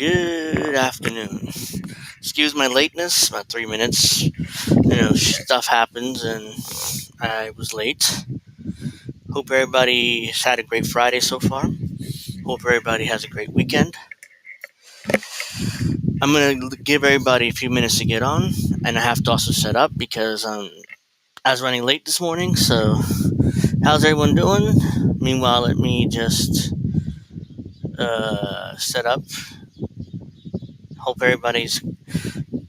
Good afternoon. Excuse my lateness, about 3 minutes. Stuff happens and I was late. Hope everybody's had a great Friday so far. Hope everybody has a great weekend. I'm going to give everybody a few minutes to get on, and I have to also set up because I was running late this morning. So, how's everyone doing? Meanwhile, let me just set up. Hope everybody's.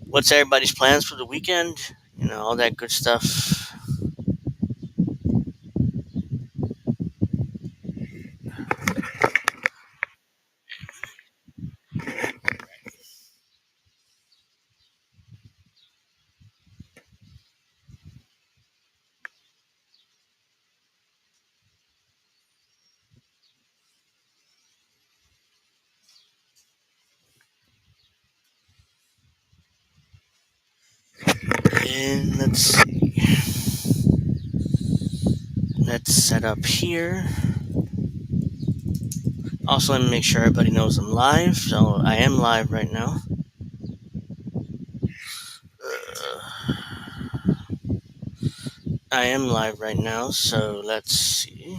What's everybody's plans for the weekend? All that good stuff. And let's see. Let's set up here. Also, let me make sure everybody knows I'm live. So I am live right now. I am live right now. So let's see.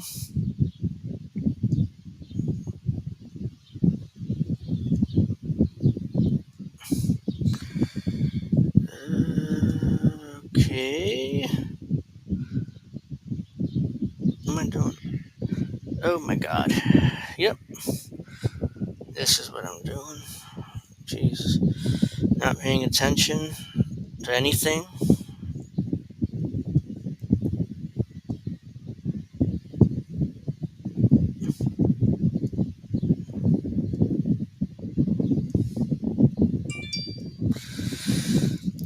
Okay. What am I doing? Oh my god. Yep. This is what I'm doing. Jesus. Not paying attention to anything.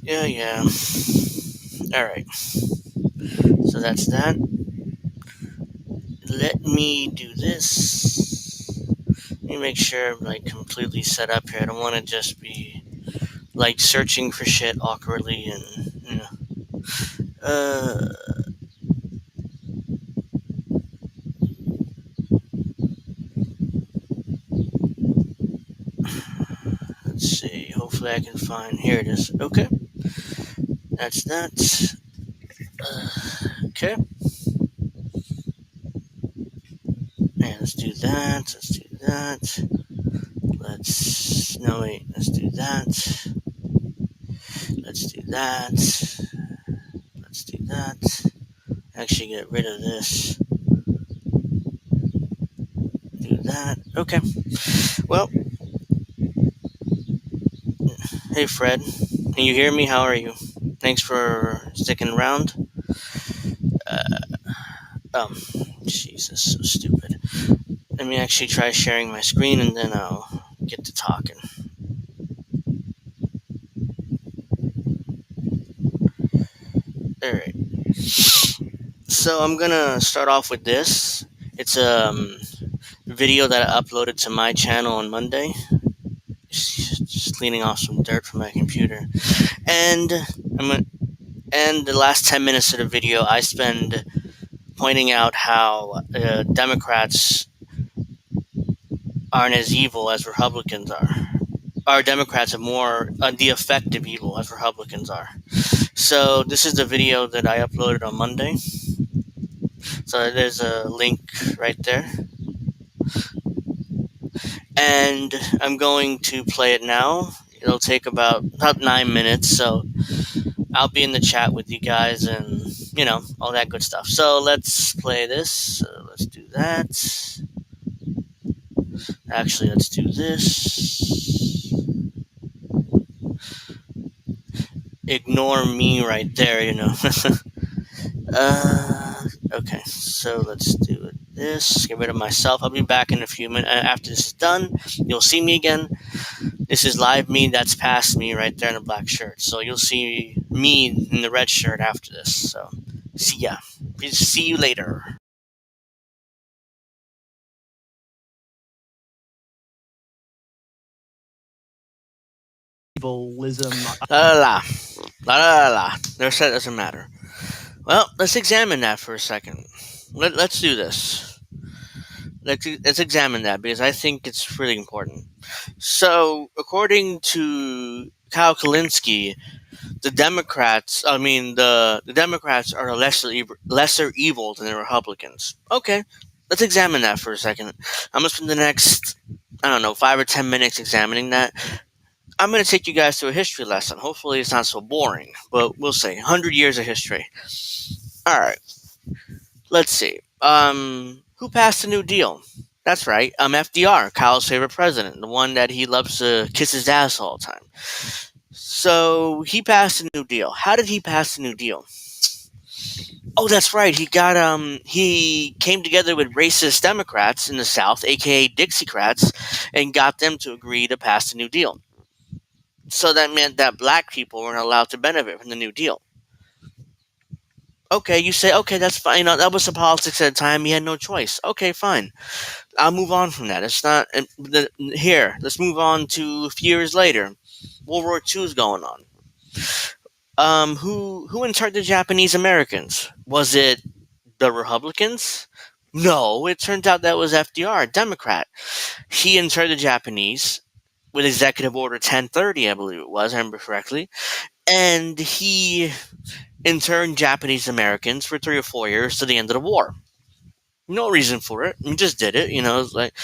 Yeah. Alright. So that's that. Let me do this. Let me make sure I'm completely set up here. I don't want to just be searching for shit awkwardly and let's see. Hopefully I can find. Here it is. Okay. That's that. Okay. And let's do that. Let's do that. No, wait. Let's do that. Let's do that. Let's do that. Actually, get rid of this. Do that. Okay. Well. Hey, Fred. Can you hear me? How are you? Thanks for sticking around. Jesus, so stupid. Let me actually try sharing my screen and then I'll get to talking. Alright. So I'm gonna start off with this. It's a video that I uploaded to my channel on Monday. Just cleaning off some dirt from my computer. And the last 10 minutes of the video I spend pointing out how Democrats aren't as evil as Republicans are. Our Democrats are more the effective evil as Republicans are. So this is the video that I uploaded on Monday. So there's a link right there. And I'm going to play it now. It'll take about 9 minutes, so I'll be in the chat with you guys and, all that good stuff. So let's play this. Let's do that. Actually, let's do this. Ignore me right there, Okay, so let's do this. Get rid of myself. I'll be back in a few minutes. After this is done, you'll see me again. This is live me. That's past me right there in the black shirt. So you'll see me in the red shirt after this. So see ya. See you later. La. There's that doesn't matter. Well, let's examine that for a second. Let's do this. let's examine that because I think it's really important. So, according to Kyle Kulinski, the Democrats are a lesser evil than the Republicans. Okay, let's examine that for a second. I'm gonna spend the next, I don't know, 5 or 10 minutes examining that. I'm gonna take you guys through a history lesson. Hopefully, it's not so boring, but we'll see. 100 years of history. All right, let's see. Who passed the New Deal? That's right. FDR, Kyle's favorite president, the one that he loves to kiss his ass all the time. So he passed the New Deal. How did he pass the New Deal? Oh, that's right. He came together with racist Democrats in the South, aka Dixiecrats, and got them to agree to pass the New Deal. So that meant that black people weren't allowed to benefit from the New Deal. Okay, you say, okay, that's fine. That was the politics at the time. He had no choice. Okay, fine. I'll move on from that. It's not here. Let's move on to a few years later. World War II is going on. Who interned the Japanese Americans? Was it the Republicans? No, it turns out that was FDR, a Democrat. He interned the Japanese with Executive Order 1030, I believe it was, I remember correctly. And he interned Japanese Americans for 3 or 4 years to the end of the war. No reason for it. He just did it. It's like,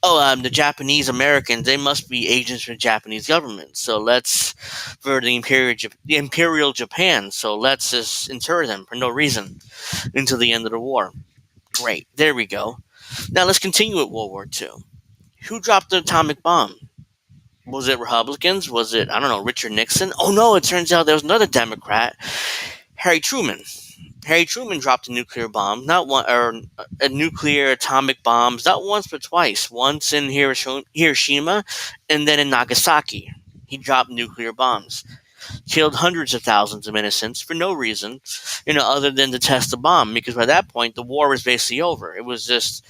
the Japanese Americans, they must be agents for the Japanese government. So let's, for the Imperial Japan, so let's just inter them for no reason until the end of the war. Great. There we go. Now let's continue with World War II. Who dropped the atomic bomb? Was it Republicans? Was it, I don't know, Richard Nixon? Oh no, it turns out there was another Democrat, Harry Truman. Harry Truman dropped a nuclear bomb, not one, or a nuclear atomic bombs, not once but twice. Once in Hiroshima, and then in Nagasaki. He dropped nuclear bombs, killed hundreds of thousands of innocents for no reason, other than to test the bomb. Because by that point, the war was basically over. It was just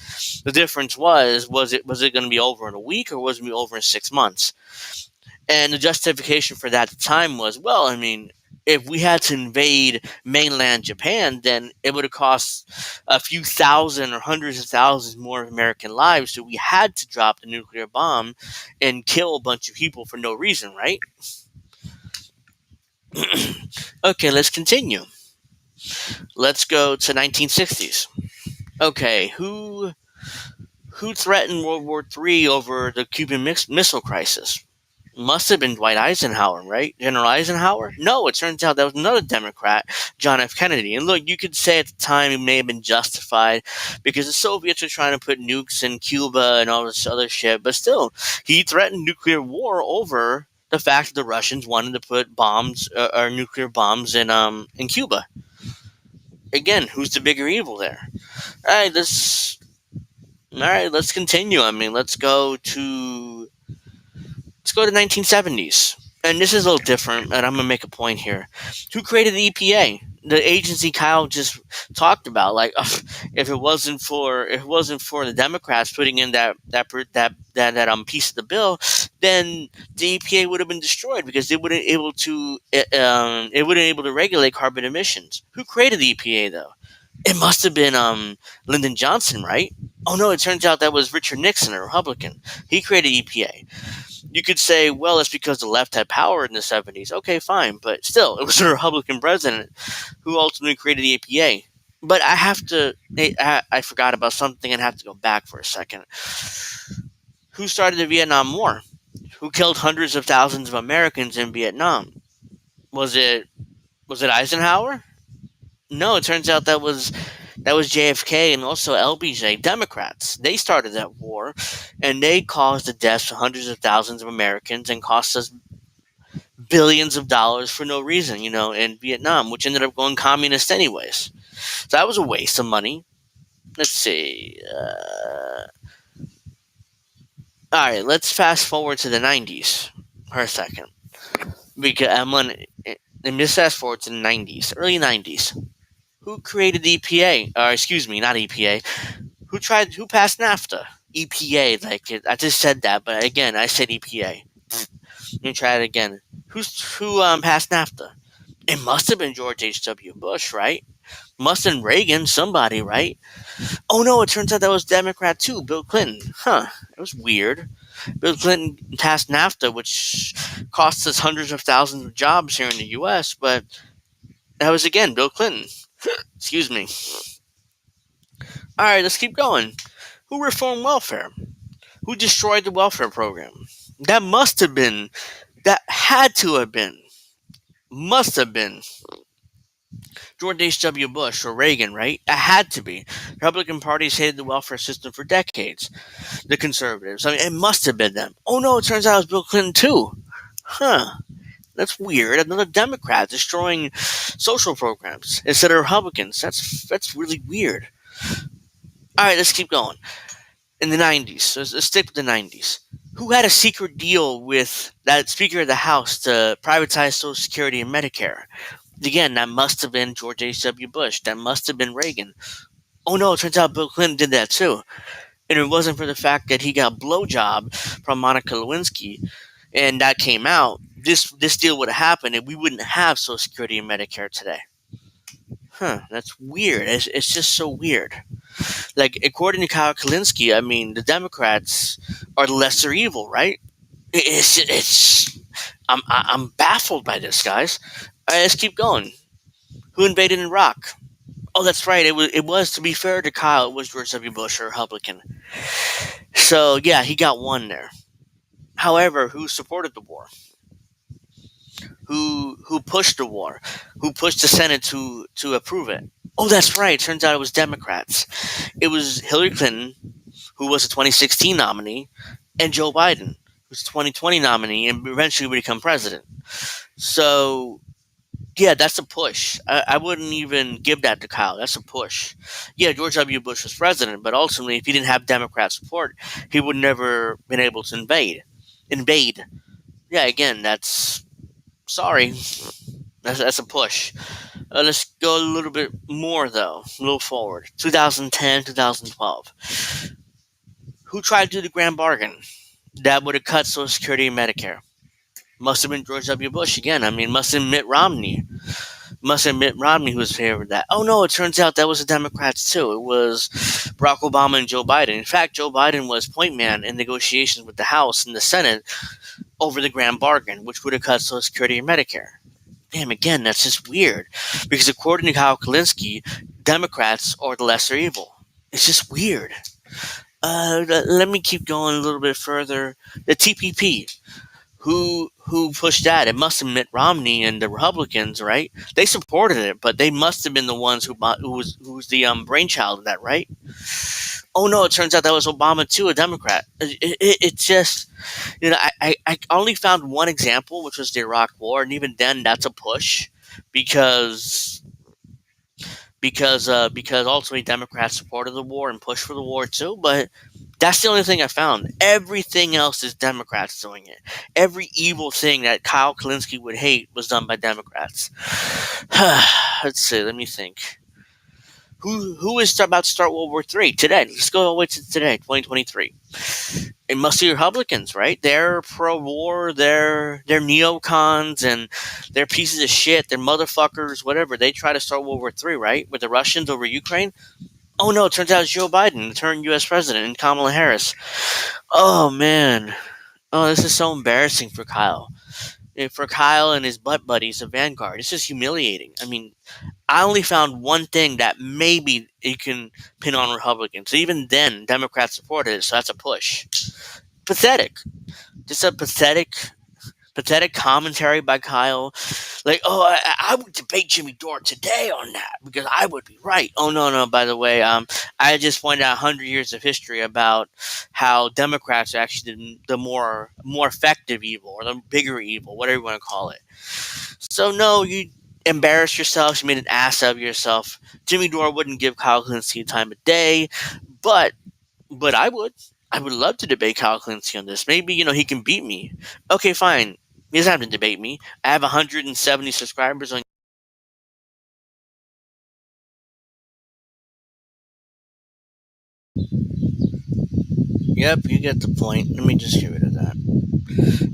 the difference was it going to be over in a week or was it going to be over in 6 months? And the justification for that at the time was, well, if we had to invade mainland Japan, then it would have cost a few thousand or hundreds of thousands more of American lives. So we had to drop the nuclear bomb and kill a bunch of people for no reason, right? Okay, let's continue. Let's go to 1960s. Okay, who threatened World War III over the Cuban Missile Crisis? Must have been Dwight Eisenhower, right? General Eisenhower? No, it turns out that was another Democrat, John F. Kennedy. And look, you could say at the time it may have been justified because the Soviets were trying to put nukes in Cuba and all this other shit, but still, he threatened nuclear war over the fact that the Russians wanted to put bombs or nuclear bombs in Cuba. Again, who's the bigger evil there? Let's continue. Let's go to 1970s. And this is a little different, and I'm going to make a point here. Who created the EPA? The agency Kyle just talked about. Like, if it wasn't for the Democrats putting in that piece of the bill, then the EPA would have been destroyed because it wouldn't able to regulate carbon emissions. Who created the EPA though? It must have been Lyndon Johnson, right? Oh no, it turns out that was Richard Nixon, a Republican. He created EPA. You could say, well, it's because the left had power in the 70s. Okay, fine. But still, it was a Republican president who ultimately created the EPA. But I forgot about something and have to go back for a second. Who started the Vietnam War? Who killed hundreds of thousands of Americans in Vietnam? Was it Eisenhower? No, it turns out that was JFK and also LBJ, Democrats. They started that war, and they caused the deaths of hundreds of thousands of Americans and cost us billions of dollars for no reason, in Vietnam, which ended up going communist anyways. So that was a waste of money. Let's see. All right, let's fast forward to the 90s for a second. Because let me just fast forward to the 90s, early 90s. Who created EPA? Or excuse me, not EPA. Who passed NAFTA? EPA, I just said that, but again, I said EPA. Let me try it again. Who passed NAFTA? It must have been George H.W. Bush, right? Must have been Reagan, somebody, right? Oh no, it turns out that was Democrat too, Bill Clinton. Huh, it was weird. Bill Clinton passed NAFTA, which cost us hundreds of thousands of jobs here in the U.S., but that was again Bill Clinton. Excuse me. All right, let's keep going. Who reformed welfare? Who destroyed the welfare program? That must have been, that had to have been, must have been George H.W. Bush or Reagan, right? It had to be. Republican parties hated the welfare system for decades. The conservatives. I mean, it must have been them. Oh no, it turns out it was Bill Clinton too. Huh. That's weird. Another Democrat destroying social programs instead of Republicans. That's really weird. All right, let's keep going. In the 90s, let's stick with the 90s. Who had a secret deal with that Speaker of the House to privatize Social Security and Medicare? Again, that must have been George H.W. Bush. That must have been Reagan. Oh no, it turns out Bill Clinton did that too. And it wasn't for the fact that he got a blowjob from Monica Lewinsky and that came out, this deal would have happened and we wouldn't have Social Security and Medicare today. Huh, that's weird. It's just so weird. Like, according to Kyle Kulinski, I mean, the Democrats are the lesser evil, right? I'm baffled by this, guys. All right, let's keep going. Who invaded Iraq? Oh, that's right. It was, to be fair to Kyle, it was George W. Bush, a Republican. So, yeah, he got one there. However, who supported the war? Who pushed the war? Who pushed the Senate to approve it? Oh, that's right. Turns out it was Democrats. It was Hillary Clinton, who was a 2016 nominee, and Joe Biden, who's a 2020 nominee, and eventually would become president. So, yeah, that's a push. I wouldn't even give that to Kyle. That's a push. Yeah, George W. Bush was president, but ultimately, if he didn't have Democrat support, he would never been able to invade. Yeah, again, that's sorry. That's a push. Let's go a little bit more, though. A little forward. 2010, 2012. Who tried to do the grand bargain that would have cut Social Security and Medicare? Must have been George W. Bush again. I mean, must have been Mitt Romney. Must have been Mitt Romney who was favored that. Oh no, it turns out that was the Democrats too. It was Barack Obama and Joe Biden. In fact, Joe Biden was point man in negotiations with the House and the Senate over the grand bargain, which would have cut Social Security and Medicare. Damn, again, that's just weird. Because according to Kyle Kulinski, Democrats are the lesser evil. It's just weird. Let me keep going a little bit further. The TPP. Who pushed that? It must have been Mitt Romney and the Republicans, right? They supported it, but they must have been the ones who was the brainchild of that, right? Oh no, it turns out that was Obama too, a Democrat. It just, I only found one example, which was the Iraq War, and even then, that's a push, because because ultimately Democrats supported the war and pushed for the war too. But that's the only thing I found. Everything else is Democrats doing it. Every evil thing that Kyle Kulinski would hate was done by Democrats. Let's see. Let me think. Who is about to start World War III today? Let's go all the way to today, 2023. It must be Republicans, right? They're pro-war. They're neocons and they're pieces of shit. They're motherfuckers. Whatever. They try to start World War III, right, with the Russians over Ukraine. Oh no! It turns out it's Joe Biden, the current U.S. president, and Kamala Harris. Oh man! Oh, this is so embarrassing for Kyle. For Kyle and his butt buddies, the Vanguard. It's just humiliating. I mean, I only found one thing that maybe you can pin on Republicans. Even then, Democrats supported it, so that's a push. Pathetic. Just a pathetic commentary by Kyle. Like, oh, I would debate Jimmy Dore today on that because I would be right. Oh, no, by the way, I just pointed out 100 years of history about how Democrats are actually the more effective evil or the bigger evil, whatever you want to call it. So, no, you embarrassed yourself. You made an ass of yourself. Jimmy Dore wouldn't give Kyle Kulinski time of day, but I would. I would love to debate Kyle Kulinski on this. Maybe, he can beat me. Okay, fine. He doesn't have to debate me. I have 170 subscribers on. Yep, you get the point. Let me just get rid of that.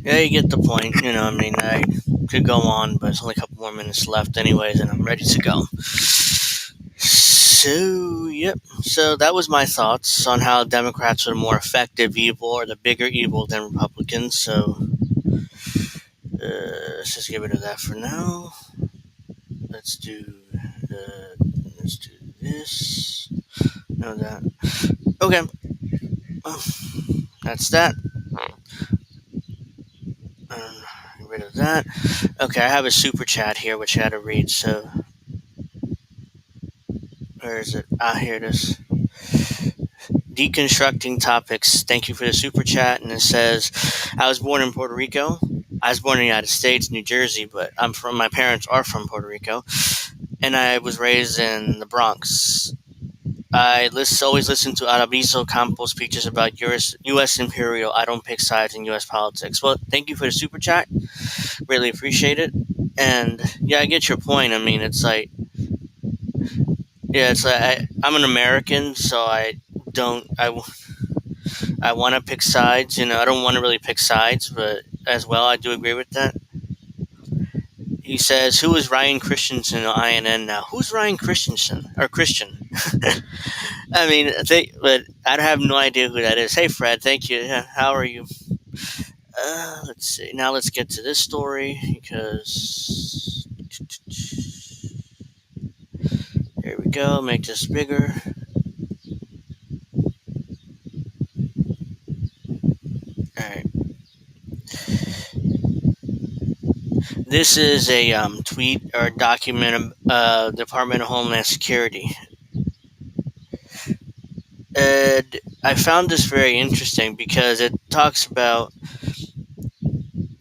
Yeah, you get the point. I mean, I could go on, but it's only a couple more minutes left anyways, and I'm ready to go. So, yep. So that was my thoughts on how Democrats are the more effective evil or the bigger evil than Republicans. So, let's just get rid of that for now. Let's do let's do this. No, that. Okay. Well, that's that. Get rid of that. Okay, I have a super chat here which I had to read. So, where is it? Ah, here it is. Deconstructing topics. Thank you for the super chat. And it says, I was born in Puerto Rico. I was born in the United States, New Jersey, but my parents are from Puerto Rico. And I was raised in the Bronx. I always listen to Arabizo Campos speeches about U.S. imperial. I don't pick sides in U.S. politics. Well, thank you for the super chat. Really appreciate it. And yeah, I get your point. I mean, it's like, yeah, it's like I'm an American, so I want to pick sides. I don't want to really pick sides, but as well, I do agree with that. He says, "Who is Ryan Christensen on INN now? Who's Ryan Christensen or Christian?" I mean, but I have no idea who that is. Hey, Fred, thank you. How are you? Let's see. Now let's get to this story because here we go. Make this bigger. All right. This is a tweet or document of Department of Homeland Security. And I found this very interesting because it talks about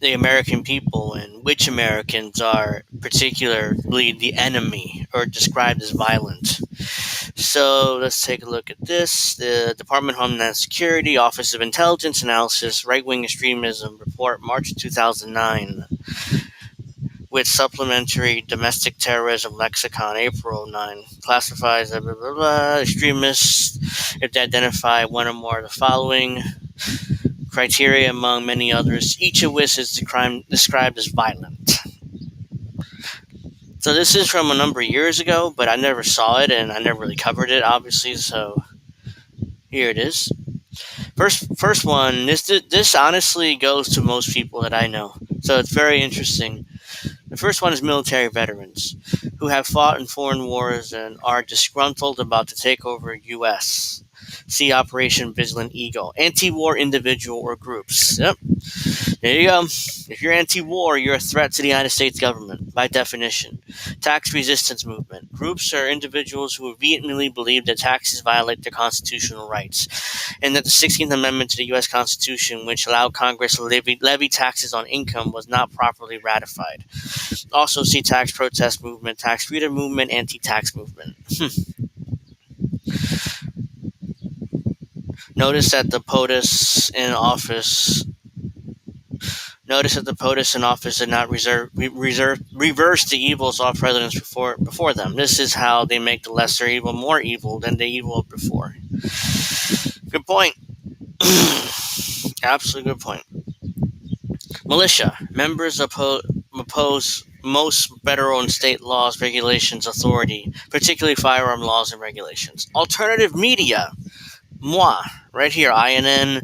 the American people and which Americans are particularly the enemy or described as violent. So let's take a look at this. The Department of Homeland Security, Office of Intelligence Analysis, Right-Wing Extremism Report, March 2009, with Supplementary Domestic Terrorism Lexicon, April 9, classifies blah, blah, blah, blah, extremists if they identify one or more of the following criteria among many others, each of which is described as violent. So this is from a number of years ago, but I never saw it and I never really covered it, obviously, so here it is. First one, this honestly goes to most people that I know, so it's very interesting. The first one is military veterans who have fought in foreign wars and are disgruntled about the takeover of U.S. See Operation Vigilant Eagle. Anti-war individual or groups. Yep. There you go. If you're anti-war, you're a threat to the United States government, by definition. Tax resistance movement. Groups are individuals who vehemently believe that taxes violate their constitutional rights, and that the 16th Amendment to the U.S. Constitution, which allowed Congress to levy taxes on income, was not properly ratified. Also see tax protest movement, tax freedom movement, anti-tax movement. Notice that the POTUS in office did not reverse the evils of presidents before them. This is how they make the lesser evil more evil than the evil before. Good point. Absolutely good point. Militia. Members oppose most federal and state laws, regulations, authority, particularly firearm laws and regulations. Alternative media. Moi. Right here. INN.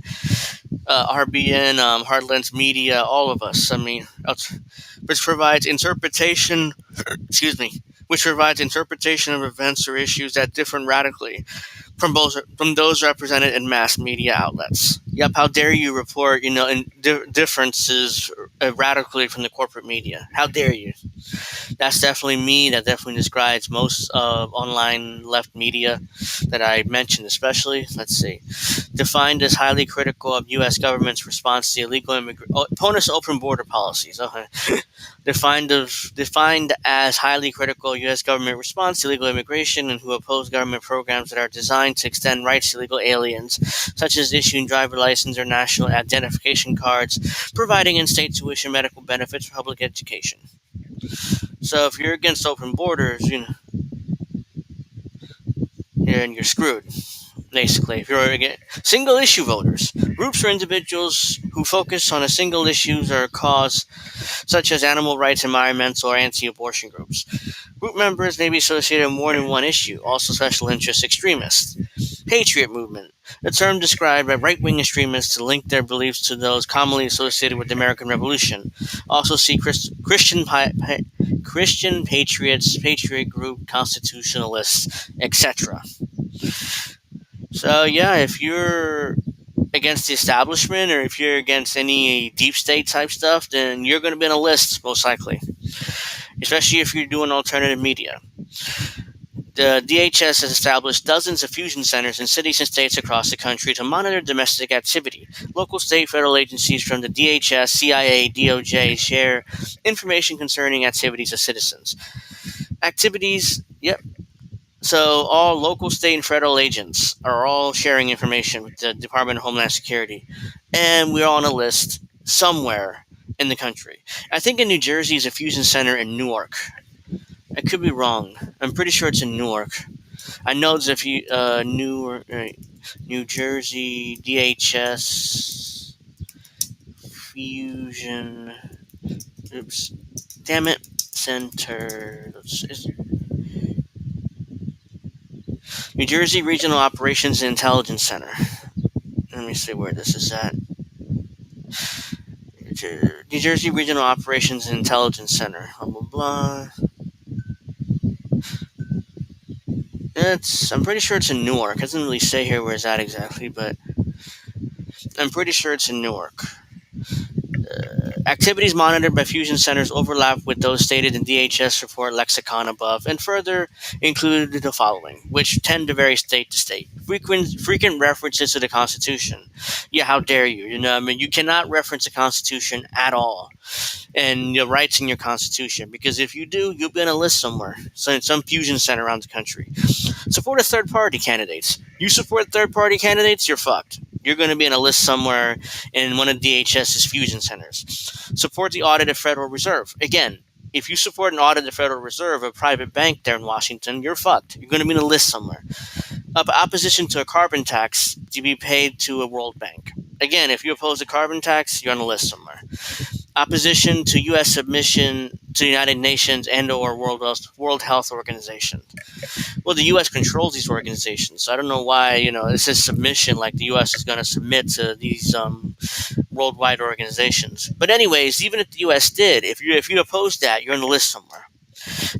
RBN, Heartlands Media, all of us. I mean, which provides interpretation. Which provides interpretation of events or issues that differ radically from those represented in mass media outlets. Yep, how dare you report, differences radically from the corporate media? How dare you? That's definitely me. That definitely describes most of online left media that I mentioned, especially. Let's see. Defined as highly critical of U.S. government's response to illegal opponents open border policies. Okay. Defined as highly critical of U.S. government response to illegal immigration and who oppose government programs that are designed to extend rights to illegal aliens, such as issuing driver license or national identification cards, providing in-state tuition medical benefits for public education. So if you're against open borders, you're screwed. Basically, if you're against single issue voters, groups or individuals who focus on a single issue or cause, such as animal rights, environmental, or anti-abortion groups. Group members may be associated with more than one issue, also special interest extremists. Patriot movement, a term described by right-wing extremists to link their beliefs to those commonly associated with the American Revolution. Also see Christian patriots, patriot group, constitutionalists, etc. So yeah, if you're against the establishment or if you're against any deep state type stuff, then you're going to be on a list most likely, especially if you're doing alternative media. The DHS has established dozens of fusion centers in cities and states across the country to monitor domestic activity. Local, state, federal agencies from the DHS, CIA, DOJ share information concerning activities of citizens. So all local, state, and federal agents are all sharing information with the Department of Homeland Security, and we're on a list somewhere in the country. I think in New Jersey is a fusion center in Newark. I could be wrong. I'm pretty sure it's in Newark. I know there's a few New Jersey DHS fusion. Oops, damn it, center. New Jersey Regional Operations and Intelligence Center. Let me see where this is at. New Jersey Regional Operations and Intelligence Center. Blah blah blah. I'm pretty sure it's in Newark. It doesn't really say here where it's at exactly, but I'm pretty sure it's in Newark. Activities monitored by fusion centers overlap with those stated in DHS report lexicon above, and further include the following, which tend to vary state to state. Frequent references to the Constitution. Yeah, how dare you? You cannot reference the Constitution at all, and your rights in your Constitution, because if you do, you'll be on a list somewhere, so in some fusion center around the country. Support of third-party candidates. You support third-party candidates, you're fucked. You're going to be on a list somewhere in one of DHS's fusion centers. Support the audited Federal Reserve. Again, if you support an audited Federal Reserve, a private bank there in Washington, you're fucked. You're going to be on a list somewhere. Opposition to a carbon tax to be paid to a World Bank. Again, if you oppose a carbon tax, you're on a list somewhere. Opposition to U.S. submission to the United Nations and or World Health Organization. Well, the U.S. controls these organizations, so I don't know why, it says submission, like the U.S. is going to submit to these worldwide organizations. But anyways, even if the U.S. did, if you oppose that, you're on the list somewhere.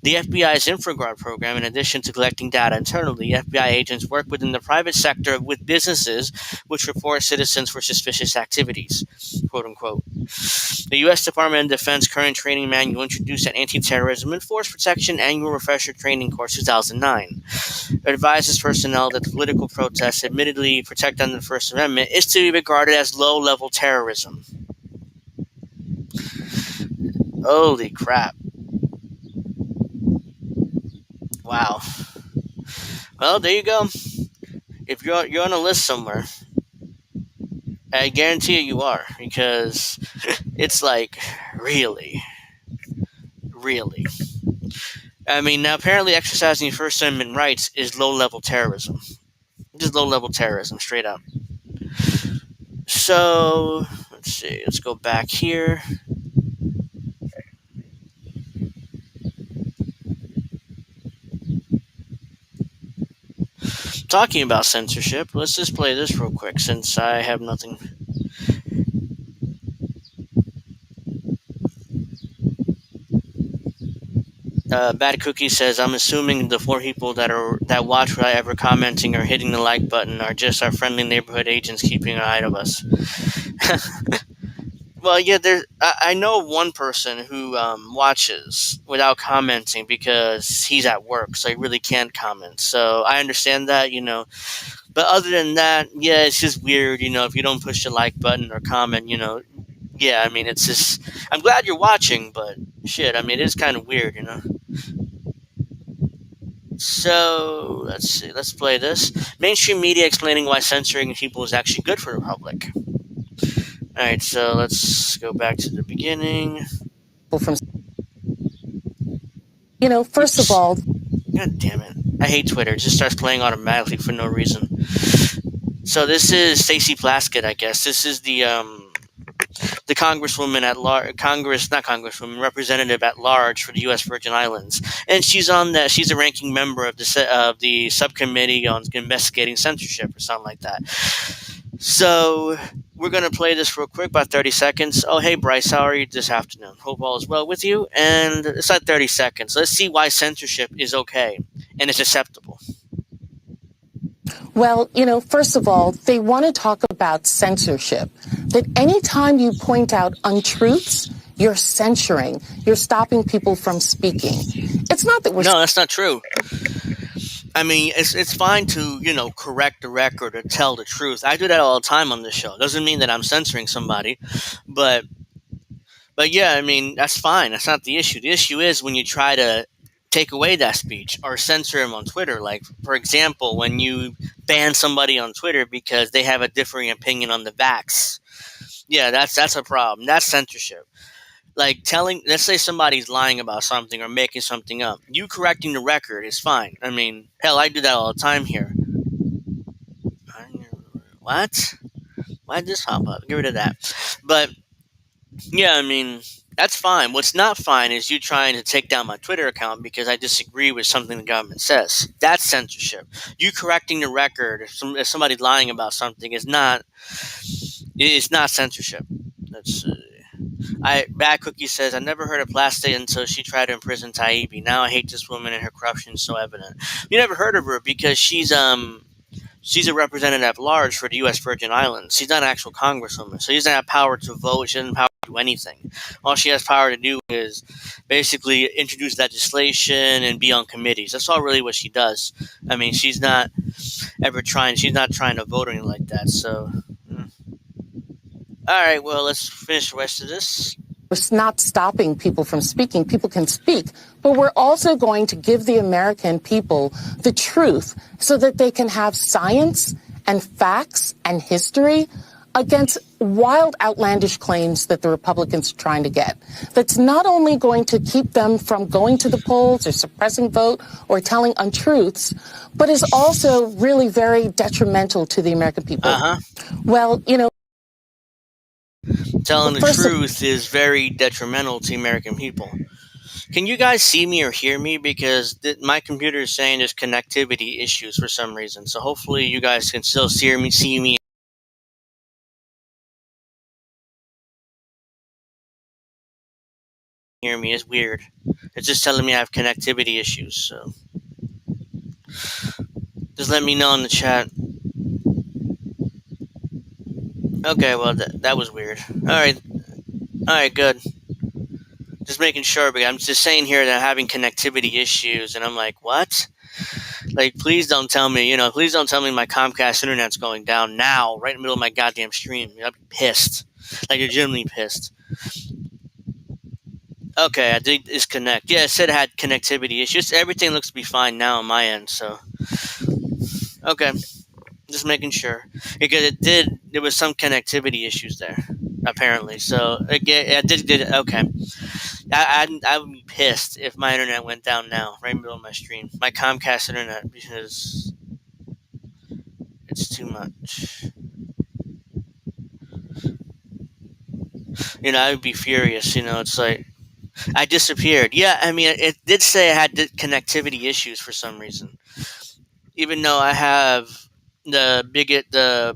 The FBI's InfraGuard program, in addition to collecting data internally, FBI agents work within the private sector with businesses which report citizens for suspicious activities, quote unquote. The U.S. Department of Defense current training manual introduced an anti-terrorism and force protection annual refresher training course 2009. It advises personnel that political protests admittedly protected under the First Amendment is to be regarded as low-level terrorism. Holy crap. Wow. Well, there you go. If you're on a list somewhere, I guarantee you are, because it's like, really. I mean, now apparently exercising First Amendment rights is low-level terrorism. Just low-level terrorism, straight up. So, let's see, let's go back here. Talking about censorship, let's just play this real quick since I have nothing. Bad Cookie says, I'm assuming the 4 people that watch without ever commenting or hitting the like button are just our friendly neighborhood agents keeping an eye of us. Well, yeah, I know one person who watches without commenting because he's at work, so he really can't comment. So I understand that, But other than that, yeah, it's just weird, if you don't push the like button or comment, Yeah, I mean, it's just... I'm glad you're watching, but shit, I mean, it is kind of weird, So, let's see, let's play this. Mainstream media explaining why censoring people is actually good for the public. Alright, so let's go back to the beginning. First of all... God damn it. I hate Twitter. It just starts playing automatically for no reason. So this is Stacey Plaskett, I guess. This is the the congresswoman at large, not congresswoman, representative at large for the U.S. Virgin Islands, and she's on that. She's a ranking member of the subcommittee on investigating censorship or something like that. So we're gonna play this real quick, about 30 seconds. Oh, hey Bryce, how are you this afternoon? Hope all is well with you. And it's like 30 seconds. Let's see why censorship is okay and it's acceptable. Well, first of all, they want to talk about censorship. That anytime you point out untruths, you're censoring. You're stopping people from speaking. It's not that we're... No, that's not true. I mean, it's fine to, correct the record or tell the truth. I do that all the time on this show. It doesn't mean that I'm censoring somebody, but yeah, I mean, that's fine. That's not the issue. The issue is when you try to take away that speech or censor him on Twitter. Like, for example, when you ban somebody on Twitter because they have a differing opinion on the vax. Yeah, that's a problem. That's censorship. Like let's say somebody's lying about something or making something up. You correcting the record is fine. I mean, hell, I do that all the time here. What? Why did this hop up? Get rid of that. But yeah, I mean, that's fine. What's not fine is you trying to take down my Twitter account because I disagree with something the government says. That's censorship. You correcting the record if somebody's lying about something is not. It's not censorship. That's. Bad Cookie says, I never heard of Plastic until she tried to imprison Taibbi. Now I hate this woman and her corruption is so evident. You never heard of her because she's a representative at large for the U.S. Virgin Islands. She's not an actual congresswoman, so she doesn't have power to vote. She doesn't have power to do anything. All she has power to do is basically introduce legislation and be on committees. That's all really what she does. I mean, she's not trying to vote or anything like that, so... All right, well, let's finish the rest of this. We're not stopping people from speaking. People can speak, but we're also going to give the American people the truth so that they can have science and facts and history against wild, outlandish claims that the Republicans are trying to get. That's not only going to keep them from going to the polls or suppressing vote or telling untruths, but is also really very detrimental to the American people. Well, telling the truth is very detrimental to American people. Can you guys see me or hear me? Because my computer is saying there's connectivity issues for some reason. So hopefully you guys can still see me. Hear me. It's weird. It's just telling me I have connectivity issues. So just let me know in the chat. Okay, well, that was weird. Alright, good. Just making sure, but I'm just saying here that I'm having connectivity issues, and I'm like, what? Like, please don't tell me my Comcast internet's going down now, right in the middle of my goddamn stream. I'd be pissed. Like, legitimately pissed. Okay, I did disconnect. Yeah, it said it had connectivity issues. Everything looks to be fine now on my end, so... Okay. Just making sure, because there was some connectivity issues there, apparently. So again, I did okay. I would be pissed if my internet went down now, right in the middle of my stream, my Comcast internet, because it's too much. I would be furious. It's like I disappeared. Yeah, I mean, it did say I had connectivity issues for some reason, even though I have the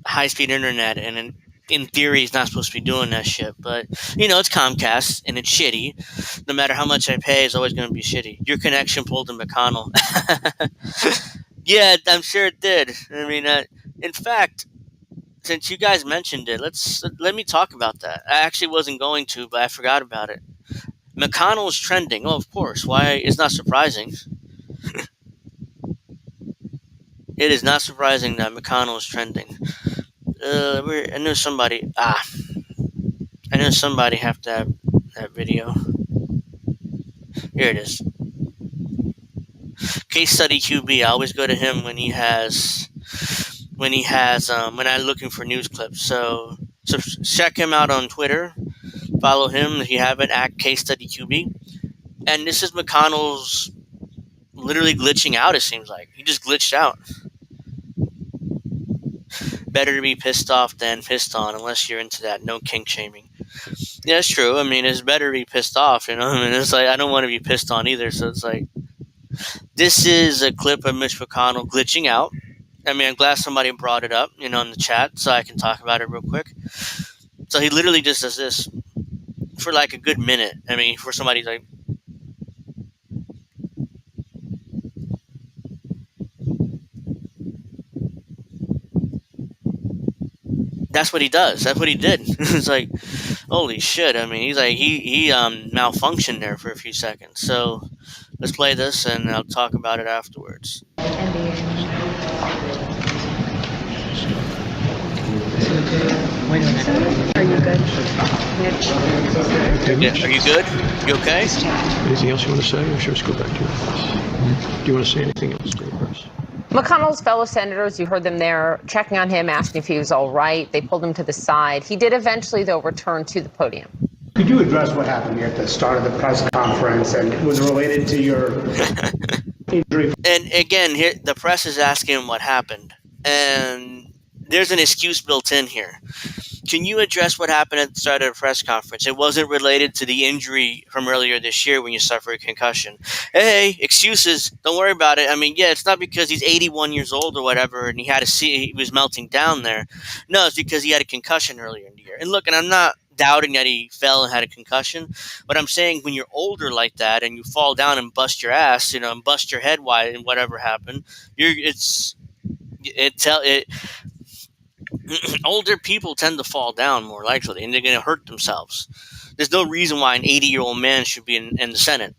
high-speed internet, and in theory it's not supposed to be doing that shit, but it's Comcast and it's shitty. No matter how much I pay, it's always going to be shitty. Your connection pulled in McConnell. Yeah, I'm sure it did. I mean, in fact, since you guys mentioned it, let me talk about that. I actually wasn't going to, but I forgot about it. McConnell is trending. Oh, of course. Why? It's not surprising. It is not surprising that McConnell is trending. I know somebody. I know somebody have to have that video. Here it is. Case Study QB. I always go to him when I'm looking for news clips. So check him out on Twitter. Follow him if you haven't, at Case Study QB. And this is McConnell's literally glitching out. It seems like he just glitched out. better to be pissed off than pissed on, unless you're into that. No kink shaming. Yeah, it's true. I mean, it's better to be pissed off, you know? I mean, it's like, I don't want to be pissed on either, so it's like, this is a clip of Mitch McConnell glitching out. I mean, I'm glad somebody brought it up, in the chat, so I can talk about it real quick. So he literally just does this for like a good minute. I mean, for somebody like, that's what he does. That's what he did. It's like, holy shit. I mean, he's like, he malfunctioned there for a few seconds. So let's play this and I'll talk about it afterwards. Wait a minute. Are you good? Yeah, are you good? You okay? Anything else you want to say, or should we just go back to your press? Do you want to say anything else to the press? McConnell's fellow senators, you heard them there, checking on him, asking if he was all right. They pulled him to the side. He did eventually, though, return to the podium. Could you address what happened here at the start of the press conference, and was it related to your injury? And again, here the press is asking him what happened, and there's an excuse built in here. Can you address what happened at the start of the press conference? It wasn't related to the injury from earlier this year when you suffered a concussion. Hey, excuses. Don't worry about it. I mean, yeah, it's not because he's 81 years old or whatever and he was melting down there. No, it's because he had a concussion earlier in the year. And look, and I'm not doubting that he fell and had a concussion, but I'm saying when you're older like that and you fall down and bust your ass, and bust your head wide and whatever happened, older people tend to fall down more likely, and they're going to hurt themselves. There's no reason why an 80-year-old man should be in the Senate,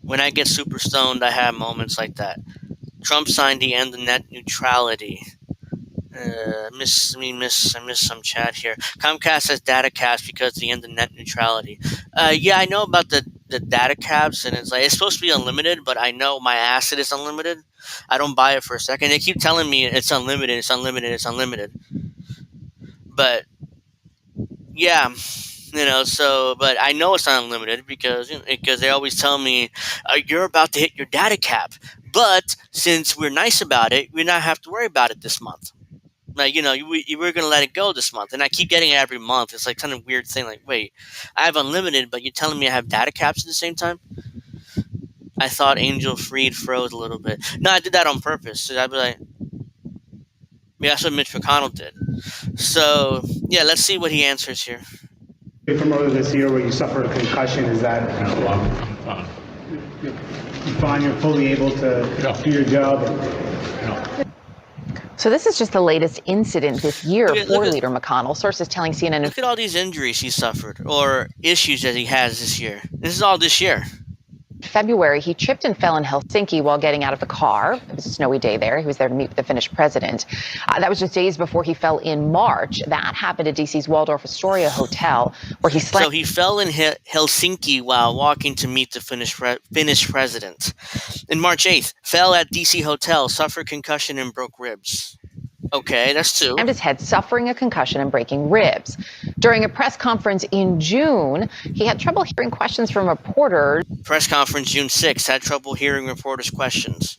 When I get super stoned, I have moments like that. Trump signed the end of net neutrality. I miss some chat here. Comcast has data caps because of the end of net neutrality. Yeah, I know about the data caps, and it's supposed to be unlimited, but I know my acid is unlimited. I don't buy it for a second. They keep telling me it's unlimited, it's unlimited, it's unlimited. But yeah, but I know it's not unlimited because they always tell me you're about to hit your data cap. But since we're nice about it, we not have to worry about it this month. Like, you were going to let it go this month. And I keep getting it every month. It's like kind of weird thing. Like, wait, I have unlimited, but you're telling me I have data caps at the same time? I thought Angel Freed froze a little bit. No, I did that on purpose. So I'd be like, yeah, that's what Mitch McConnell did. So, yeah, let's see what he answers here. From earlier this year where you suffered a concussion, is that you find you're fully able to do your job? So this is just the latest incident this year for Leader McConnell. Sources telling CNN. Look at all these injuries he suffered or issues that he has this year. This is all this year. February, he tripped and fell in Helsinki while getting out of the car. It was a snowy day there. He was there to meet with the Finnish president. That was just days before he fell in March. That happened at D.C.'s Waldorf Astoria Hotel, where he slept. So he fell in Helsinki while walking to meet the Finnish president. In March 8th, fell at D.C. hotel, suffered concussion and broke ribs. Okay, that's two. And his head, suffering a concussion and breaking ribs. During a press conference in June, he had trouble hearing questions from reporters. Press conference June 6th, had trouble hearing reporters' questions.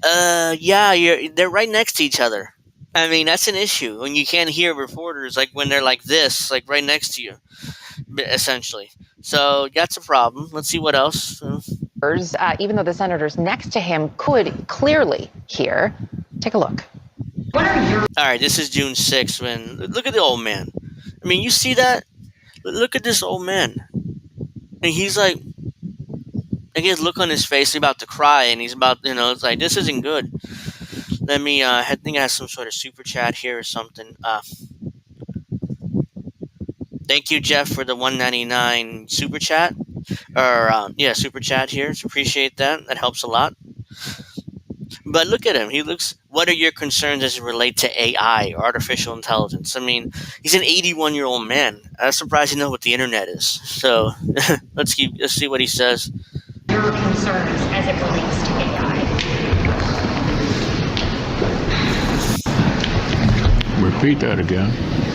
Yeah, they're right next to each other. I mean, that's an issue when you can't hear reporters like when they're like this, like right next to you, essentially. So that's a problem. Let's see what else. Even though the senators next to him could clearly hear. Take a look. All right, this is June 6th. Look at the old man. I mean, you see that? Look at this old man. And he's like, I get a look on his face. He's about to cry, and he's about, it's like, this isn't good. Let me, I think I have some sort of super chat here or something. Thank you, Jeff, for the $1.99 super chat. Super chat here. So appreciate that. That helps a lot. But look at him. What are your concerns as it relates to AI or artificial intelligence? I mean, he's an 81-year-old man. I'm surprised you know what the internet is. So let's see what he says. Your concerns as it relates to AI. Repeat that again.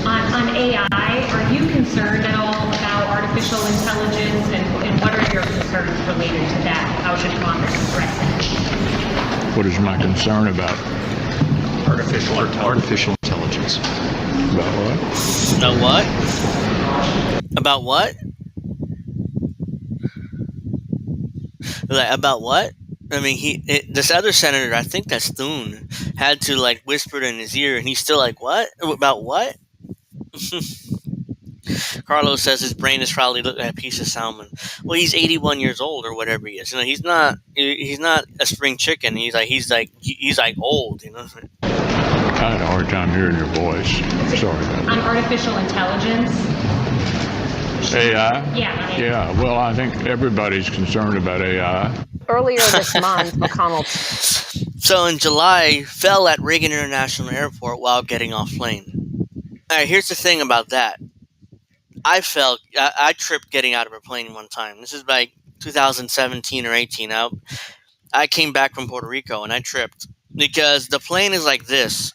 On AI, are you concerned at all about artificial intelligence, and what are your concerns related to that? How should Congress address it? What is my concern about? Artificial intelligence. About what? About what? About what? Like, about what? I mean, this other senator, I think that's Thune, had to like whisper it in his ear, and he's still like, "What? About what?" Carlos says his brain is probably looking at a piece of salmon. Well, he's 81 years old or whatever he is. You know, he's not a spring chicken. He's like old. You know. I had a hard time hearing your voice. Sorry about On artificial intelligence? that. AI? Yeah. Yeah, well, I think everybody's concerned about AI. Earlier this month, McConnell. So in July, fell at Reagan International Airport while getting off plane. All right, here's the thing about that. I tripped getting out of a plane one time. This is like 2017 or 18. I came back from Puerto Rico and I tripped because the plane is like this.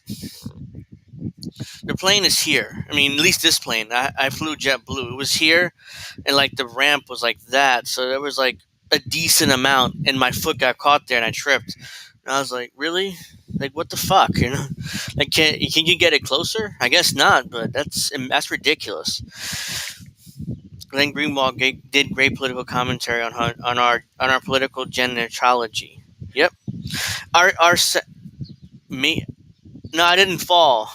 The plane is here. I mean, at least this plane. I flew JetBlue. It was here, and like the ramp was like that. So there was like a decent amount, and my foot got caught there, and I tripped. And I was like, really? Like, what the fuck? You know? Like, can you get it closer? I guess not, but that's ridiculous. Glenn Greenwald did great political commentary on our political gentrology. Yep. No, I didn't fall.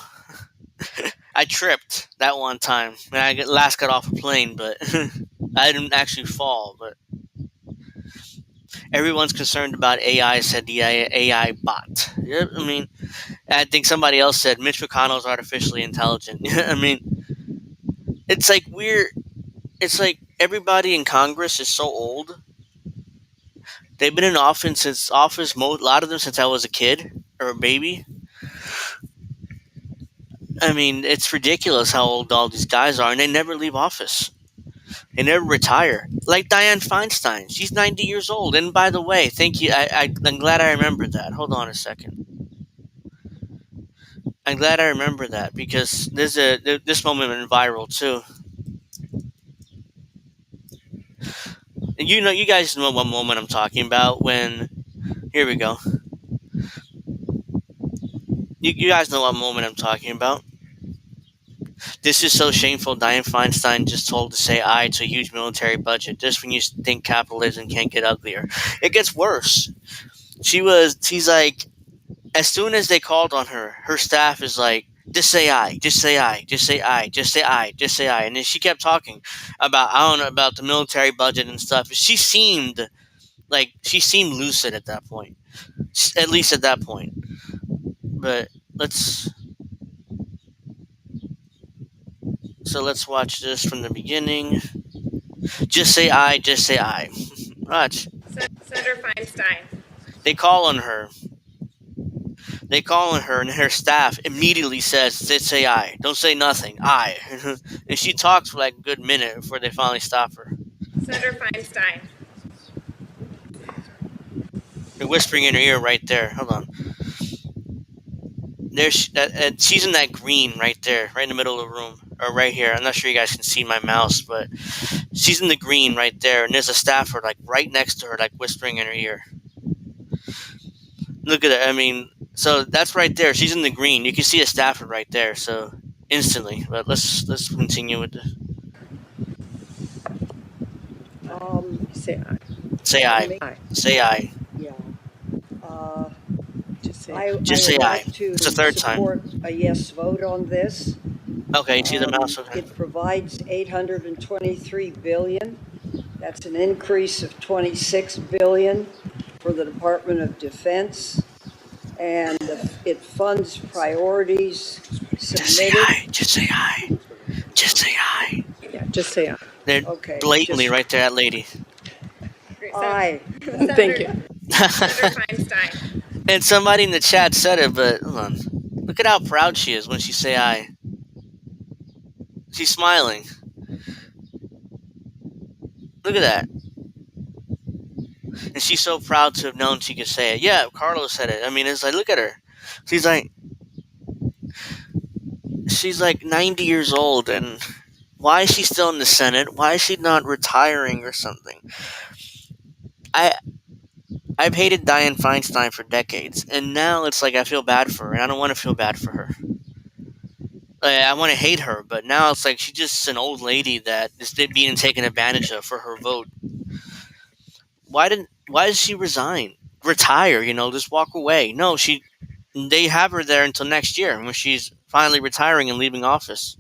I tripped that one time when I last got off a plane, but I didn't actually fall. But everyone's concerned about AI, said the AI bot. Yep, I mean, I think somebody else said Mitch McConnell's artificially intelligent. I mean, it's like it's like everybody in Congress is so old. They've been in office a lot of them since I was a kid or a baby. I mean, it's ridiculous how old all these guys are, and they never leave office. They never retire. Like Dianne Feinstein. She's 90 years old. And by the way, thank you. I'm glad I remembered that. Hold on a second. I'm glad I remember that because this moment went viral too. And you guys know what moment I'm talking about when... Here we go. You guys know what moment I'm talking about. This is so shameful. Dianne Feinstein just told to say aye to a huge military budget just when you think capitalism can't get uglier. It gets worse. She's like, as soon as they called on her, her staff is like, just say aye, just say aye, just say aye, just say aye, just say aye. And then she kept talking about the military budget and stuff. She seemed lucid at that point. At least at that point. But let's watch this from the beginning. Just say aye, just say aye. Watch. Senator Feinstein. They call on her, and her staff immediately says, just say aye. Don't say nothing. Aye. And she talks for like a good minute before they finally stop her. Senator Feinstein. They're whispering in her ear right there. Hold on. She's in that green right there, right in the middle of the room. Or right here. I'm not sure you guys can see my mouse, but she's in the green right there, and there's a staffer like right next to her, like whispering in her ear. Look at that. I mean, so that's right there. She's in the green. You can see a staffer right there, so instantly. But let's continue with this. Say aye. Say aye. Aye. Say aye. Yeah. Just say aye. It's the third time. Support a yes vote on this. Okay, you see the mouse? Okay. It provides $823 billion. That's an increase of $26 billion for the Department of Defense. And it funds priorities submitted. Just say aye. Just say aye. Yeah, just say aye. They're blatantly right there, that lady. Aye. Thank you. Senator Feinstein. And somebody in the chat said it, but hold on. Look at how proud she is when she say aye. She's smiling. Look at that. And she's so proud to have known she could say it. Yeah, Carlos said it. I mean, it's like, look at her. She's like 90 years old, and why is she still in the Senate? Why is she not retiring or something? I've hated Dianne Feinstein for decades, and now it's like I feel bad for her, and I don't want to feel bad for her. I want to hate her, but now it's like she's just an old lady that is being taken advantage of for her vote. Why did she resign? Retire, just walk away. No, they have her there until next year when she's finally retiring and leaving office.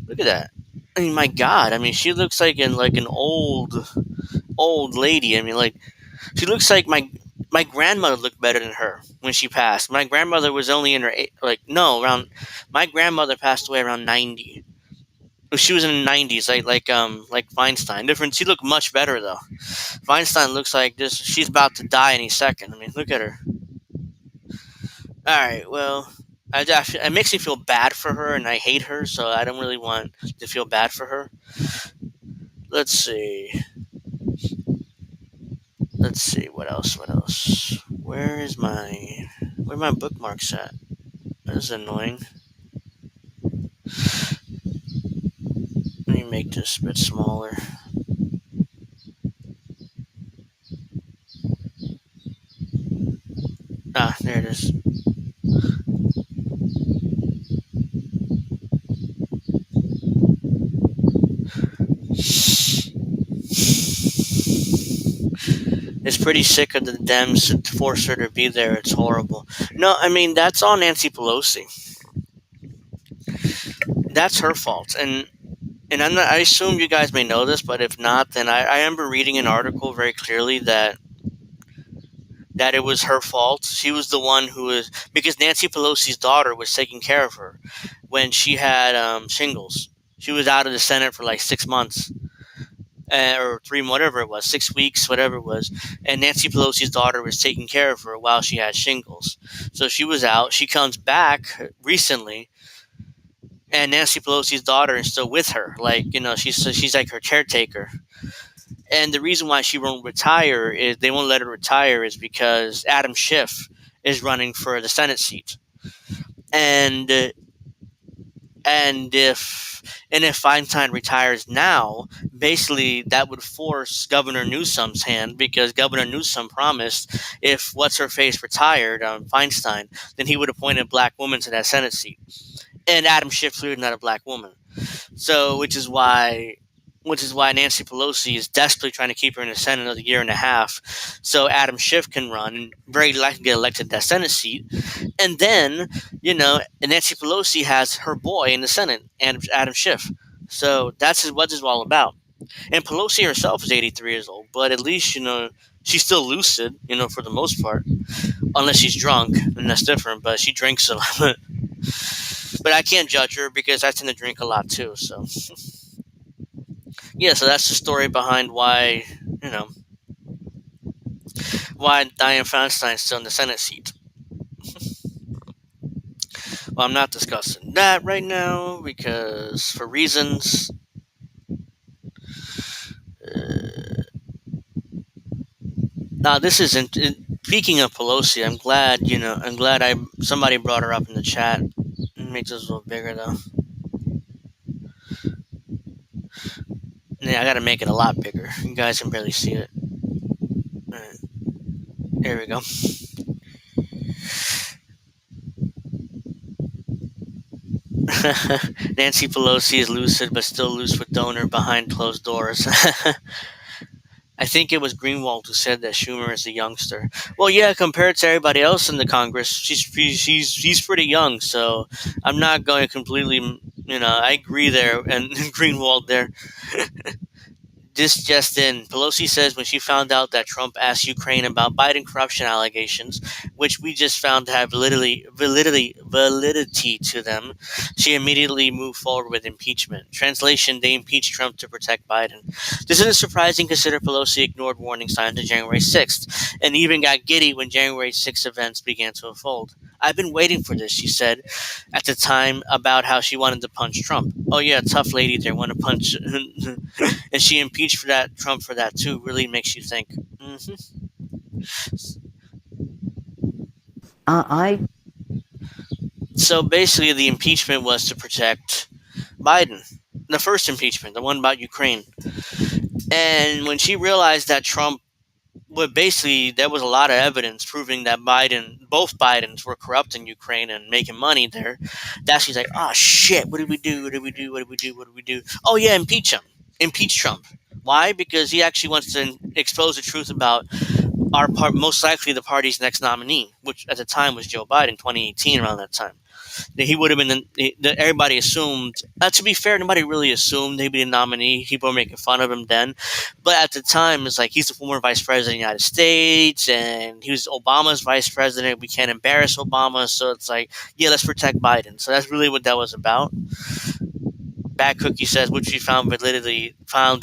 Look at that. I mean, my God. I mean, she looks like an old lady. I mean, like she looks like my grandmother looked better than her when she passed. My grandmother was only in her around. My grandmother passed away around 90. She was in the 90s, like Feinstein. Different. She looked much better though. Feinstein looks like this. She's about to die any second. I mean, look at her. All right. Well, it makes me feel bad for her, and I hate her, so I don't really want to feel bad for her. Let's see. What else? Where my bookmarks at? That's annoying. Let me make this a bit smaller. Ah, there it is. It's pretty sick of the Dems to force her to be there. It's horrible. No, I mean, that's all Nancy Pelosi. That's her fault. And I assume you guys may know this, but if not, then I remember reading an article very clearly that it was her fault. She was the one because Nancy Pelosi's daughter was taking care of her when she had shingles. She was out of the Senate for like 6 months. Or 3, whatever it was, 6 weeks, whatever it was. And Nancy Pelosi's daughter was taking care of her while she had shingles. So she was out. She comes back recently, and Nancy Pelosi's daughter is still with her. Like, she's like her caretaker. And the reason why she won't retire is they won't let her retire is because Adam Schiff is running for the Senate seat. And if Feinstein retires now, basically that would force Governor Newsom's hand, because Governor Newsom promised if what's-her-face retired, Feinstein, then he would appoint a black woman to that Senate seat. And Adam Schiff clearly not a black woman. So, which is why Nancy Pelosi is desperately trying to keep her in the Senate another year and a half, so Adam Schiff can run and very likely get elected to that Senate seat. And then, Nancy Pelosi has her boy in the Senate, Adam Schiff. So that's what this is all about. And Pelosi herself is 83 years old, but at least, she's still lucid, for the most part. Unless she's drunk, and that's different, but she drinks a lot. But I can't judge her because I tend to drink a lot too, so... Yeah, so that's the story behind why Dianne Feinstein's still in the Senate seat. Well, I'm not discussing that right now because for reasons. Now, this isn't. Speaking of Pelosi, I'm glad somebody brought her up in the chat. It makes this a little bigger though. Yeah, I gotta make it a lot bigger. You guys can barely see it. Alright. There we go. Nancy Pelosi is lucid, but still loose with donor behind closed doors. I think it was Greenwald who said that Schumer is a youngster. Well, yeah, compared to everybody else in the Congress, she's pretty young. So I'm not going to completely, I agree there, and Greenwald there. This just in, Pelosi says when she found out that Trump asked Ukraine about Biden corruption allegations, which we just found to have validity to them, she immediately moved forward with impeachment. Translation, they impeached Trump to protect Biden. This isn't surprising considering Pelosi ignored warning signs on January 6th and even got giddy when January 6th events began to unfold. I've been waiting for this, she said at the time about how she wanted to punch Trump. Oh yeah, tough lady there, want to punch. And she impeached Trump for that too. Really makes you think. So basically the impeachment was to protect Biden. The first impeachment, the one about Ukraine. And when she realized that Trump but basically there was a lot of evidence proving that both Bidens were corrupt in Ukraine and making money there. That's she's like, oh shit, what did we do? What did we do? What did we do? What did we do? Oh yeah, impeach him. Impeach Trump. Why? Because he actually wants to expose the truth about most likely the party's next nominee, which at the time was Joe Biden, 2018, around that time. He would have been. Everybody assumed. To be fair, nobody really assumed he'd be the nominee. People were making fun of him then, but at the time, it's like he's the former vice president of the United States, and he was Obama's vice president. We can't embarrass Obama, so it's like, yeah, let's protect Biden. So that's really what that was about. Bad Cookie says, which we found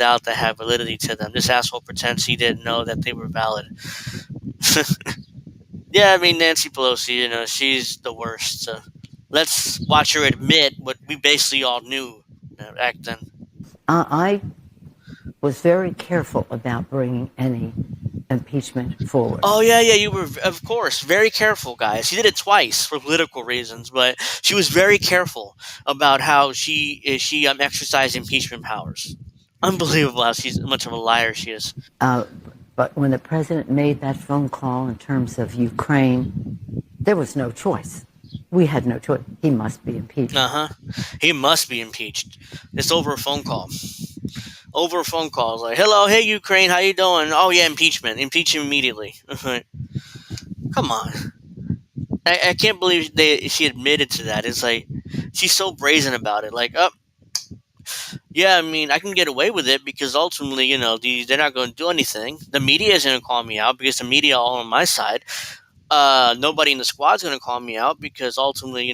out that have validity to them. This asshole pretends he didn't know that they were valid. Yeah, I mean, Nancy Pelosi, she's the worst. So let's watch her admit what we basically all knew back then. I was very careful about bringing any impeachment forward. Oh, yeah, you were, of course, very careful, guys. She did it twice for political reasons, but she was very careful about how she exercised impeachment powers. Unbelievable how much of a liar she is. But when the president made that phone call in terms of Ukraine, there was no choice. We had no choice. He must be impeached. He must be impeached. It's over a phone call. Over a phone call. It's like, hello, hey, Ukraine, how you doing? Oh, yeah, impeachment. Impeach him immediately. Come on. I can't believe she admitted to that. It's like, she's so brazen about it. Like, yeah, I mean, I can get away with it because ultimately, they're not going to do anything. The media isn't going to call me out because the media are all on my side. Nobody in the squad's going to call me out because ultimately,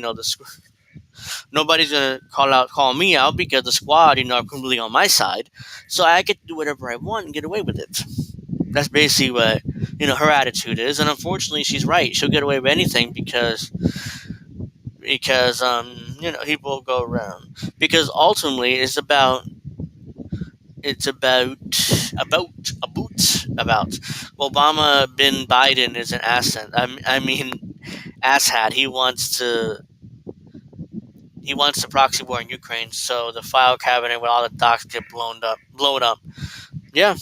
nobody's going to call me out because the squad, are completely on my side. So I get to do whatever I want and get away with it. That's basically what, her attitude is. And unfortunately, she's right. She'll get away with anything because people go around. Because ultimately, it's about Obama bin Biden is an asset. Asshat. He wants to proxy war in Ukraine, so the file cabinet with all the docs get blown up. Yeah,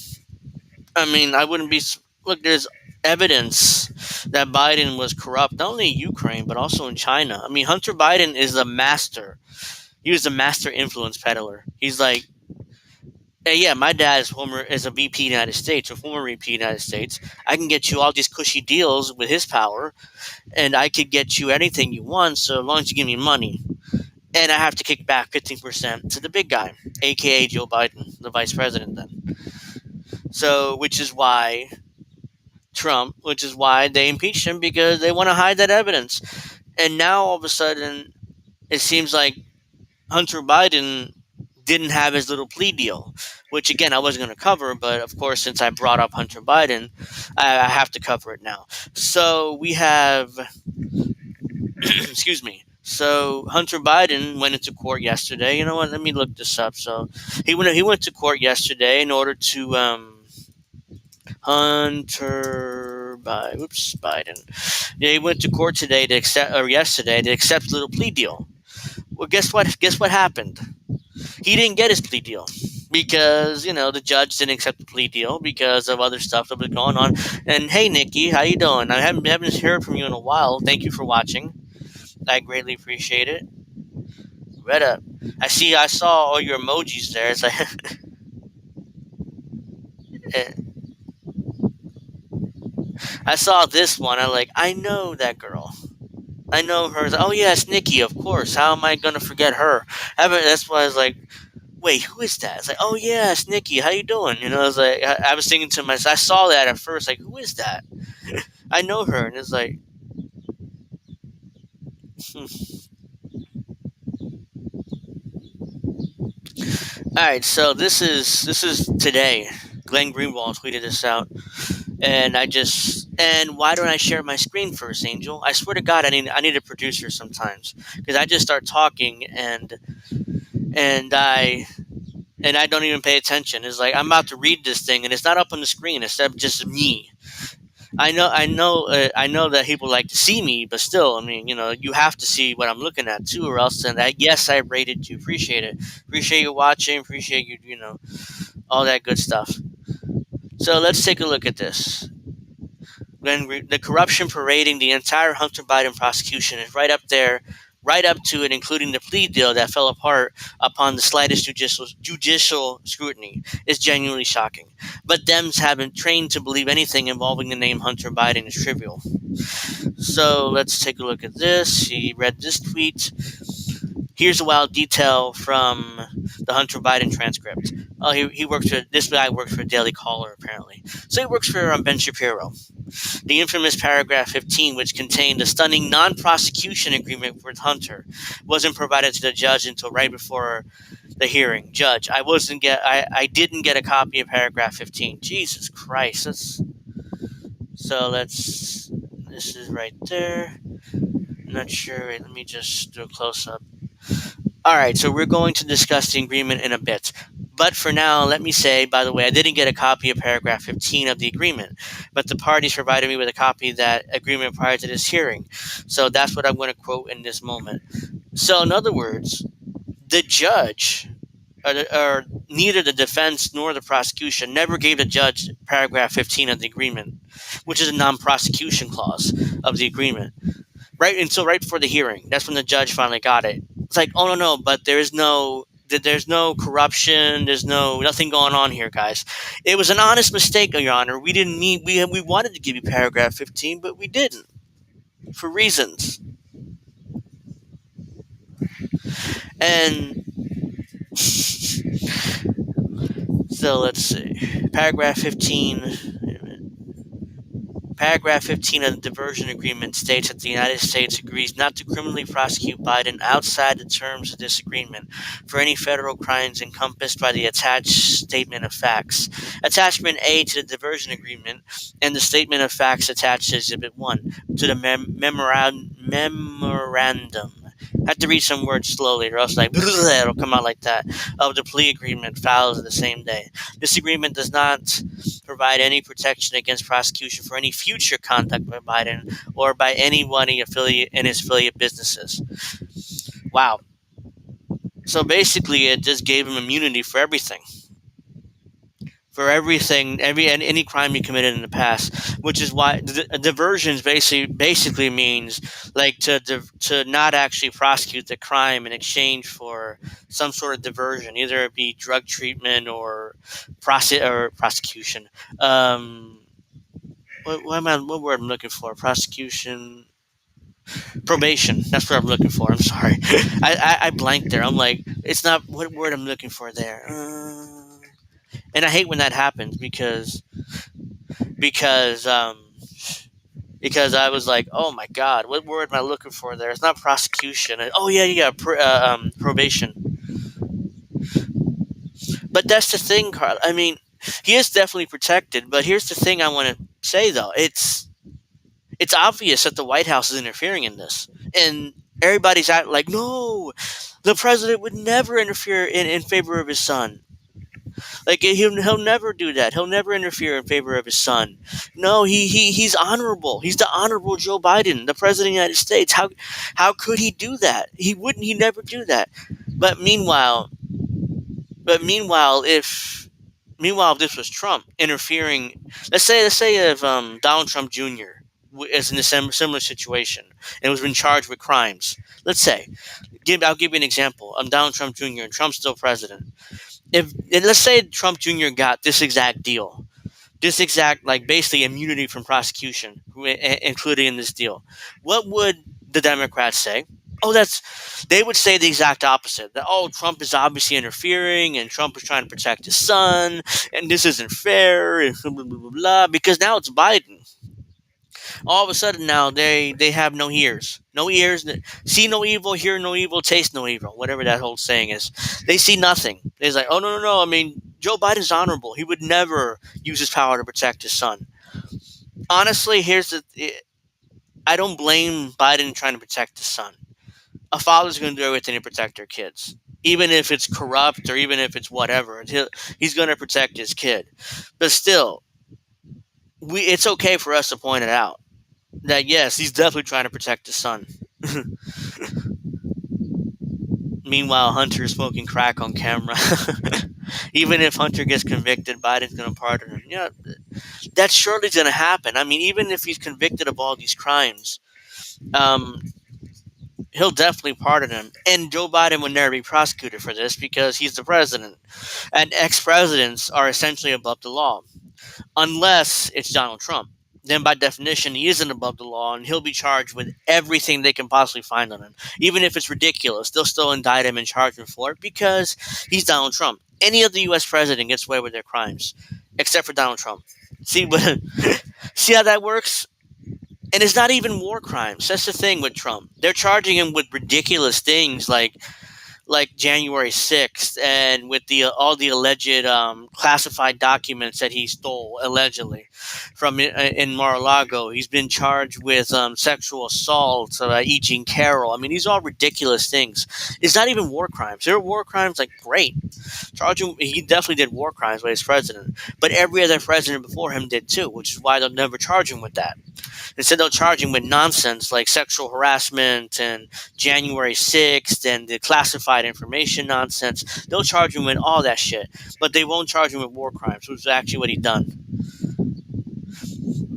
I mean, I wouldn't be. Look, there's evidence that Biden was corrupt, not only in Ukraine but also in China. I mean, Hunter Biden is a master. He was a master influence peddler. He's like, hey, yeah, my dad is a VP United States, a former VP United States. I can get you all these cushy deals with his power, and I could get you anything you want so long as you give me money. And I have to kick back 15% to the big guy, a.k.a. Joe Biden, the vice president then. So, which is why they impeached him, because they want to hide that evidence. And now, all of a sudden, it seems like Hunter Biden didn't have his little plea deal, which, again, I wasn't going to cover, but, of course, since I brought up Hunter Biden, I have to cover it now. So, we have... excuse me. So Hunter Biden went into court yesterday. You know what? Let me look this up. So he went to court yesterday in order to Biden. Yeah, he went to court yesterday to accept the little plea deal. Well, guess what? Guess what happened? He didn't get his plea deal because the judge didn't accept the plea deal because of other stuff that was going on. And hey, Nikki, how you doing? I haven't heard from you in a while. Thank you for watching. I greatly appreciate it. Read up. I saw all your emojis there. It's like I saw this one. I know that girl. I know her. Oh yeah, it's Nikki, of course. How am I gonna forget her? That's why I was like, wait, who is that? It's like, oh yeah, it's Nikki. How you doing? I was like, I was thinking to myself. I saw that at first. Like, who is that? I know her, and it's like. All right, so this is today. Glenn Greenwald tweeted this out, and why don't I share my screen first, Angel? I swear to God, I need a producer sometimes because I just start talking and I don't even pay attention. It's like I'm about to read this thing and it's not up on the screen. It's just me. I know that people like to see me, but still, I mean, you have to see what I'm looking at too, or else then yes, I rated you. Appreciate it. Appreciate you watching. Appreciate you, all that good stuff. So let's take a look at this. when the corruption parading the entire Hunter Biden prosecution is right up there, right up to and including the plea deal that fell apart upon the slightest judicial scrutiny, is genuinely shocking. But Dems have been trained to believe anything involving the name Hunter Biden is trivial. So let's take a look at this. He read this tweet. Here's a wild detail from the Hunter Biden transcript. Oh, he works for, this guy works for Daily Caller, apparently. So he works for Ben Shapiro. The infamous paragraph 15, which contained a stunning non-prosecution agreement with Hunter, wasn't provided to the judge until right before the hearing. Judge, I didn't get a copy of paragraph 15. Jesus Christ. This is right there. I'm not sure. Wait, let me just do a close-up. All right, so we're going to discuss the agreement in a bit. But for now, let me say, by the way, I didn't get a copy of paragraph 15 of the agreement, but the parties provided me with a copy of that agreement prior to this hearing. So that's what I'm going to quote in this moment. So in other words, the judge, or neither the defense nor the prosecution, never gave the judge paragraph 15 of the agreement, which is a non-prosecution clause of the agreement. Right until right before the hearing, that's when the judge finally got it. It's like, oh no, but there's no corruption, there's nothing going on here, guys. It was an honest mistake, Your Honor. We didn't need we wanted to give you paragraph 15, but we didn't for reasons. And so let's see, paragraph 15. Paragraph 15 of the diversion agreement states that the United States agrees not to criminally prosecute Biden outside the terms of this agreement for any federal crimes encompassed by the attached statement of facts. Attachment A to the diversion agreement and the statement of facts attached to Exhibit 1 to the memorandum. I have to read some words slowly or else it'll come out like that, of the plea agreement filed the same day. This agreement does not provide any protection against prosecution for any future conduct by Biden or by anyone in his affiliate businesses. Wow. So basically it just gave him immunity for everything. For everything, any crime he committed in the past, which is why diversions basically means like to not actually prosecute the crime in exchange for some sort of diversion, either it be drug treatment or prosecution. What word I'm looking for? Prosecution. Probation. That's what I'm looking for. I'm sorry. I blanked there. I'm like, it's not what word I'm looking for there. And I hate when that happens because I was like, oh my God, what word am I looking for there? It's not prosecution. Probation. But that's the thing, Carl. I mean, he is definitely protected. But here's the thing I want to say, though. It's obvious that the White House is interfering in this, and everybody's like, no, the president would never interfere in favor of his son. Like he'll never do that. He'll never interfere in favor of his son. No, he's honorable. He's the honorable Joe Biden, the president of the United States. How could he do that? He wouldn't. He never do that. But meanwhile, if this was Trump interfering, let's say if Donald Trump Jr. is in a similar situation and was been charged with crimes. Let's say, I'll give you an example. I'm Donald Trump Jr. and Trump's still president. Let's say Trump Jr. got this exact deal, basically immunity from prosecution, included in this deal, what would the Democrats say? They would say the exact opposite. That, Trump is obviously interfering and Trump is trying to protect his son and this isn't fair and blah, blah, blah, blah, because now it's Biden. All of a sudden now they have no ears, see no evil, hear no evil, taste no evil, whatever that whole saying is. They see nothing. They're like, oh, no. I mean, Joe Biden's honorable. He would never use his power to protect his son. Honestly, I don't blame Biden trying to protect his son. A father's going to do everything to protect their kids. Even if it's corrupt or even if it's whatever, he's going to protect his kid. But still, it's okay for us to point it out. That yes, he's definitely trying to protect his son. Meanwhile, Hunter is smoking crack on camera. Even if Hunter gets convicted, Biden's going to pardon him. Yeah, That's surely going to happen. I mean, even if he's convicted of all these crimes, he'll definitely pardon him. And Joe Biden would never be prosecuted for this because he's the president. And ex-presidents are essentially above the law, unless it's Donald Trump. Then by definition, he isn't above the law, and he'll be charged with everything they can possibly find on him. Even if it's ridiculous, they'll still indict him and charge him for it because he's Donald Trump. Any other U.S. president gets away with their crimes, except for Donald Trump. See, but see how that works? And it's not even war crimes. That's the thing with Trump. They're charging him with ridiculous things like January 6th and with all the alleged classified documents that he stole allegedly from in Mar-a-Lago. He's been charged with sexual assault, E. Jean Carroll. I mean, these are all ridiculous things. It's not even war crimes. There are war crimes, like, great. Charge him. He definitely did war crimes when he was president. But every other president before him did too, which is why they'll never charge him with that. Instead, they'll charge him with nonsense like sexual harassment and January 6th and the classified information nonsense. They'll charge him with all that shit, but they won't charge him with war crimes, which is actually what he done.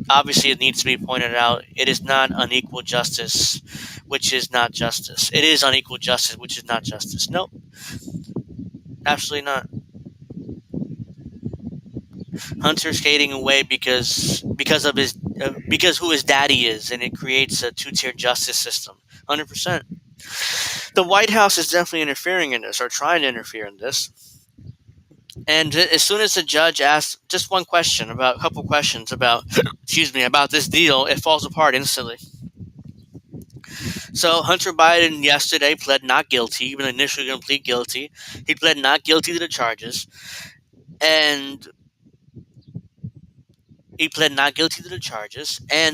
Obviously, it needs to be pointed out, it is not unequal justice, which is not justice. It is unequal justice, which is not justice. Nope. Absolutely not. Hunter's skating away because who his daddy is, and it creates a two-tier justice system. 100%. The White House is definitely interfering in this, or trying to interfere in this. And as soon as the judge asks just a couple questions about, about this deal, it falls apart instantly. So Hunter Biden yesterday pled not guilty, even initially going to plead guilty. He pled not guilty to the charges, and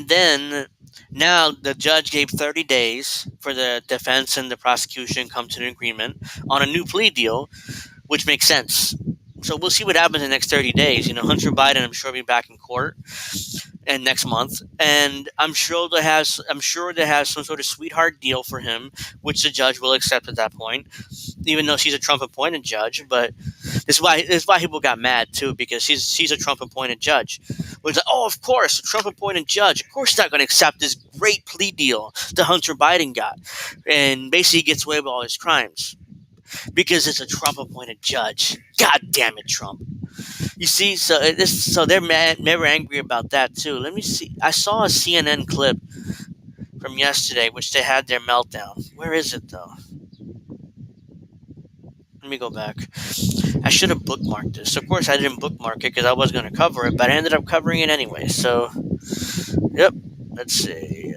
then now the judge gave 30 days for the defense and the prosecution come to an agreement on a new plea deal, which makes sense. So we'll see what happens in the next 30 days. Hunter Biden, I'm sure, will be back in court and next month, and I'm sure they have some sort of sweetheart deal for him, which the judge will accept at that point, even though she's a Trump-appointed judge. But this is why people got mad too, because she's a Trump-appointed judge. It's like, oh, of course, a Trump-appointed judge. Of course, he's not going to accept this great plea deal that Hunter Biden got, and basically gets away with all his crimes because it's a Trump-appointed judge. God damn it, Trump. You see, so they're mad, never angry about that too. Let me see. I saw a CNN clip from yesterday, which they had their meltdown. Where is it though? Let me go back. I should have bookmarked this. Of course, I didn't bookmark it because I was going to cover it, but I ended up covering it anyway. So, yep. Let's see.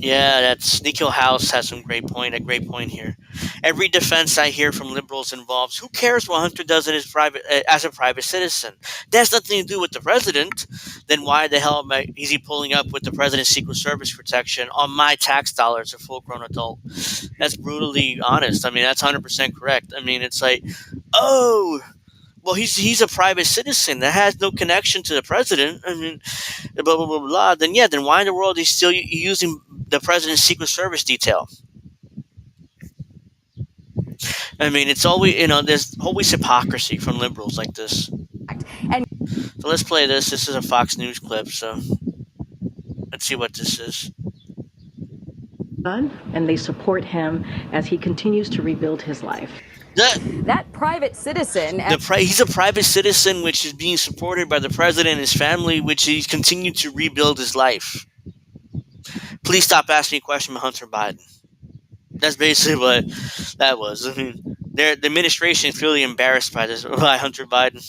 Yeah, that's Nikhil House has a great point here. Every defense I hear from liberals involves, who cares what Hunter does as a private citizen? That has nothing to do with the president. Then why the hell is he pulling up with the president's Secret Service protection on my tax dollars, a full-grown adult? That's brutally honest. I mean, that's 100% correct. I mean, it's like, oh, well, he's a private citizen that has no connection to the president. I mean, blah, blah, blah, blah. Then why in the world is he still using the president's Secret Service detail? I mean, it's always, there's always hypocrisy from liberals like this. So let's play this. This is a Fox News clip, so let's see what this is. And they support him as he continues to rebuild his life. That private citizen... he's a private citizen, which is being supported by the president and his family, which he's continued to rebuild his life. Please stop asking me a question about Hunter Biden. That's basically what that was. I mean, the administration is really embarrassed by Hunter Biden.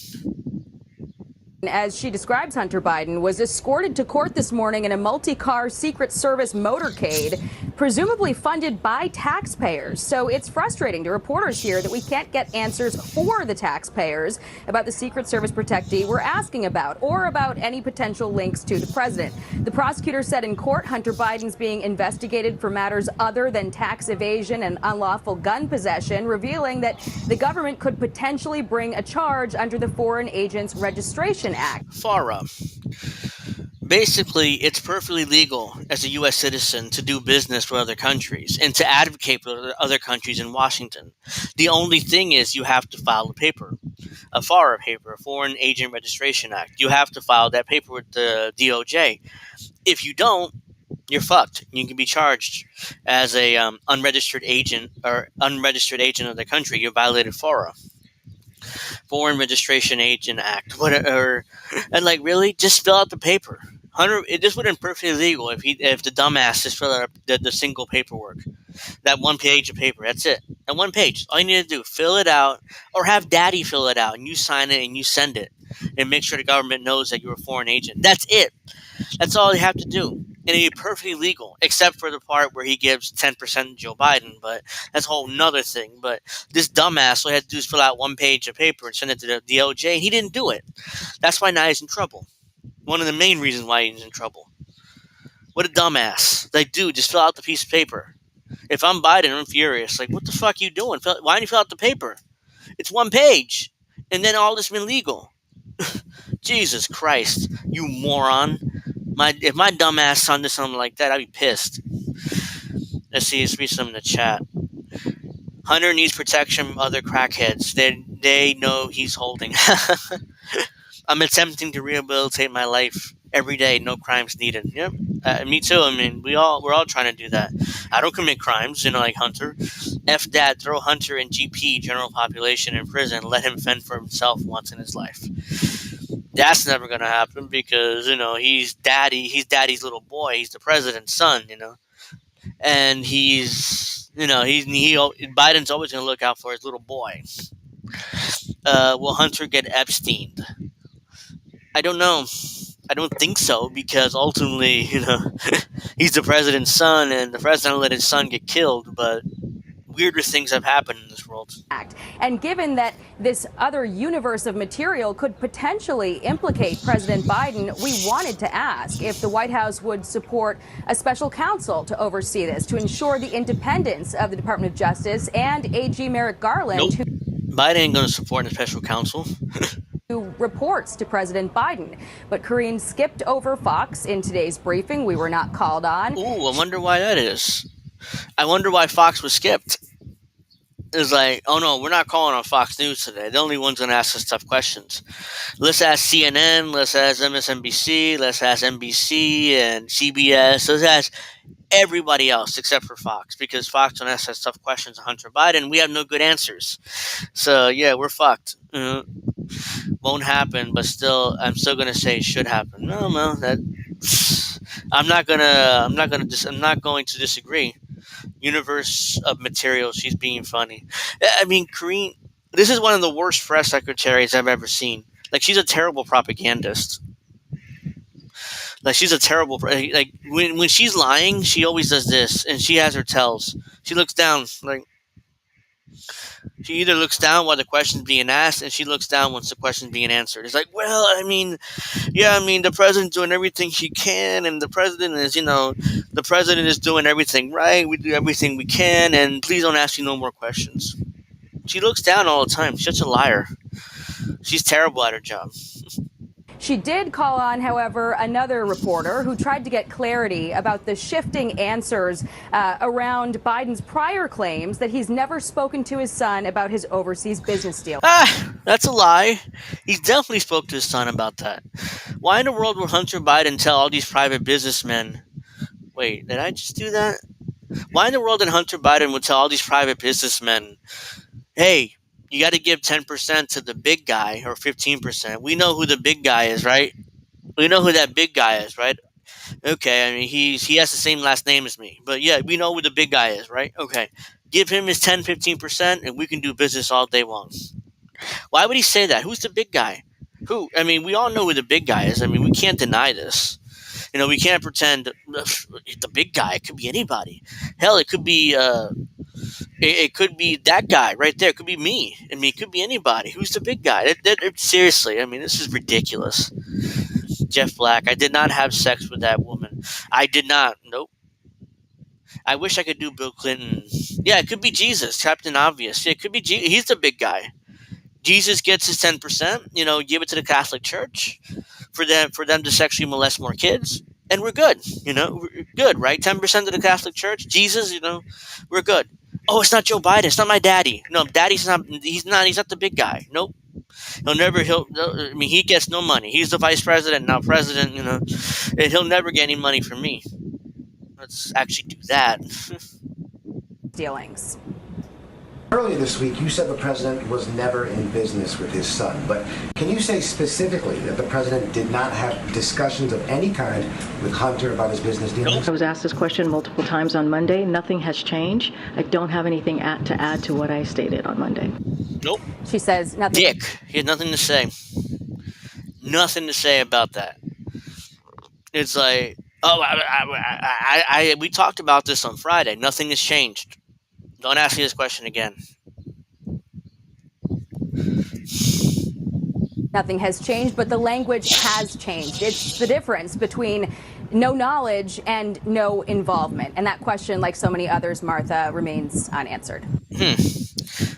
As she describes Hunter Biden, was escorted to court this morning in a multi-car Secret Service motorcade, presumably funded by taxpayers. So it's frustrating to reporters here that we can't get answers for the taxpayers about the Secret Service protectee we're asking about, or about any potential links to the president. The prosecutor said in court Hunter Biden's being investigated for matters other than tax evasion and unlawful gun possession, revealing that the government could potentially bring a charge under the Foreign Agents Registration Act. FARA. basically, it's perfectly legal as a U.S. citizen to do business with other countries and to advocate for other countries in Washington. The only thing is you have to file a FARA paper, a Foreign Agent Registration Act. You have to file that paper with the DOJ. If you don't, you're fucked. You can be charged as a unregistered agent of the country. You violated FARA, Foreign Registration Agent Act, whatever. And like, really, just fill out the paper. This would have been perfectly legal if the dumbass just filled out the single paperwork, that one page of paper. That's it. And one page. All you need to do, fill it out, or have daddy fill it out, and you sign it and you send it, and make sure the government knows that you're a foreign agent. That's it. That's all you have to do. And it'd be perfectly legal, except for the part where he gives 10% to Joe Biden, but that's a whole nother thing. But this dumbass, all he had to do is fill out one page of paper and send it to the DOJ, and he didn't do it. That's why now he's in trouble. One of the main reasons why he's in trouble. What a dumbass. Like, dude, just fill out the piece of paper. If I'm Biden, I'm furious. Like, what the fuck are you doing? Why didn't you fill out the paper? It's one page. And then all this been legal. Jesus Christ, you moron. If my dumbass son did something like that, I'd be pissed. Let's read some in the chat. Hunter needs protection from other crackheads. They know he's holding. I'm attempting to rehabilitate my life every day. No crimes needed. Yep. Me too. I mean, we're all trying to do that. I don't commit crimes, like Hunter. F that. Throw Hunter and GP, general population, in prison. Let him fend for himself once in his life. That's never going to happen because, he's daddy's little boy. He's the president's son, and Biden's always going to look out for his little boy. Will Hunter get Epsteined? I don't know. I don't think so because ultimately, he's the president's son and the president let his son get killed, but weirder things have happened in this world. And given that this other universe of material could potentially implicate President Biden, we wanted to ask if the White House would support a special counsel to oversee this, to ensure the independence of the Department of Justice and AG Merrick Garland, Nope. Biden ain't going to support a special counsel. who reports to President Biden. But Karine skipped over Fox in today's briefing. We were not called on. Ooh, I wonder why that is. I wonder why Fox was skipped. It's like, oh no, we're not calling on Fox News today. The only one's going to ask us tough questions. Let's ask CNN, let's ask MSNBC, let's ask NBC and CBS. Let's ask everybody else except for Fox, because Fox don't ask us tough questions on Hunter Biden. We have no good answers. So yeah, we're fucked. Won't happen, but still, I'm still going to say it should happen. No, I'm not going to disagree. Universe of material, she's being funny. I mean, Karine, this is one of the worst press secretaries I've ever seen. Like, she's a terrible propagandist. Like, she's a terrible, like, when she's lying, she always does this, and she has her tells. She looks down, like, she either looks down while the question's being asked, and she looks down once the question's being answered. It's like, well, the president's doing everything she can, and the president is doing everything right. We do everything we can, and please don't ask me no more questions. She looks down all the time. She's such a liar. She's terrible at her job. She did call on, however, another reporter who tried to get clarity about the shifting answers around Biden's prior claims that he's never spoken to his son about his overseas business deal. That's a lie. He definitely spoke to his son about that. Why in the world would Hunter Biden tell all these private businessmen? Wait, did I just do that? Why in the world did Hunter Biden would tell all these private businessmen, hey, you got to give 10% to the big guy, or 15%. We know who the big guy is, right? We know who that big guy is, right? Okay, I mean, he has the same last name as me. But yeah, we know who the big guy is, right? Okay. Give him his 10, 15%, and we can do business all day long. Why would he say that? Who's the big guy? Who? I mean, we all know who the big guy is. I mean, we can't deny this. We can't pretend the big guy. It could be anybody. Hell, it could be... It could be that guy right there. It could be me. I mean, it could be anybody. Who's the big guy? Seriously, I mean, this is ridiculous. Jeff Black, I did not have sex with that woman. I did not. Nope. I wish I could do Bill Clinton. Yeah, it could be Jesus, Captain Obvious. Yeah, it could be Jesus. He's the big guy. Jesus gets his 10%. Give it to the Catholic Church. for them to sexually molest more kids, and we're good. We're good, right? 10% of the Catholic Church, Jesus, we're good. Oh, it's not Joe Biden. It's not my daddy. No, daddy's not. He's not. He's not the big guy. Nope. I mean, he gets no money. He's the vice president, now president. And he'll never get any money from me. Let's actually do that. Dealings. Earlier this week, you said the president was never in business with his son, but can you say specifically that the president did not have discussions of any kind with Hunter about his business dealings? I was asked this question multiple times on Monday. Nothing has changed. I don't have anything to add to what I stated on Monday. Nope. She says nothing. Dick. He had nothing to say. Nothing to say about that. It's like, we talked about this on Friday. Nothing has changed. Don't ask me this question again. Nothing has changed, but the language has changed. It's the difference between no knowledge and no involvement. And that question, like so many others, Martha, remains unanswered.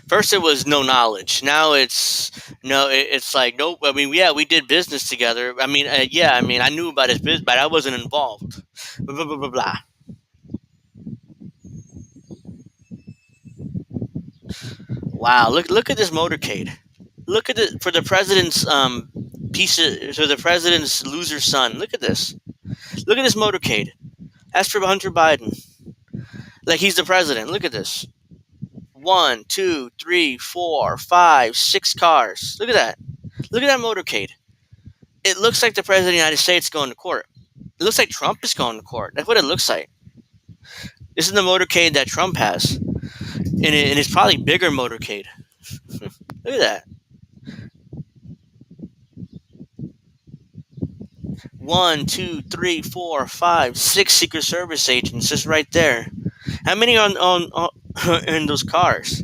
First it was no knowledge. Now it's no. It's like nope. I mean, yeah, we did business together. I mean, yeah. I mean, I knew about his business, but I wasn't involved. Blah blah blah blah blah. Wow, look at this motorcade. Look at it for the president's for the president's loser son. Look at this. Look at this motorcade. That's for Hunter Biden. Like he's the president. Look at this. 1, 2, 3, 4, 5, 6 cars. Look at that. Look at that motorcade. It looks like the president of the United States going to court. It looks like Trump is going to court. That's what it looks like. This is the motorcade that Trump has. And it's probably bigger motorcade. Look at that. 1, 2, 3, 4, 5, 6 Secret Service agents just right there. How many are on in those cars?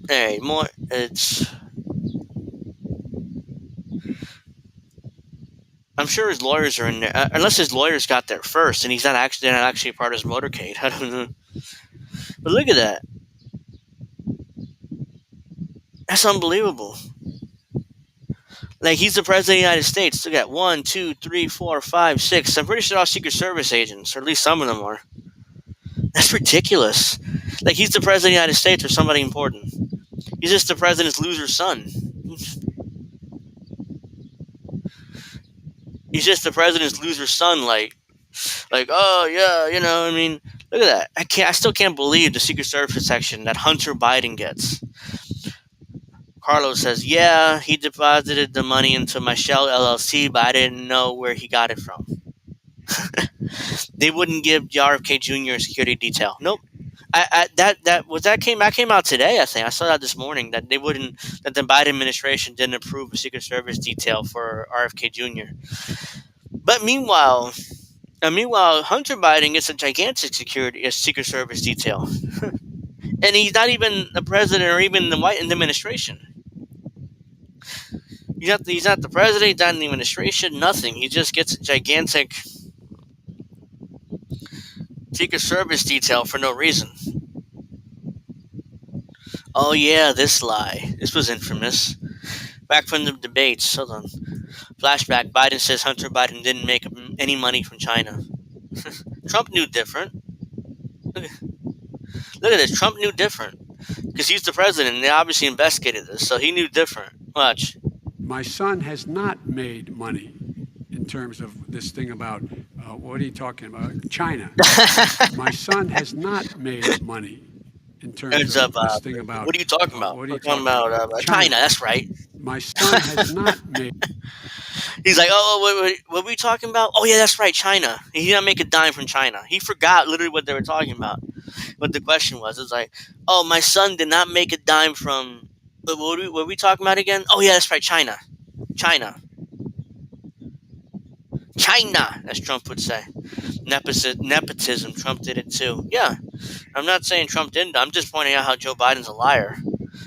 Hey, more. I'm sure his lawyers are in there, unless his lawyers got there first, and they're not actually part of his motorcade. I don't know. But look at that. That's unbelievable. Like, he's the president of the United States. Look at 1, 2, 3, 4, 5, 6. I'm pretty sure they're all Secret Service agents, or at least some of them are. That's ridiculous. Like, he's the president of the United States or somebody important. He's just the president's loser son. He's just the president's loser son, like, oh yeah, I mean, look at that. I still can't believe the Secret Service protection that Hunter Biden gets. Carlos says, yeah, he deposited the money into my Shell LLC, but I didn't know where he got it from. They wouldn't give RFK Jr. a security detail. Nope. That came out today, I think. I saw that this morning, that the Biden administration didn't approve a Secret Service detail for RFK Jr. But meanwhile, Hunter Biden gets a gigantic Secret Service detail. And he's not even the president or even the White administration. He's not the president, he's not in the administration, nothing. He just gets a gigantic Secret Service detail for no reason. Oh yeah, this lie. This was infamous. Back from the debates. Hold on. Flashback. Biden says Hunter Biden didn't make any money from China. Trump knew different. Look at this. Trump knew different. Because he's the president and they obviously investigated this. So he knew different. Watch. My son has not made money in terms of this thing about, what are you talking about? China. My son has not made money in terms of this thing about. What are you talking about? What are you talking about? China. That's right. My son has not made. He's like, what were we talking about? Oh yeah, that's right, China. He didn't make a dime from China. He forgot literally what they were talking about. What the question was. It's like, oh, my son did not make a dime from. What were we talking about again? Oh yeah, that's right, China, as Trump would say. Nepotism. Trump did it too. Yeah, I'm not saying Trump didn't. I'm just pointing out how Joe Biden's a liar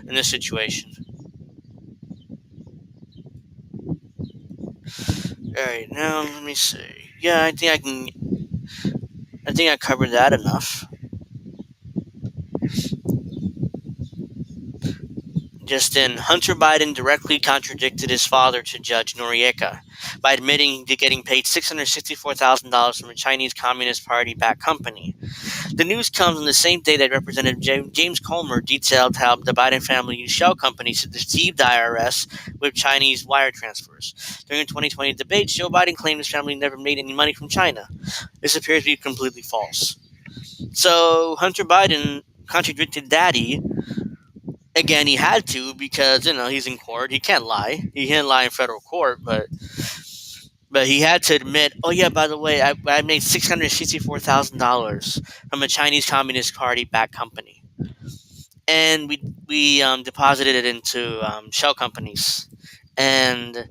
in this situation. All right, now let me see. Yeah, I think I covered that enough. just in, Hunter Biden directly contradicted his father to Judge Noriega by admitting to getting paid $664,000 from a Chinese Communist Party-backed company. The news comes on the same day that Representative James Comer detailed how the Biden family used shell companies to deceive the IRS with Chinese wire transfers. During the 2020 debate, Joe Biden claimed his family never made any money from China. This appears to be completely false. So Hunter Biden contradicted Daddy. Again, he had to because, he's in court. He can't lie. He can't lie in federal court, but he had to admit, oh yeah, by the way, I made $664,000 from a Chinese Communist Party-backed company, and we deposited it into shell companies, and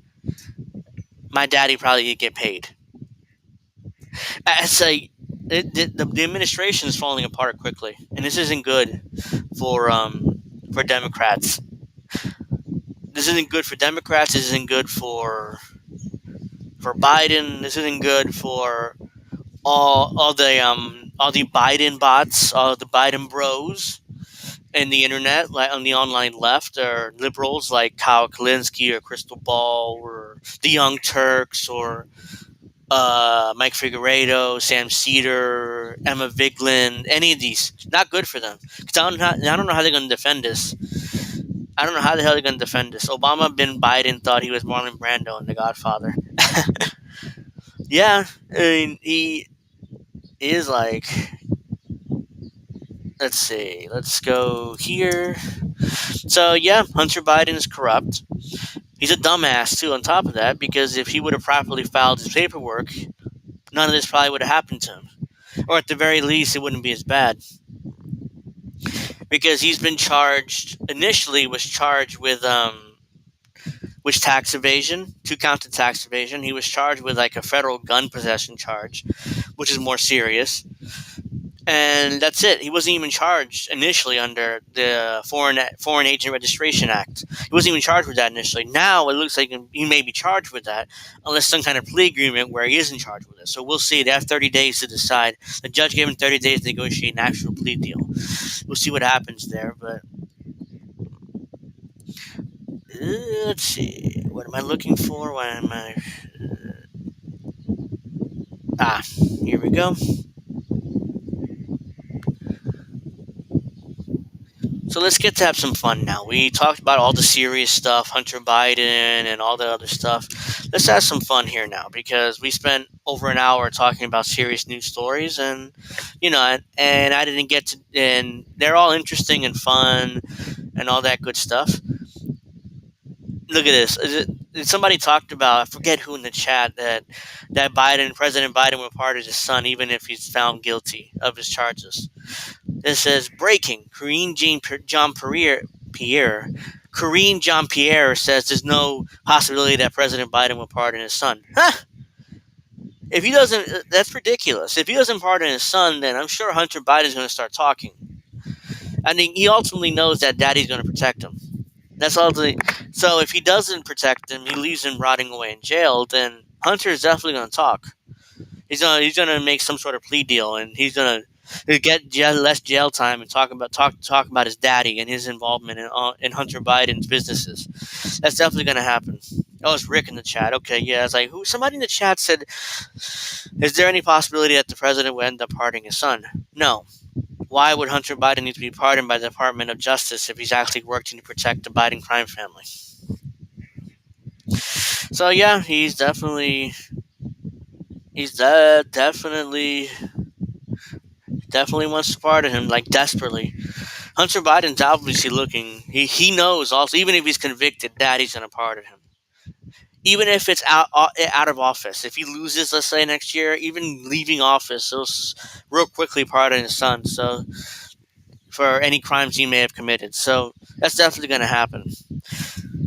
my daddy probably did get paid. It's like the administration is falling apart quickly, and this isn't good for Democrats. This isn't good for Democrats. This isn't good for Biden. This isn't good for all the Biden bots, all the Biden bros, and the internet, like on the online left, or liberals like Kyle Kulinski or Crystal Ball or the Young Turks or Mike Figueredo, Sam Cedar, Emma Vigeland, any of these. Not good for them. 'Cause I don't know how they're going to defend this. I don't know how the hell they're going to defend this. Obama bin Biden thought he was Marlon Brando in The Godfather. Yeah, I mean, he is like... Let's see. Let's go here. So, yeah, Hunter Biden is corrupt. He's a dumbass, too, on top of that, because if he would have properly filed his paperwork, none of this probably would have happened to him. Or at the very least, it wouldn't be as bad. Because he's been charged, initially was charged with tax evasion, 2 counts of tax evasion. He was charged with like a federal gun possession charge, which is more serious. And that's it. He wasn't even charged initially under the Foreign Agent Registration Act. He wasn't even charged with that initially. Now it looks like he may be charged with that, unless some kind of plea agreement where he isn't charged with it. So we'll see. They have 30 days to decide. The judge gave him 30 days to negotiate an actual plea deal. We'll see what happens there. But let's see. What am I looking for? What am I? Here we go. So let's get to have some fun now. We talked about all the serious stuff, Hunter Biden and all the other stuff. Let's have some fun here now, because we spent over an hour talking about serious news stories, and I didn't get to, and they're all interesting and fun and all that good stuff. Look at this. Somebody talked about, I forget who in the chat, that President Biden will pardon his son even if he's found guilty of his charges. It says, breaking, Karine Jean-Pierre says there's no possibility that President Biden will pardon his son. Huh? If he doesn't, that's ridiculous. If he doesn't pardon his son, then I'm sure Hunter Biden's going to start talking. I mean, he ultimately knows that Daddy's going to protect him. That's ultimately. So if he doesn't protect him, he leaves him rotting away in jail, then Hunter is definitely going to talk. He's gonna make some sort of plea deal, and he's gonna get less jail time and talk about his daddy and his involvement in Hunter Biden's businesses. That's definitely gonna happen. Oh, it's Rick in the chat. Okay, yeah, it's like somebody in the chat said, "Is there any possibility that the president will end up pardoning his son?" No. Why would Hunter Biden need to be pardoned by the Department of Justice if he's actually working to protect the Biden crime family? So yeah, he's definitely wants to pardon him, like desperately. Hunter Biden's obviously looking. He knows also, even if he's convicted, Daddy's gonna pardon him. Even if it's out of office, if he loses, let's say next year, even leaving office, he'll real quickly pardon his son. So for any crimes he may have committed. So that's definitely going to happen.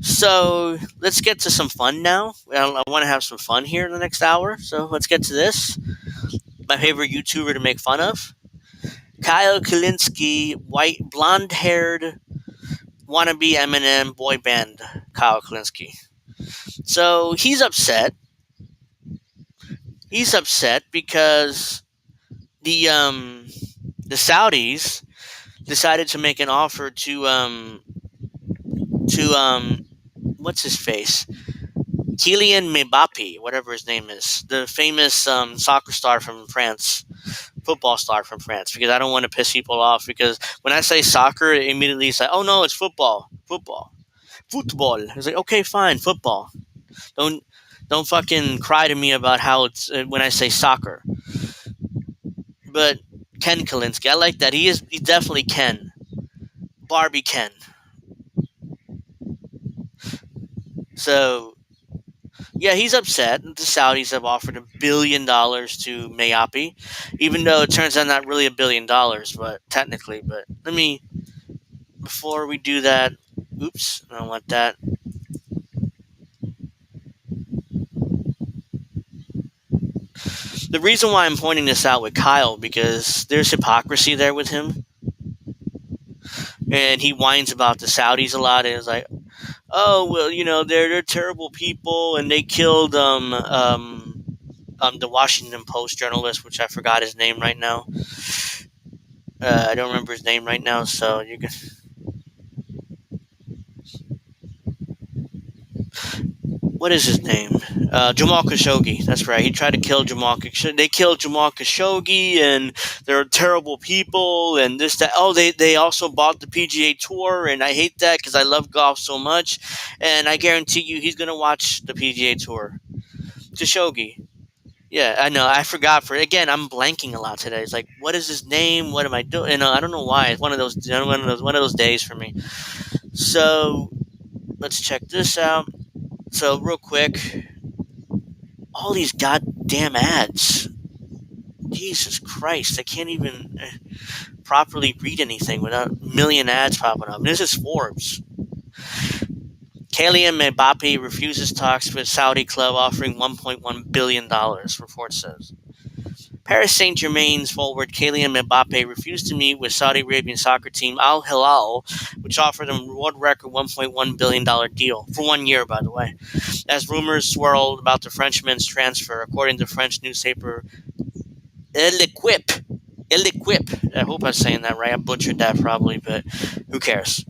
So let's get to some fun now. I want to have some fun here in the next hour. So let's get to this. My favorite YouTuber to make fun of, Kyle Kulinski, white, blonde-haired, wannabe Eminem boy band, Kyle Kulinski. So he's upset. He's upset because the Saudis decided to make an offer to to what's his face, Kylian Mbappé, whatever his name is, the famous soccer star from France, football star from France, because I don't want to piss people off. Because when I say soccer, immediately it's like, oh no, it's football. It's like, okay, fine, football. Don't fucking cry to me about how it's when I say soccer. But Ken Kulinski, I like that. He definitely Ken. Barbie Ken. So yeah, he's upset. The Saudis have offered $1 billion to Mbappé, even though it turns out not really $1 billion, but technically. But before we do that, oops, I don't want that. The reason why I'm pointing this out with Kyle, because there's hypocrisy there with him. And he whines about the Saudis a lot. And it's like, oh, well, they're terrible people, and they killed the Washington Post journalist, which I forgot his name right now. I don't remember his name right now, so you can. What is his name? Jamal Khashoggi. That's right. He tried to kill Jamal Khashoggi. They killed Jamal Khashoggi, and they're terrible people, and this, that. Oh, they also bought the PGA Tour, and I hate that because I love golf so much, and I guarantee you he's going to watch the PGA Tour. Khashoggi. Yeah, I know. I forgot. Again, I'm blanking a lot today. It's like, what is his name? What am I doing? I don't know why. It's one of those days for me. So let's check this out. So real quick, all these goddamn ads. Jesus Christ, I can't even properly read anything without a million ads popping up. And this is Forbes. Kylian Mbappé refuses talks with Saudi club offering $1.1 billion, report says. Paris Saint-Germain's forward Kylian Mbappé refused to meet with Saudi Arabian soccer team Al Hilal, which offered him a world record $1.1 billion deal, for 1 year, by the way, as rumors swirled about the Frenchman's transfer, according to French newspaper L'Equipe. I hope I'm saying that right. I butchered that probably, but who cares?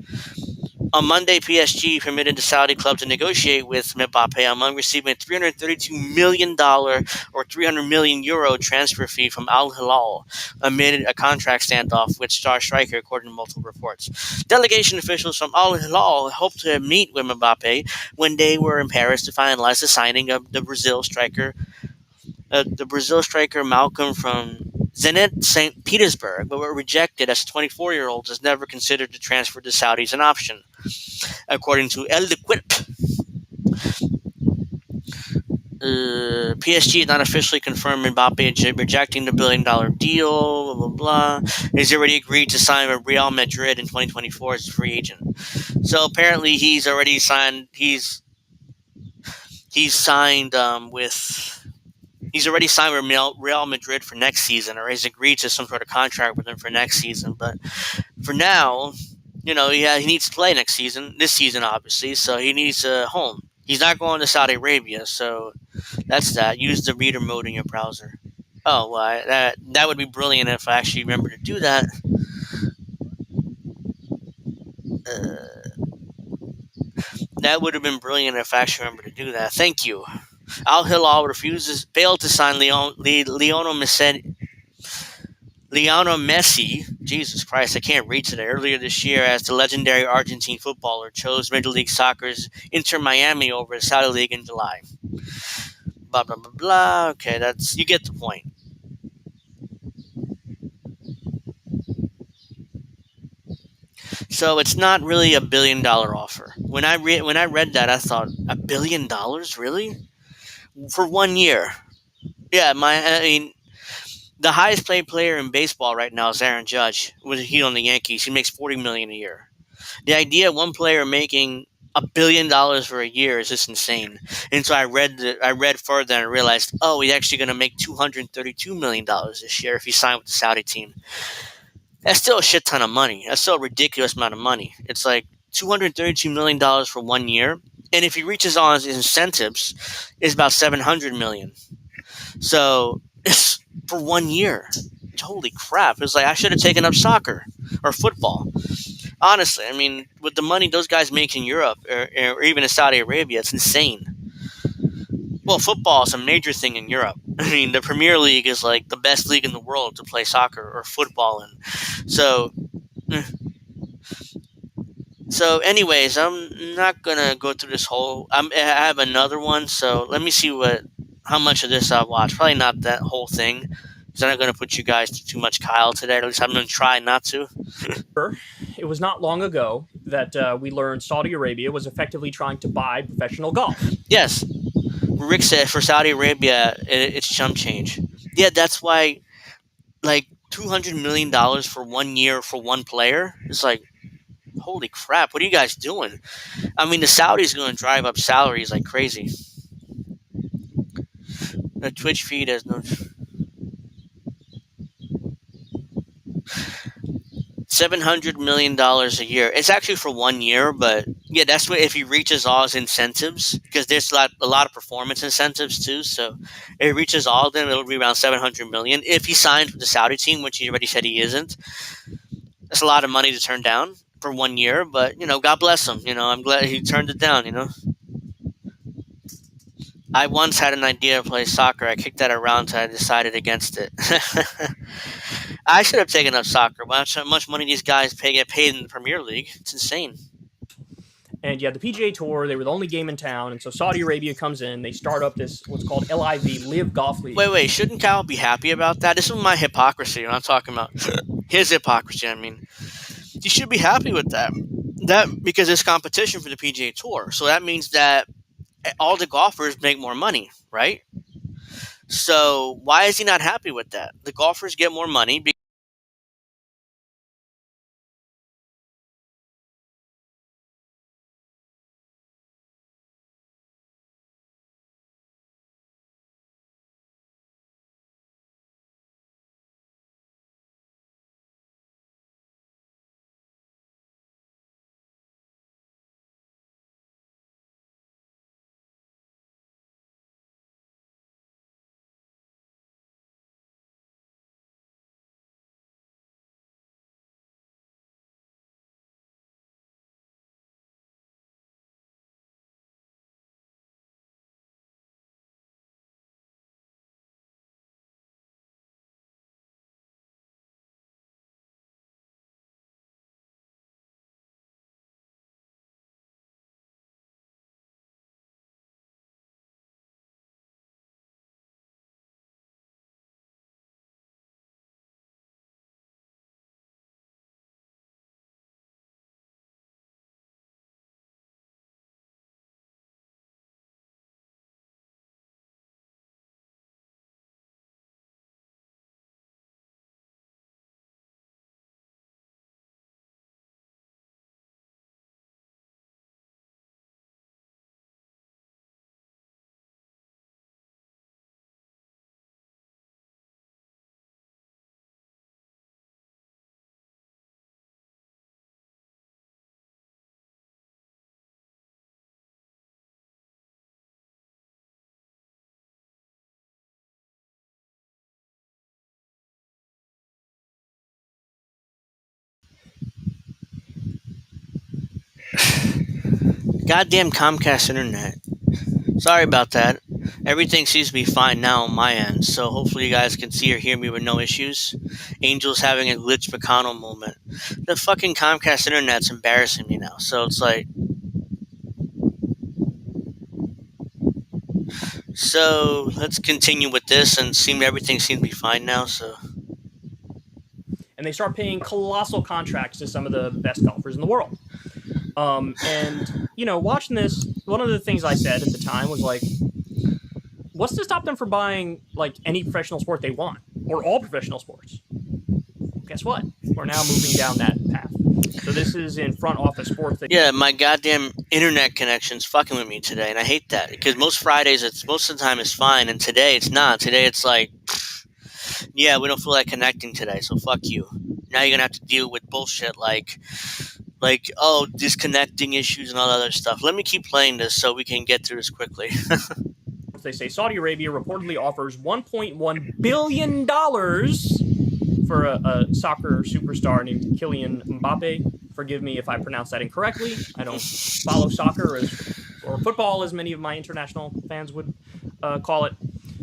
On Monday, PSG permitted the Saudi club to negotiate with Mbappé among receiving a $332 million or 300 million euro transfer fee from Al Hilal amid a contract standoff with star striker, according to multiple reports. Delegation officials from Al Hilal hoped to meet with Mbappé when they were in Paris to finalize the signing of the Brazil striker Malcolm from Zenit St. Petersburg, but were rejected as 24-year-old is never considered to transfer to Saudis an option, according to L'Equipe. PSG has not officially confirmed Mbappé rejecting the $1 billion deal, blah, blah, blah. He's already agreed to sign with Real Madrid in 2024 as a free agent. So apparently he's already signed, he's signed with Real Madrid for next season, or he's agreed to some sort of contract with them for next season. But for now, he needs to play this season, obviously, so he needs a home. He's not going to Saudi Arabia, so that's that. Use the reader mode in your browser. Oh, well, that would be brilliant if I actually remember to do that. That would have been brilliant if I actually remember to do that. Thank you. Al Hilal failed to sign Lionel Messi, Jesus Christ, I can't read today, earlier this year as the legendary Argentine footballer chose Major League Soccer's Inter Miami over the Saudi League in July. Blah, blah, blah, blah. Okay, you get the point. So it's not really $1 billion offer. When I read that, I thought, $1 billion, really? For 1 year? Yeah, the highest paid player in baseball right now is Aaron Judge. He's on the Yankees. He makes $40 million a year. The idea of one player making $1 billion for a year is just insane. And so I read further and I realized, oh, he's actually going to make $232 million this year if he signed with the Saudi team. That's still a shit ton of money. That's still a ridiculous amount of money. It's like $232 million for 1 year. And if he reaches all his incentives, it's about $700 million. So it's for 1 year. Holy crap. It's like I should have taken up soccer or football. Honestly, I mean, with the money those guys make in Europe or even in Saudi Arabia, it's insane. Well, football is a major thing in Europe. I mean, the Premier League is like the best league in the world to play soccer or football in. So, anyways, I'm not gonna go through this whole. I have another one, so let me see how much of this I watch. Probably not that whole thing, because I'm not gonna put you guys through too much Kyle today. At least I'm gonna try not to. It was not long ago that we learned Saudi Arabia was effectively trying to buy professional golf. Yes, Rick said for Saudi Arabia, it's chump change. Yeah, that's why, like $200 million for 1 year for one player. It's like, holy crap! What are you guys doing? I mean, the Saudis are going to drive up salaries like crazy. The Twitch feed has no. $700 million a year. It's actually for 1 year, but yeah, that's what if he reaches all his incentives, because there's a lot of performance incentives too. So if he reaches all of them, it'll be around $700 million. If he signs with the Saudi team, which he already said he isn't, that's a lot of money to turn down for 1 year. But God bless him. I'm glad he turned it down. I once had an idea to play soccer. I kicked that around until I decided against it. I should have taken up soccer. Watch how much money these guys get paid in the Premier League. It's insane. And yeah, the PGA Tour, they were the only game in town, and so Saudi Arabia comes in. They start up this what's called LIV, Live Golf League. Wait, shouldn't Kyle be happy about that? This is my hypocrisy. I'm not talking about his hypocrisy. I mean, he should be happy with that. Because it's competition for the PGA Tour, so that means that all the golfers make more money, right? So why is he not happy with that? The golfers get more money because goddamn Comcast internet. Sorry about that. Everything seems to be fine now on my end, so hopefully you guys can see or hear me with no issues. Angel's having a glitch McConnell moment. The fucking Comcast internet's embarrassing me now, so it's like... So, let's continue with this, and everything seems to be fine now, so... And they start paying colossal contracts to some of the best golfers in the world. And, watching this, one of the things I said at the time was like, what's to stop them from buying, like, any professional sport they want? Or all professional sports? Guess what? We're now moving down that path. So this is in front office sports. Yeah, my goddamn internet connection's fucking with me today, and I hate that. Because most Fridays, most of the time it's fine, and today it's not. Today it's like, yeah, we don't feel like connecting today, so fuck you. Now you're gonna have to deal with bullshit like, oh, disconnecting issues and all that other stuff. Let me keep playing this so we can get through this quickly. They say Saudi Arabia reportedly offers $1.1 billion for a soccer superstar named Kylian Mbappé. Forgive me if I pronounce that incorrectly. I don't follow soccer or football, as many of my international fans would call it.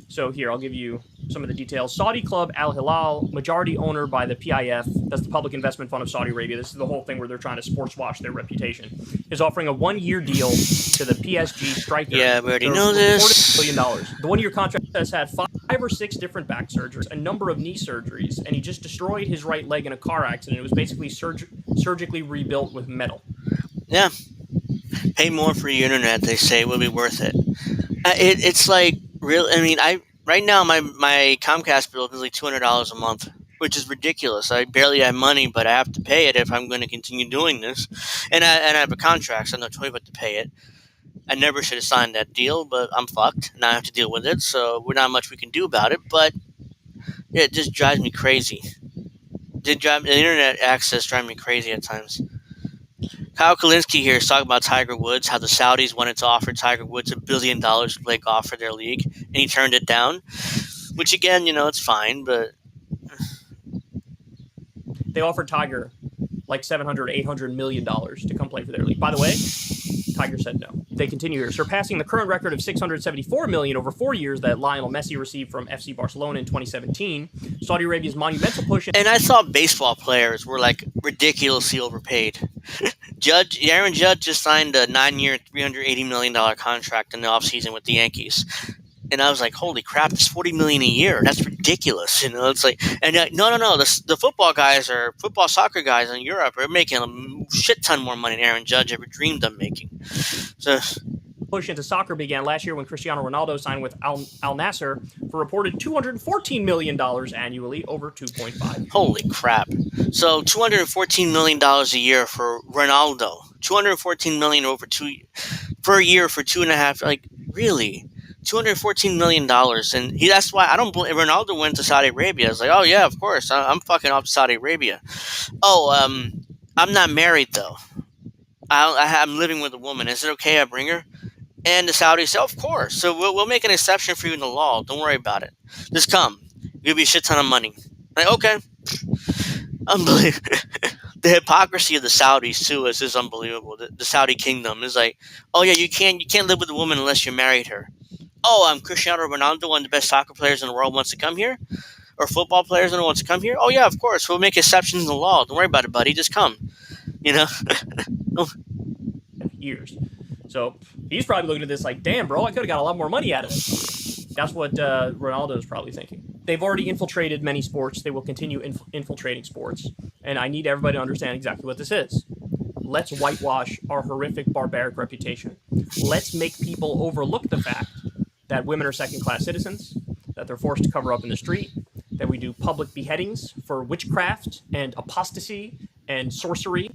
So here, I'll give you some of the details. Saudi club Al Hilal, majority owner by the PIF, that's the Public Investment Fund of Saudi Arabia. This is the whole thing where they're trying to sports wash their reputation. Is offering a 1-year deal to the PSG striker. Yeah, we already know this. $40 million. The 1-year contract has had 5 or 6 different back surgeries, a number of knee surgeries, and he just destroyed his right leg in a car accident. It was basically surgically rebuilt with metal. Yeah. Pay more for your internet, they say, it will be worth it. It's like, real. I mean, right now my Comcast bill is like $200 a month, which is ridiculous. I barely have money, but I have to pay it if I'm going to continue doing this. And I have a contract, so I have no choice but to pay it. I never should have signed that deal, but I'm fucked. Now I have to deal with it, so we're not much we can do about it. But yeah, it just drives me crazy. The internet access drives me crazy at times. Kyle Kulinski here is talking about Tiger Woods, how the Saudis wanted to offer Tiger Woods $1 billion to play golf for their league, and he turned it down. Which, again, it's fine, but... They offered Tiger like $700, $800 million to come play for their league. By the way, Tiger said no. They continue here, surpassing the current record of $674 million over 4 years that Lionel Messi received from FC Barcelona in 2017. Saudi Arabia's monumental push... And I thought baseball players were, like, ridiculously overpaid. Aaron Judge just signed a 9-year, $380 million contract in the offseason with the Yankees. And I was like, holy crap, it's $40 million a year. That's ridiculous. It's like, and no. The football soccer guys in Europe are making a shit ton more money than Aaron Judge ever dreamed of making. So, push into soccer began last year when Cristiano Ronaldo signed with Al Nassr for reported $214 million annually over 2.5. Holy crap. So $214 million a year for Ronaldo. $214 million per year for 2.5, like, really? $214 million, and that's why I don't believe Ronaldo went to Saudi Arabia. It's like, oh yeah, of course, I'm fucking off to Saudi Arabia. I'm not married though. I'm living with a woman. Is it okay I bring her? And the Saudis said, of course. So we'll make an exception for you in the law. Don't worry about it. Just come. Give you a shit ton of money. Like, okay. Unbelievable. The hypocrisy of the Saudis too is unbelievable. The Saudi kingdom is like, oh yeah, you can't live with a woman unless you married her. Oh, I'm Cristiano Ronaldo, one of the best soccer players in the world, wants to come here? Or football players in the world wants to come here? Oh, yeah, of course. We'll make exceptions in the law. Don't worry about it, buddy. Just come. Years. So he's probably looking at this like, damn, bro, I could have got a lot more money out of it. That's what Ronaldo is probably thinking. They've already infiltrated many sports. They will continue infiltrating sports. And I need everybody to understand exactly what this is. Let's whitewash our horrific, barbaric reputation. Let's make people overlook the fact that women are second-class citizens, that they're forced to cover up in the street, that we do public beheadings for witchcraft and apostasy and sorcery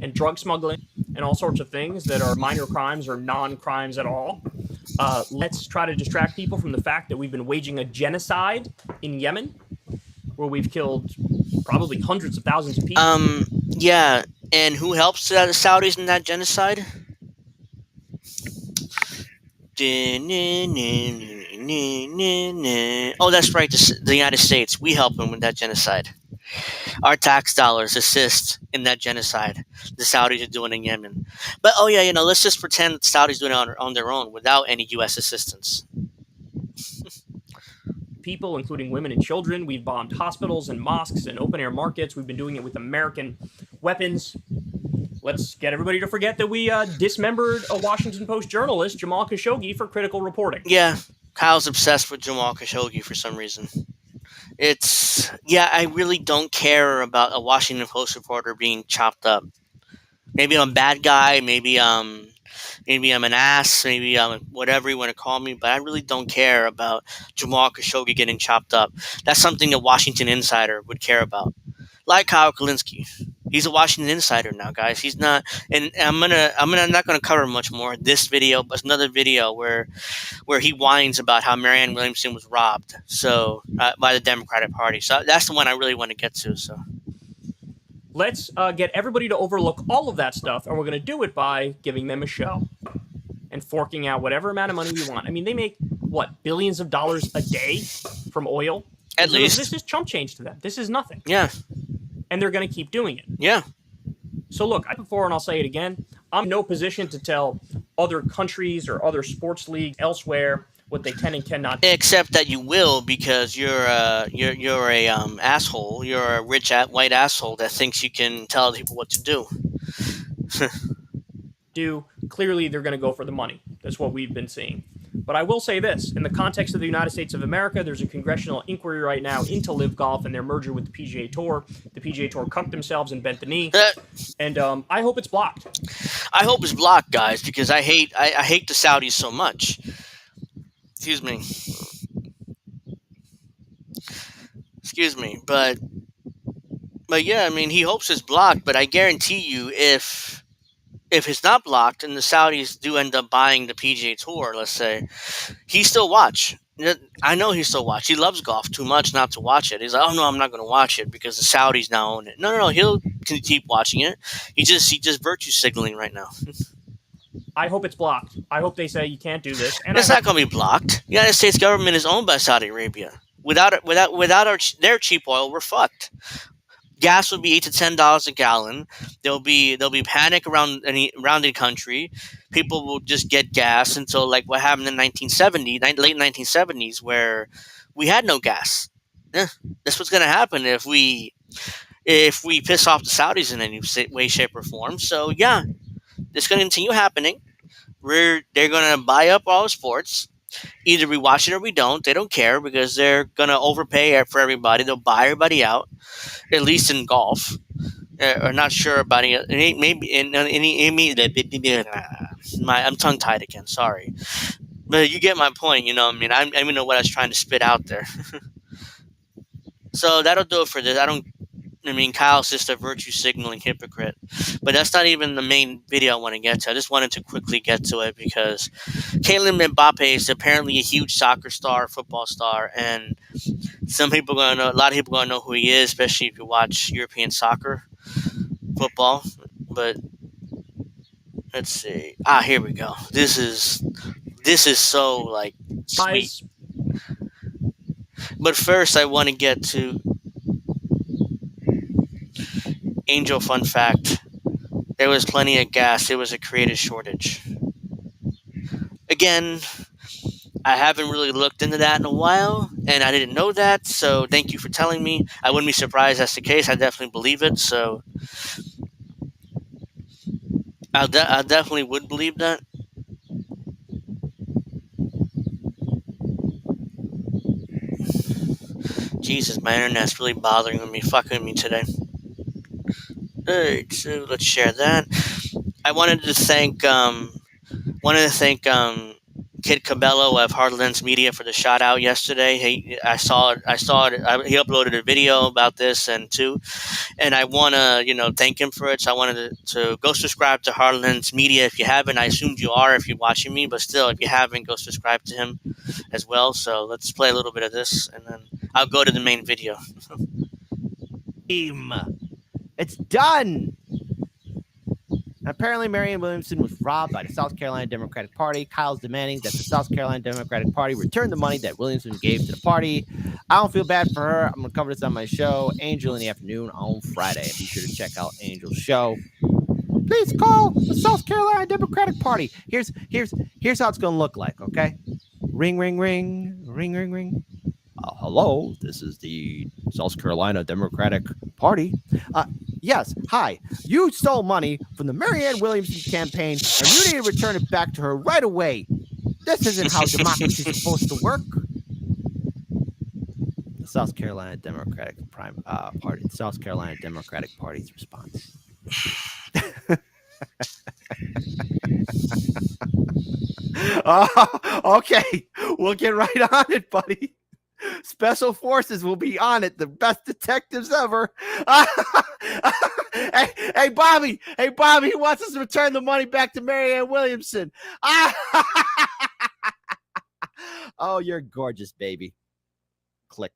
and drug smuggling and all sorts of things that are minor crimes or non-crimes at all. Let's try to distract people from the fact that we've been waging a genocide in Yemen, where we've killed probably hundreds of thousands of people. Yeah, and who helps the Saudis in that genocide? Oh, that's right, the United States. We help them with that genocide. Our tax dollars assist in that genocide the Saudis are doing in Yemen. But, oh yeah, let's just pretend that the Saudis doing it on their own without any U.S. assistance. People, including women and children. We've bombed hospitals and mosques and open-air markets. We've been doing it with American weapons. Let's get everybody to forget that we dismembered a Washington Post journalist, Jamal Khashoggi, for critical reporting. Yeah, Kyle's obsessed with Jamal Khashoggi for some reason. I really don't care about a Washington Post reporter being chopped up. Maybe I'm a bad guy, maybe I'm an ass, maybe I'm whatever you want to call me, but I really don't care about Jamal Khashoggi getting chopped up. That's something a Washington insider would care about. Like Kyle Kulinski. He's a Washington insider now, guys. He's not, and I'm not gonna cover much more this video, but it's another video where he whines about how Marianne Williamson was robbed by the Democratic Party. So that's the one I really want to get to. So let's get everybody to overlook all of that stuff, and we're gonna do it by giving them a show and forking out whatever amount of money we want. I mean, they make what, billions of dollars a day from oil? At least this is chump change to them. This is nothing. Yeah. And they're going to keep doing it. Yeah. So look, I before and I'll say it again. I'm in no position to tell other countries or other sports leagues elsewhere what they can and cannot do. Except that you will, because you're a asshole. You're a rich white asshole that thinks you can tell people what to do. Clearly they're going to go for the money. That's what we've been seeing. But I will say this, in the context of the United States of America, there's a congressional inquiry right now into Live Golf and their merger with the PGA Tour. The PGA Tour cucked themselves and bent the knee. And I hope it's blocked. I hope it's blocked, guys, because I hate the Saudis so much. Excuse me, but yeah, I mean, he hopes it's blocked, but I guarantee you, if it's not blocked and the Saudis do end up buying the PGA Tour, let's say, he still watch. I know he still watch. He loves golf too much not to watch it. He's like, oh no, I'm not going to watch it because the Saudis now own it. No, he'll keep watching it. He just virtue signaling right now. I hope it's blocked. I hope they say you can't do this. And it's not going to be blocked. The United States government is owned by Saudi Arabia. Without their cheap oil, we're fucked. Gas will be $8 to $10 a gallon. There'll be panic around the country. People will just get gas until like what happened in late 1970s, where we had no gas. That's what's going to happen if we piss off the Saudis in any way, shape, or form. So yeah, it's going to continue happening. They're going to buy up all the sports. Either we watch it or we don't. They don't care because they're going to overpay for everybody. They'll buy everybody out, at least in golf. Or not sure about it. Maybe I'm tongue tied again. Sorry, but you get my point. You know, I mean, I even know what I was trying to spit out there. So that'll do it for this. Kyle's just a virtue signaling hypocrite. But that's not even the main video I want to get to. I just wanted to quickly get to it because Kylian Mbappé is apparently a huge soccer star, football star, and a lot of people are going to know who he is, especially if you watch European soccer, football. But let's see. Here we go. This is so like sweet. But first, I want to get to Angel fun fact. There was plenty of gas. It was a creative shortage. Again, I haven't really looked into that in a while, and I didn't know that, so thank you for telling me. I wouldn't be surprised that's the case. I definitely believe it, so I definitely would believe that. Jesus, my internet's really bothering me, fucking with me today. Alright, so let's share that. I wanted to thank Kid Cabello of Heartlands Media for the shout out yesterday. I saw it. He uploaded a video about this and I want to thank him for it. So I wanted to go subscribe to Heartlands Media if you haven't. I assumed you are if you're watching me, but still, if you haven't, go subscribe to him as well. So let's play a little bit of this, and then I'll go to the main video. It's done. Apparently, Marianne Williamson was robbed by the South Carolina Democratic Party. Kyle's demanding that the South Carolina Democratic Party return the money that Williamson gave to the party. I don't feel bad for her. I'm going to cover this on my show, Angel in the Afternoon, on Friday. Be sure to check out Angel's show. Please call the South Carolina Democratic Party. Here's how it's going to look like, okay? Ring, ring, ring, ring, ring, ring. Hello, this is the South Carolina Democratic Party. Yes, hi. You stole money from the Marianne Williamson campaign, and you need to return it back to her right away. This isn't how democracy is supposed to work. The South Carolina Democratic Party. The South Carolina Democratic Party's response. Okay, we'll get right on it, buddy. Special forces will be on it. The best detectives ever. Hey, Bobby. He wants us to return the money back to Marianne Williamson. Oh, you're gorgeous, baby. Click.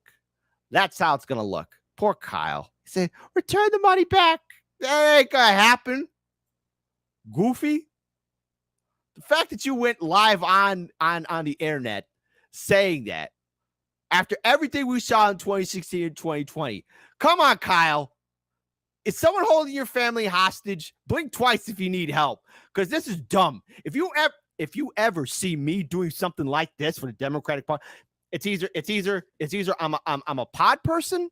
That's how it's going to look. Poor Kyle. He said, return the money back. That ain't going to happen. Goofy. The fact that you went live on the internet saying that, after everything we saw in 2016 and 2020. Come on, Kyle. Is someone holding your family hostage? Blink twice if you need help, because this is dumb. If you ever see me doing something like this for the Democratic Party, it's either I'm a pod person,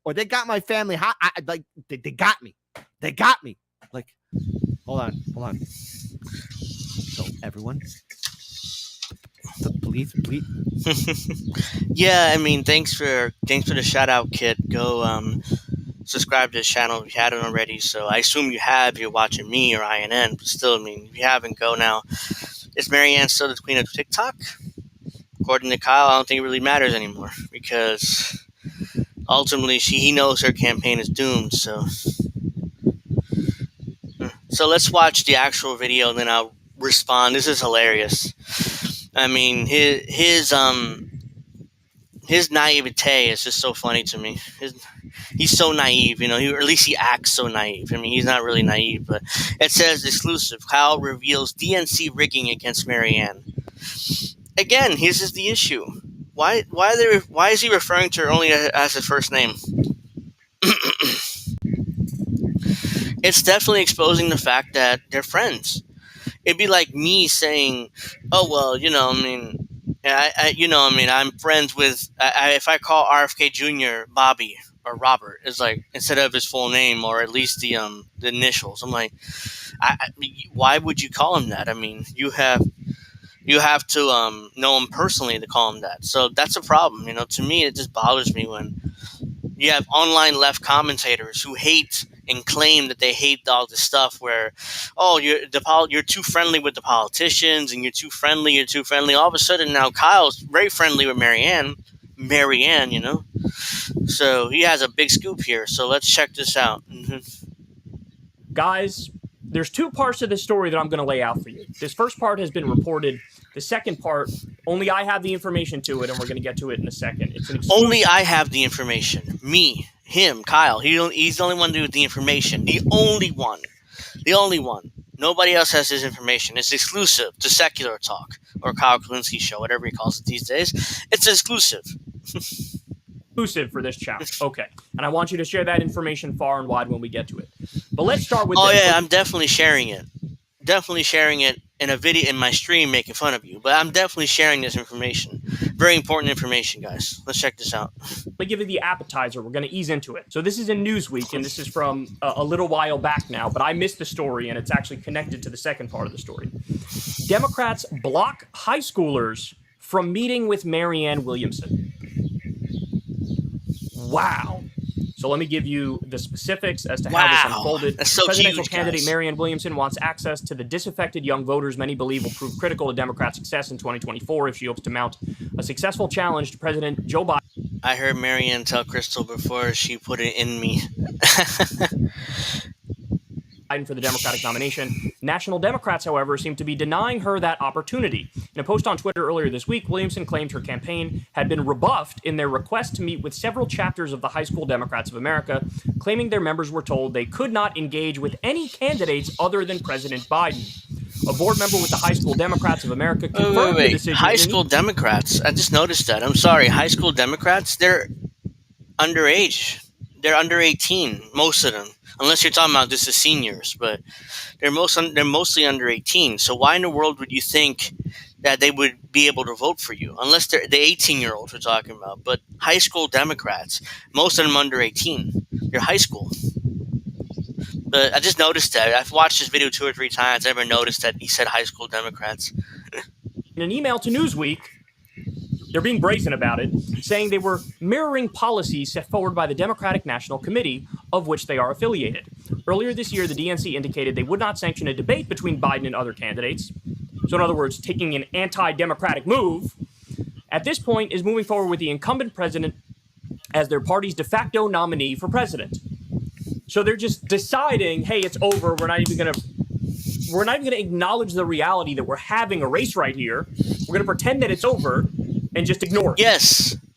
or they got my family hot. Like they got me. They got me. Like, hold on. So everyone, please. Yeah, I mean, thanks for the shout out, kid. Go subscribe to this channel if you hadn't already. So I assume you have. You're watching me or INN, but still, I mean, if you haven't, go now. Is Marianne still the queen of TikTok? According to Kyle, I don't think it really matters anymore, because ultimately he knows her campaign is doomed. So let's watch the actual video and then I'll respond. This is hilarious. I mean, his naivete is just so funny to me. He's so naive, or at least he acts so naive. I mean, he's not really naive, but it says exclusive. Kyle reveals DNC rigging against Marianne. Again, here's just the issue. Why is he referring to her only as his first name? It's definitely exposing the fact that they're friends. It'd be like me saying, "Oh well, I'm friends with." If I call RFK Jr. Bobby or Robert, it's like instead of his full name or at least the initials. I'm like, why would you call him that? I mean, you have to know him personally to call him that. So that's a problem. To me, it just bothers me when you have online left commentators who hate and claim that they hate all this stuff where, oh, you're too friendly with the politicians and you're too friendly. All of a sudden now Kyle's very friendly with Marianne, So he has a big scoop here. So let's check this out. Guys, there's two parts to this story that I'm going to lay out for you. This first part has been reported. The second part, only I have the information to it, and we're going to get to it in a second. Only I have the information. Me, him, Kyle. He's the only one with the information. The only one. Nobody else has his information. It's exclusive to Secular Talk or Kyle Kulinski Show, whatever he calls it these days. It's exclusive. Exclusive for this channel. Okay. And I want you to share that information far and wide when we get to it. But let's start with this. I'm definitely sharing it. In a video in my stream making fun of you, but I'm definitely sharing this information. Very important information, guys. Let's check this out. Let me give you the appetizer. We're going to ease into it. So this is in Newsweek, and this is from a little while back now, but I missed the story, and it's actually connected to the second part of the story. Democrats block high schoolers from meeting with Marianne Williamson. Wow. So let me give you the specifics as to how this unfolded. That's so Presidential huge, candidate guys. Marianne Williamson wants access to the disaffected young voters many believe will prove critical to Democrat success in 2024 if she hopes to mount a successful challenge to President Joe Biden. I heard Marianne tell Crystal before she put it in me. For the Democratic nomination. National Democrats, however, seem to be denying her that opportunity. In a post on Twitter earlier this week, Williamson claimed her campaign had been rebuffed in their request to meet with several chapters of the High School Democrats of America, claiming their members were told they could not engage with any candidates other than President Biden. A board member with the High School Democrats of America confirmed the decision. High School Democrats? I just noticed that. I'm sorry. High School Democrats? They're underage. They're under 18, most of them. Unless you're talking about this as seniors, but they're mostly under 18. So why in the world would you think that they would be able to vote for you? Unless they're the 18-year-olds we're talking about. But high school Democrats, most of them under 18. They're high school. But I just noticed that. I've watched this video 2 or 3 times. I never noticed that he said high school Democrats. In an email to Newsweek, they're being brazen about it, saying they were mirroring policies set forward by the Democratic National Committee, of which they are affiliated. Earlier this year, the DNC indicated they would not sanction a debate between Biden and other candidates. So in other words, taking an anti-democratic move, at this point is moving forward with the incumbent president as their party's de facto nominee for president. So they're just deciding, hey, it's over. We're not even going to acknowledge the reality that we're having a race right here. We're going to pretend that it's over and just ignore it.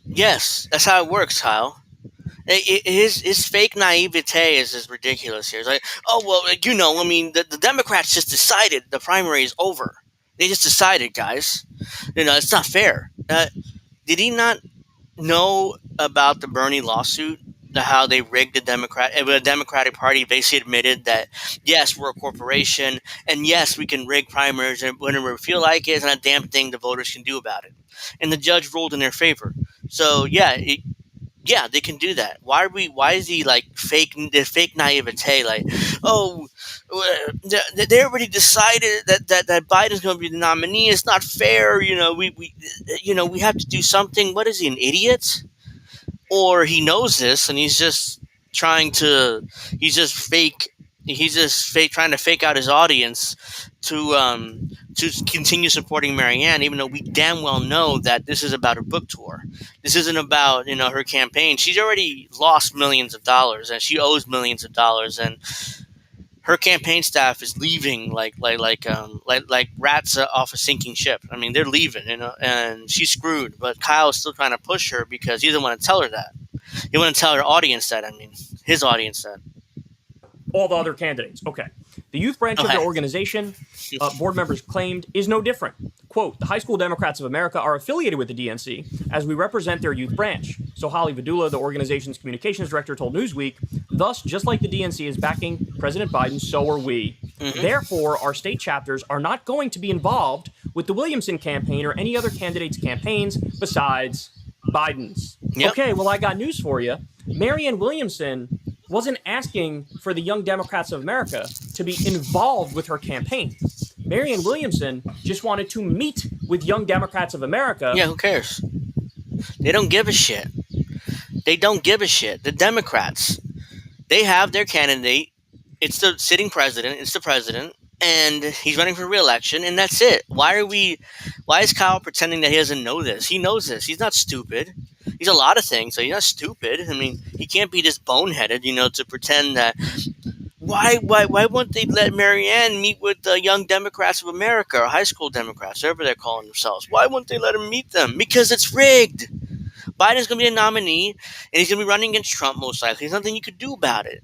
Yes, that's how it works, Kyle. His fake naivete is just ridiculous here. It's like, oh, well, the Democrats just decided the primary is over. They just decided, guys. It's not fair. Did he not know about the Bernie lawsuit? how they rigged the Democratic Party basically admitted that, yes, we're a corporation, and yes, we can rig primaries whenever we feel like it, and a damn thing the voters can do about it. And the judge ruled in their favor. So yeah, they can do that. Why is he like fake naivete? Like, oh, they already decided that Biden's going to be the nominee. It's not fair. We have to do something. What is he, an idiot? Or he knows this and he's just trying to trying to fake out his audience to continue supporting Marianne, even though we damn well know that this is about her book tour. This isn't about her campaign. She's already lost millions of dollars and she owes millions of dollars, and her campaign staff is leaving like rats off a sinking ship. I mean, they're leaving, and she's screwed. But Kyle's still trying to push her because he doesn't want to tell her that. He want to tell her audience that. I mean, his audience that. All the other candidates. Okay. The youth branch of their organization, board members claimed, is no different. Quote, the High School Democrats of America are affiliated with the DNC as we represent their youth branch. So Holly Vidula, the organization's communications director, told Newsweek, thus, just like the DNC is backing President Biden, so are we. Mm-hmm. Therefore, our state chapters are not going to be involved with the Williamson campaign or any other candidate's campaigns besides Biden's. Yep. Okay, well, I got news for you. Marianne Williamson wasn't asking for the Young Democrats of America to be involved with her campaign. Marianne Williamson just wanted to meet with Young Democrats of America. Yeah, who cares? They don't give a shit. They don't give a shit. The Democrats, they have their candidate. It's the sitting president. It's the president. And he's running for re-election, and that's it. Why is Kyle pretending that he doesn't know this? He knows this. He's not stupid. He's a lot of things, so he's not stupid. I mean, he can't be this boneheaded, to pretend that. Why won't they let Marianne meet with the Young Democrats of America, or High School Democrats, whatever they're calling themselves? Why won't they let him meet them? Because it's rigged. Biden's going to be a nominee, and he's going to be running against Trump most likely. There's nothing you could do about it.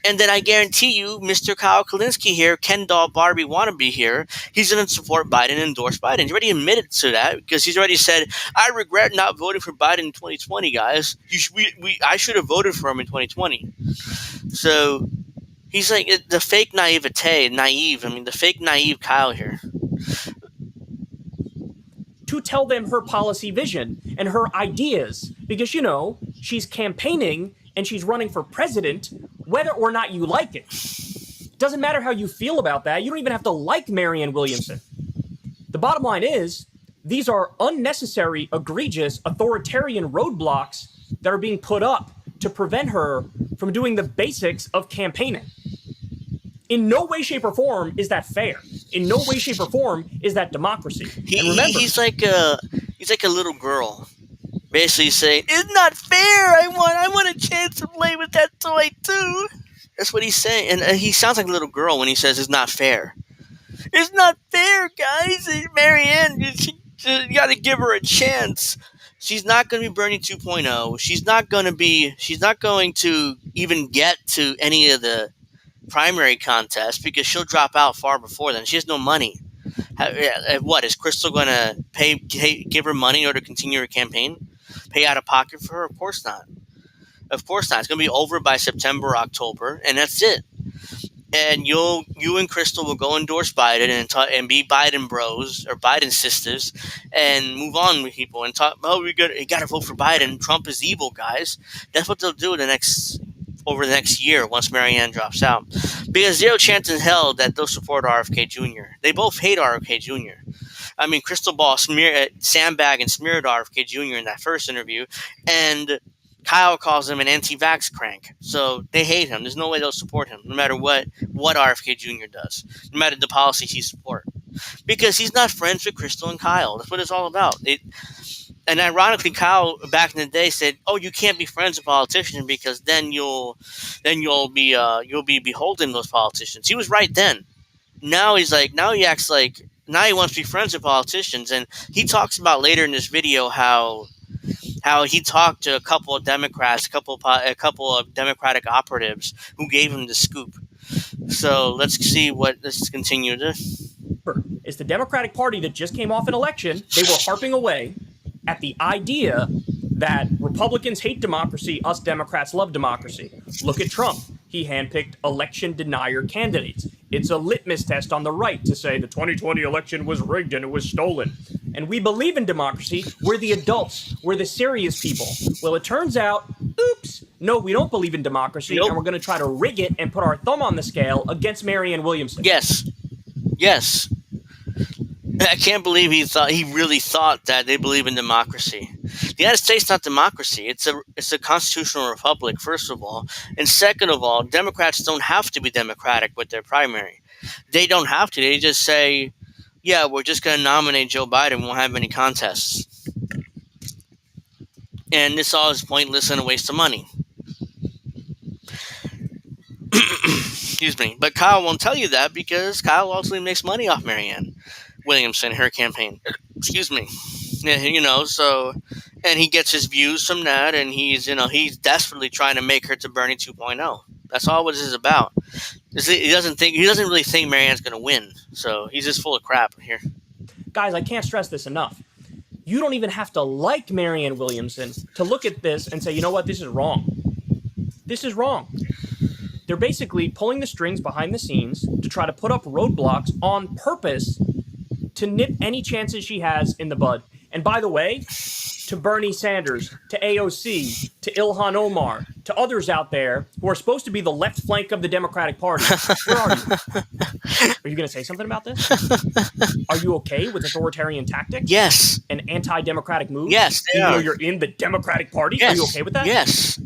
And then I guarantee you, Mr. Kyle Kulinski here, Ken doll Barbie wannabe here, he's going to support Biden and endorse Biden. He's already admitted to that because he's already said, I regret not voting for Biden in 2020, guys. I should have voted for him in 2020. So he's like the fake naive. I mean, the fake naive Kyle here. To tell them her policy vision and her ideas because, she's campaigning and she's running for president, whether or not you like it. Doesn't matter how you feel about that. You don't even have to like Marianne Williamson. The bottom line is, these are unnecessary, egregious, authoritarian roadblocks that are being put up to prevent her from doing the basics of campaigning. In no way, shape, or form is that fair. In no way, shape, or form is that democracy. And remember, he's like a little girl. Basically saying, it's not fair. I want a chance to play with that toy too. That's what he's saying. And he sounds like a little girl when he says it's not fair. It's not fair, guys. Marianne, you got to give her a chance. She's not going to be Bernie 2.0. She's not going to even get to any of the primary contests because she'll drop out far before then. She has no money. What, is Crystal going to give her money in order to continue her campaign? Pay out of pocket for her? Of course not. Of course not. It's going to be over by September or October, and that's it. And you and Crystal will go endorse Biden and be Biden bros or Biden sisters and move on with people and talk. Oh, you got to vote for Biden. Trump is evil, guys. That's what they'll do over the next year once Marianne drops out. Because zero chance in hell that they'll support RFK Jr. They both hate RFK Jr. I mean, Crystal Ball sandbag and smeared RFK Jr. in that first interview, and Kyle calls him an anti-vax crank. So they hate him. There's no way they'll support him, no matter what RFK Jr. does, no matter the policies he supports. Because he's not friends with Crystal and Kyle. That's what it's all about. And ironically, Kyle back in the day said, "Oh, you can't be friends with politicians because then you'll be beholden to those politicians." He was right then. Now he wants to be friends with politicians, and he talks about later in this video how he talked to a couple of Democrats, a couple of Democratic operatives who gave him the scoop. So let's continue this. It's the Democratic Party that just came off an election. They were harping away at the idea that Republicans hate democracy, us Democrats love democracy. Look at Trump. He handpicked election denier candidates. It's a litmus test on the right to say the 2020 election was rigged and it was stolen. And we believe in democracy. We're the adults. We're the serious people. Well, it turns out, oops, no, we don't believe in democracy, and we're going to try to rig it and put our thumb on the scale against Marianne Williamson. Yes. I can't believe he really thought that they believe in democracy. The United States is not democracy. It's a constitutional republic, first of all. And second of all, Democrats don't have to be democratic with their primary. They don't have to. They just say, yeah, we're just going to nominate Joe Biden. We won't have any contests. And this all is pointless and a waste of money. Excuse me. But Kyle won't tell you that because Kyle ultimately makes money off Marianne Williamson, her campaign. Excuse me. Yeah, so, and he gets his views from that, and he's desperately trying to make her to Bernie 2.0. That's all what this is about. He doesn't really think Marianne's going to win, so he's just full of crap here. Guys, I can't stress this enough. You don't even have to like Marianne Williamson to look at this and say, you know what, this is wrong. This is wrong. They're basically pulling the strings behind the scenes to try to put up roadblocks on purpose to nip any chances she has in the bud. And by the way, to Bernie Sanders, to AOC, to Ilhan Omar, to others out there who are supposed to be the left flank of the Democratic Party, where are you? Are you going to say something about this? Are you okay with authoritarian tactics? Yes. And anti-democratic moves? Yes, they Even are. though you're in the Democratic Party? Yes. Are you okay with that? Yes.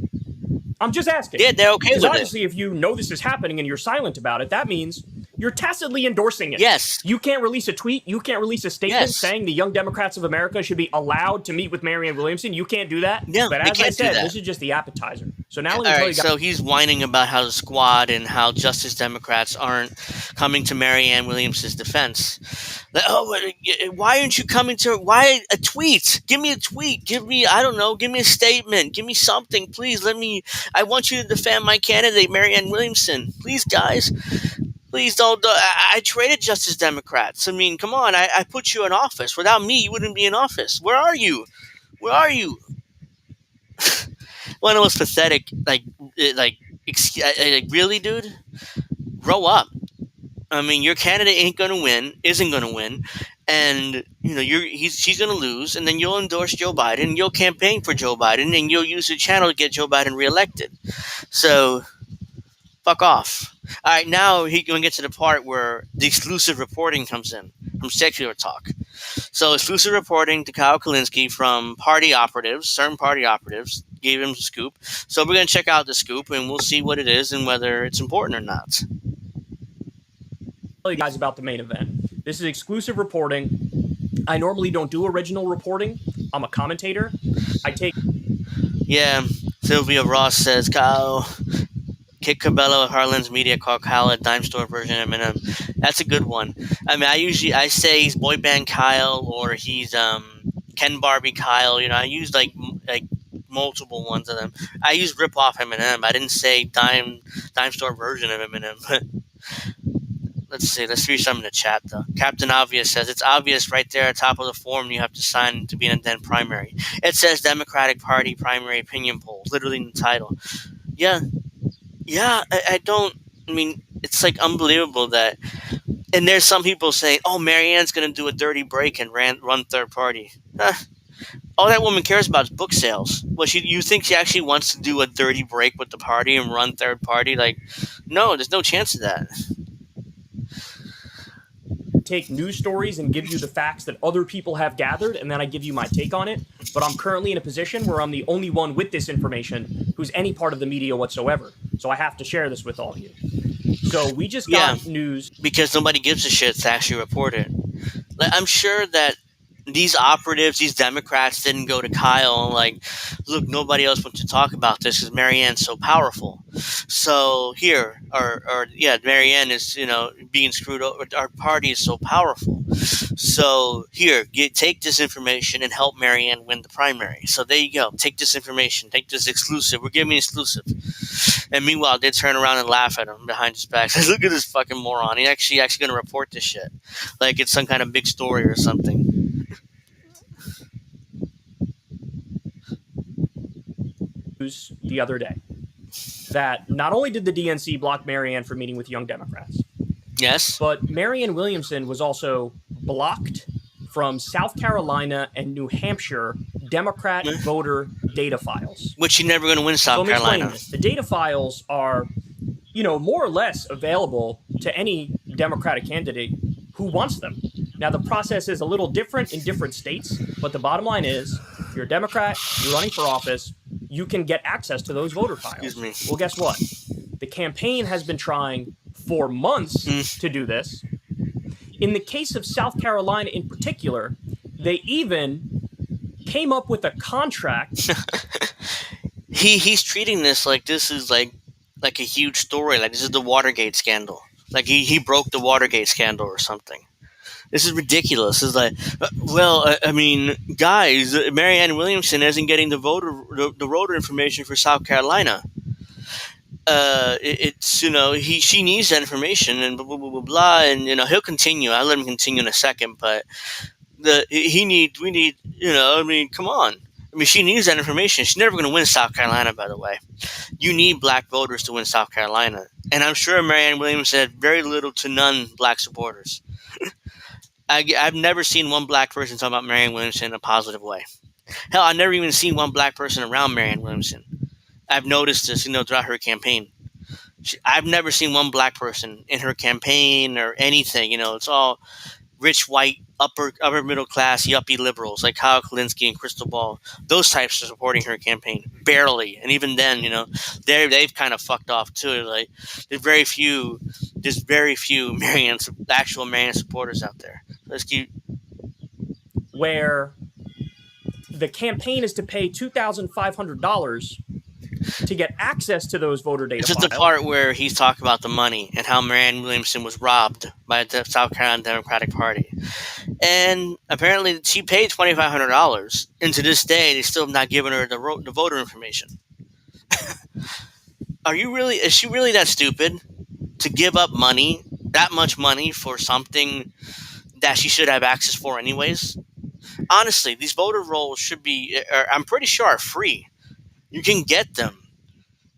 I'm just asking. Yeah, they're okay with it. Obviously, if you know this is happening and you're silent about it, that means you're tacitly endorsing it. Yes. You can't release a tweet. You can't release a statement Yes. saying the Young Democrats of America should be allowed to meet with Marianne Williamson. You can't do that. No, but they as I can't do said, that. this is just the appetizer. So now let me All tell right, you guys. so he's whining about how the squad and how Justice Democrats aren't coming to Marianne Williamson's defense. Like, why aren't you coming to her? Why a tweet? Give me a tweet. Give me a statement. Give me something, please. I want you to defend my candidate, Marianne Williamson. Please, guys. Please don't. I traded Justice Democrats. I mean, come on. I put you in office. Without me, you wouldn't be in office. Where are you? Where are you? One of the most pathetic, really, dude? Grow up. I mean, your candidate isn't going to win, and she's going to lose, and then you'll endorse Joe Biden, you'll campaign for Joe Biden, and you'll use your channel to get Joe Biden reelected. So, fuck off. All right, now he's going to get to the part where the exclusive reporting comes in from Secular Talk. So, exclusive reporting to Kyle Kulinski from certain party operatives, gave him the scoop. So, we're going to check out the scoop, and we'll see what it is and whether it's important or not. Tell you guys about the main event. This is exclusive reporting. I normally don't do original reporting. I'm a commentator. Yeah, Sylvia Ross says, Kyle, Kit Cabello of Harlan's Media called Kyle a dime store version of Eminem. That's a good one. I mean, I say he's boy band Kyle or he's Ken Barbie Kyle. I use like multiple ones of them. I use rip off Eminem. I didn't say dime store version of Eminem. But let's see. Let's read some in the chat though. Captain Obvious says it's obvious right there at the top of the form you have to sign to be in a den primary. It says Democratic Party primary opinion poll, literally in the title. Yeah. I don't. I mean, it's like unbelievable that. And there's some people saying, "Oh, Marianne's going to do a dirty break and run third party." All that woman cares about is book sales. Well, you think she actually wants to do a dirty break with the party and run third party? Like, no, there's no chance of that. Take news stories and give you the facts that other people have gathered, and then I give you my take on it. But I'm currently in a position where I'm the only one with this information who's any part of the media whatsoever. So I have to share this with all of you. So we just got news. Because nobody gives a shit to actually report it. I'm sure that these operatives, these Democrats didn't go to Kyle and like, look, nobody else wants to talk about this because Marianne's so powerful. So here, Marianne is, being screwed over. Our party is so powerful. So here, take this information and help Marianne win the primary. So there you go. Take this information. Take this exclusive. We're giving exclusive. And meanwhile, they turn around and laugh at him behind his back. Look at this fucking moron. He's actually going to report this shit. Like it's some kind of big story or something. the other day that not only did the DNC block Marianne from meeting with Young Democrats, yes, but Marianne Williamson was also blocked from South Carolina and New Hampshire Democrat voter data files. Which she's never going to win South Carolina. This. The data files are, more or less available to any Democratic candidate who wants them. Now, the process is a little different in different states, but the bottom line is, if you're a Democrat, you're running for office, you can get access to those voter files. Excuse me. Well, guess what? The campaign has been trying for months to do this. In the case of South Carolina in particular, they even came up with a contract. He's treating this like this is like a huge story. Like this is the Watergate scandal. Like he broke the Watergate scandal or something. This is ridiculous. It's like, I mean, guys, Marianne Williamson isn't getting the voter information for South Carolina. She needs that information and blah blah blah blah blah, and he'll continue. I'll let him continue in a second, but we need, come on. I mean, she needs that information. She's never going to win South Carolina, by the way. You need black voters to win South Carolina, and I'm sure Marianne Williamson had very little to none black supporters. I've never seen one black person talk about Marianne Williamson in a positive way. Hell, I've never even seen one black person around Marianne Williamson. I've noticed this, throughout her campaign. I've never seen one black person in her campaign or anything. It's all rich, white, upper middle class, yuppie liberals like Kyle Kulinski and Crystal Ball. Those types are supporting her campaign. Barely. And even then, they've kind of fucked off too. Like, there's very few actual Marianne supporters out there. Let's keep. Where the campaign is to pay $2,500 to get access to those voter data files. This is the part where he's talking about the money and how Marianne Williamson was robbed by the South Carolina Democratic Party. And apparently she paid $2,500. And to this day, they still have not given her the voter information. Is she really that stupid to give up money, that much money for something that she should have access for anyways? Honestly, these voter rolls should be, I'm pretty sure, are free. You can get them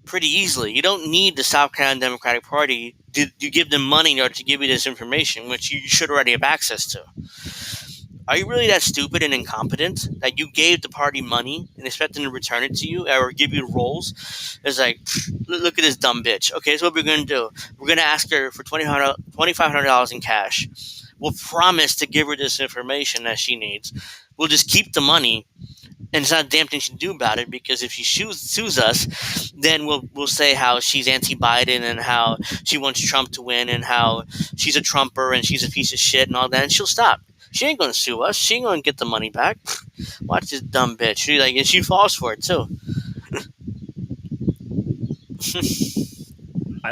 pretty easily. You don't need the South Carolina Democratic Party to give them money in order to give you this information, which you should already have access to. Are you really that stupid and incompetent that you gave the party money and expect them to return it to you or give you rolls? It's like, look at this dumb bitch. Okay, so what we're going to do, we're going to ask her for $2,500 in cash. We'll promise to give her this information that she needs. We'll just keep the money. And it's not a damn thing she can do about it, because if she sues us, then we'll say how she's anti-Biden and how she wants Trump to win and how she's a Trumper and she's a piece of shit and all that, and she'll stop. She ain't going to sue us. She ain't going to get the money back. Watch this dumb bitch. And she falls for it too. I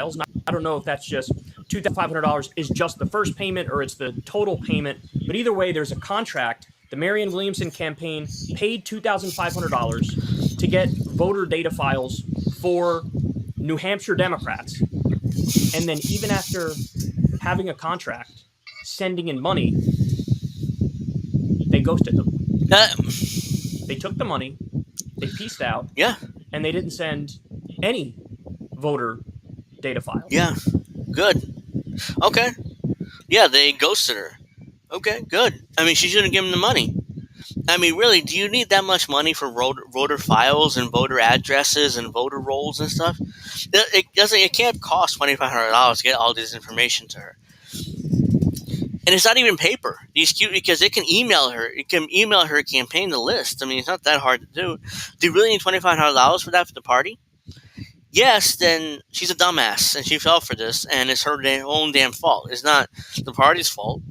don't know if that's just $2,500 is just the first payment or it's the total payment, but either way, there's a contract. The Marianne Williamson campaign paid $2,500 to get voter data files for New Hampshire Democrats. And then even after having a contract, sending in money, they ghosted them. They took the money, they pieced out, and they didn't send any voter data files. Yeah, good. Okay. Yeah, they ghosted her. Okay, good. I mean, she shouldn't give them the money. I mean, really, do you need that much money for voter files and voter addresses and voter rolls and stuff? It can't cost $2,500 to get all this information to her. And it's not even paper. Because it can email her. It can email her campaign the list. I mean, it's not that hard to do. Do you really need $2,500 for that for the party? Yes, then she's a dumbass and she fell for this, and it's her own damn fault. It's not the party's fault.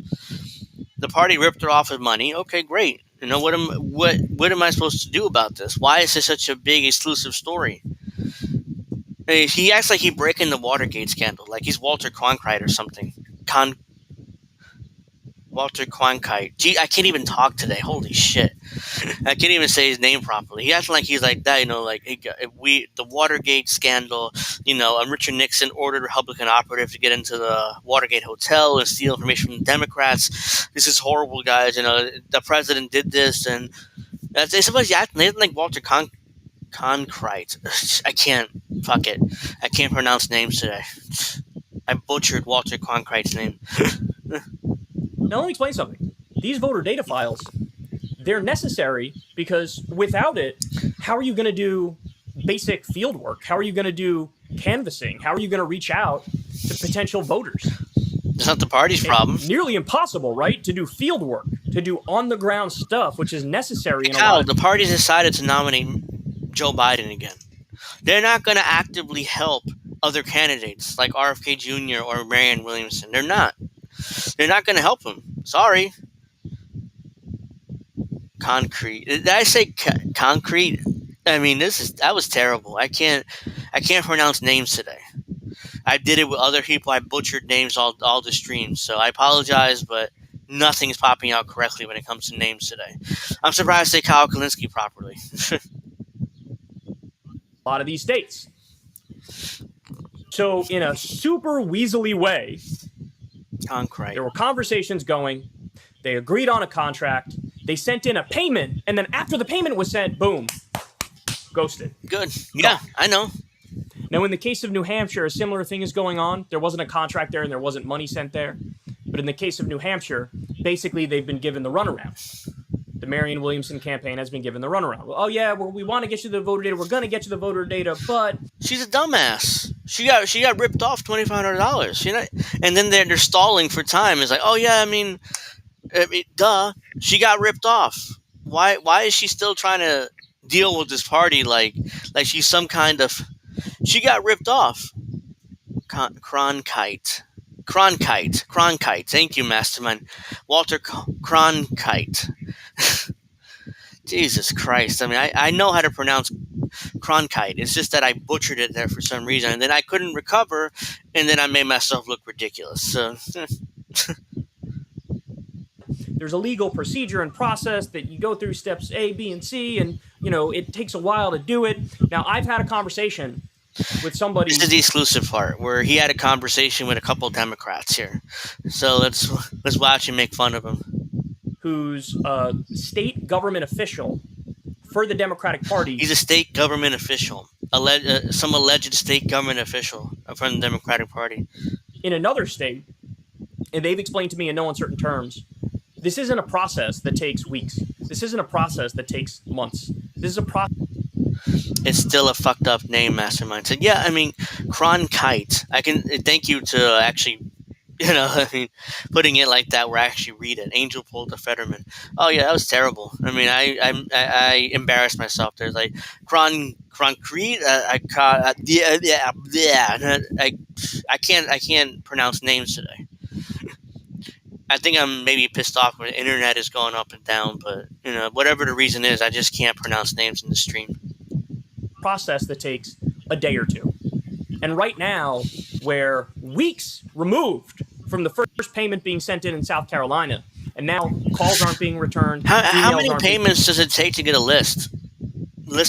The party ripped her off of money. Okay, great. What am I supposed to do about this? Why is this such a big exclusive story? I mean, he acts like he's breaking the Watergate scandal, like he's Walter Cronkite or something. Walter Cronkite. Gee, I can't even talk today. Holy shit. I can't even say his name properly. He acts like he's like that, the Watergate scandal, Richard Nixon ordered Republican operative to get into the Watergate hotel and steal information from the Democrats. This is horrible, guys. The president did this, and somebody's acting like Walter Cronkite Concrete. I can't. Fuck it. I can't pronounce names today. I butchered Walter Concrete's name. Now let me explain something. These voter data files, they're necessary because without it, how are you going to do basic field work? How are you going to do canvassing? How are you going to reach out to potential voters? It's not the party's problem. Nearly impossible, right? To do field work, to do on-the-ground stuff, which is necessary. Kyle, the party decided to nominate Joe Biden again. They're not going to actively help other candidates like RFK Jr. or Marianne Williamson. They're not. They're not going to help him. Sorry. Concrete. Did I say concrete? I mean, that was terrible. I can't pronounce names today. I did it with other people. I butchered names all the streams. So I apologize, but nothing's popping out correctly when it comes to names today. I'm surprised to say Kyle Kulinski properly. A lot of these states. So in a super weaselly way, concrete. There were conversations going. They agreed on a contract. They sent in a payment, and then after the payment was sent, boom, ghosted. Good. Yeah, I know. Now, in the case of New Hampshire, a similar thing is going on. There wasn't a contract there, and there wasn't money sent there. But in the case of New Hampshire, basically they've been given the runaround. The Marianne Williamson campaign has been given the runaround. Well, oh, yeah, well, we want to get you the voter data. We're going to get you the voter data, but... She's a dumbass. She got ripped off $2,500. And then they're stalling for time. It's like, oh, yeah, I mean, duh. She got ripped off. Why is she still trying to deal with this party like she's some kind of... She got ripped off. Cronkite. Thank you, Mastermind. Walter Cronkite. Jesus Christ. I mean, I know how to pronounce Cronkite. It's just that I butchered it there for some reason. And then I couldn't recover. And then I made myself look ridiculous. So... There's a legal procedure and process that you go through steps A, B, and C. And, it takes a while to do it. Now, I've had a conversation with somebody... This is the exclusive part, where he had a conversation with a couple Democrats here. So let's watch and make fun of him. Who's a state government official for the Democratic Party. He's a state government official. Some alleged state government official from the Democratic Party. In another state, and they've explained to me in no uncertain terms, this isn't a process that takes weeks. This isn't a process that takes months. This is a process. It's still a fucked up name, Mastermind. So yeah, I mean, Cronkite. I can thank you to actually, putting it like that where I actually read it. Angel pulled the Fetterman. Oh yeah, that was terrible. I mean, I embarrassed myself. There's like concrete. I can't pronounce names today. I think I'm maybe pissed off when the internet is going up and down, but whatever the reason is, I just can't pronounce names in the stream. Process that takes a day or two. And right now, we're weeks removed from the first payment being sent in South Carolina, and now calls aren't being returned. How many payments does it take to get a list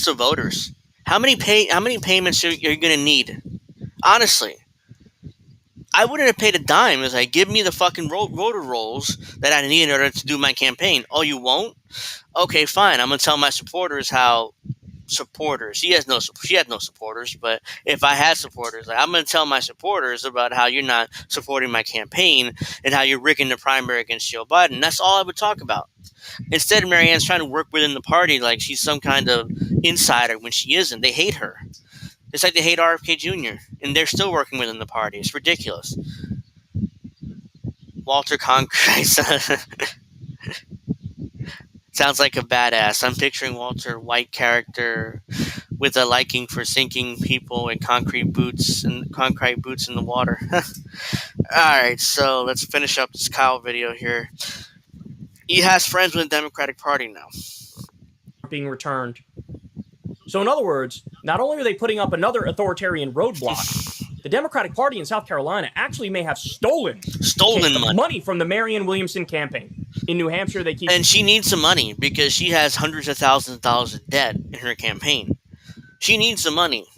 of voters? How many payments are you going to need? Honestly. I wouldn't have paid a dime. It's like, give me the fucking voter rolls that I need in order to do my campaign. Oh, you won't? Okay, fine. I'm going to tell my supporters how supporters. She had no supporters, but if I had supporters, I'm going to tell my supporters about how you're not supporting my campaign and how you're rigging the primary against Joe Biden. That's all I would talk about. Instead, Marianne's trying to work within the party like she's some kind of insider when she isn't. They hate her. It's like they hate RFK Jr., and they're still working within the party. It's ridiculous. Walter Concrete sounds like a badass. I'm picturing Walter, white character, with a liking for sinking people in concrete boots in the water. All right, so let's finish up this Kyle video here. He has friends with the Democratic Party now. Being returned. So in other words, not only are they putting up another authoritarian roadblock, the Democratic Party in South Carolina actually may have stolen money from the Marianne Williamson campaign. In New Hampshire, they keep... And she needs some money because she has hundreds of thousands of dollars of debt in her campaign. She needs the money.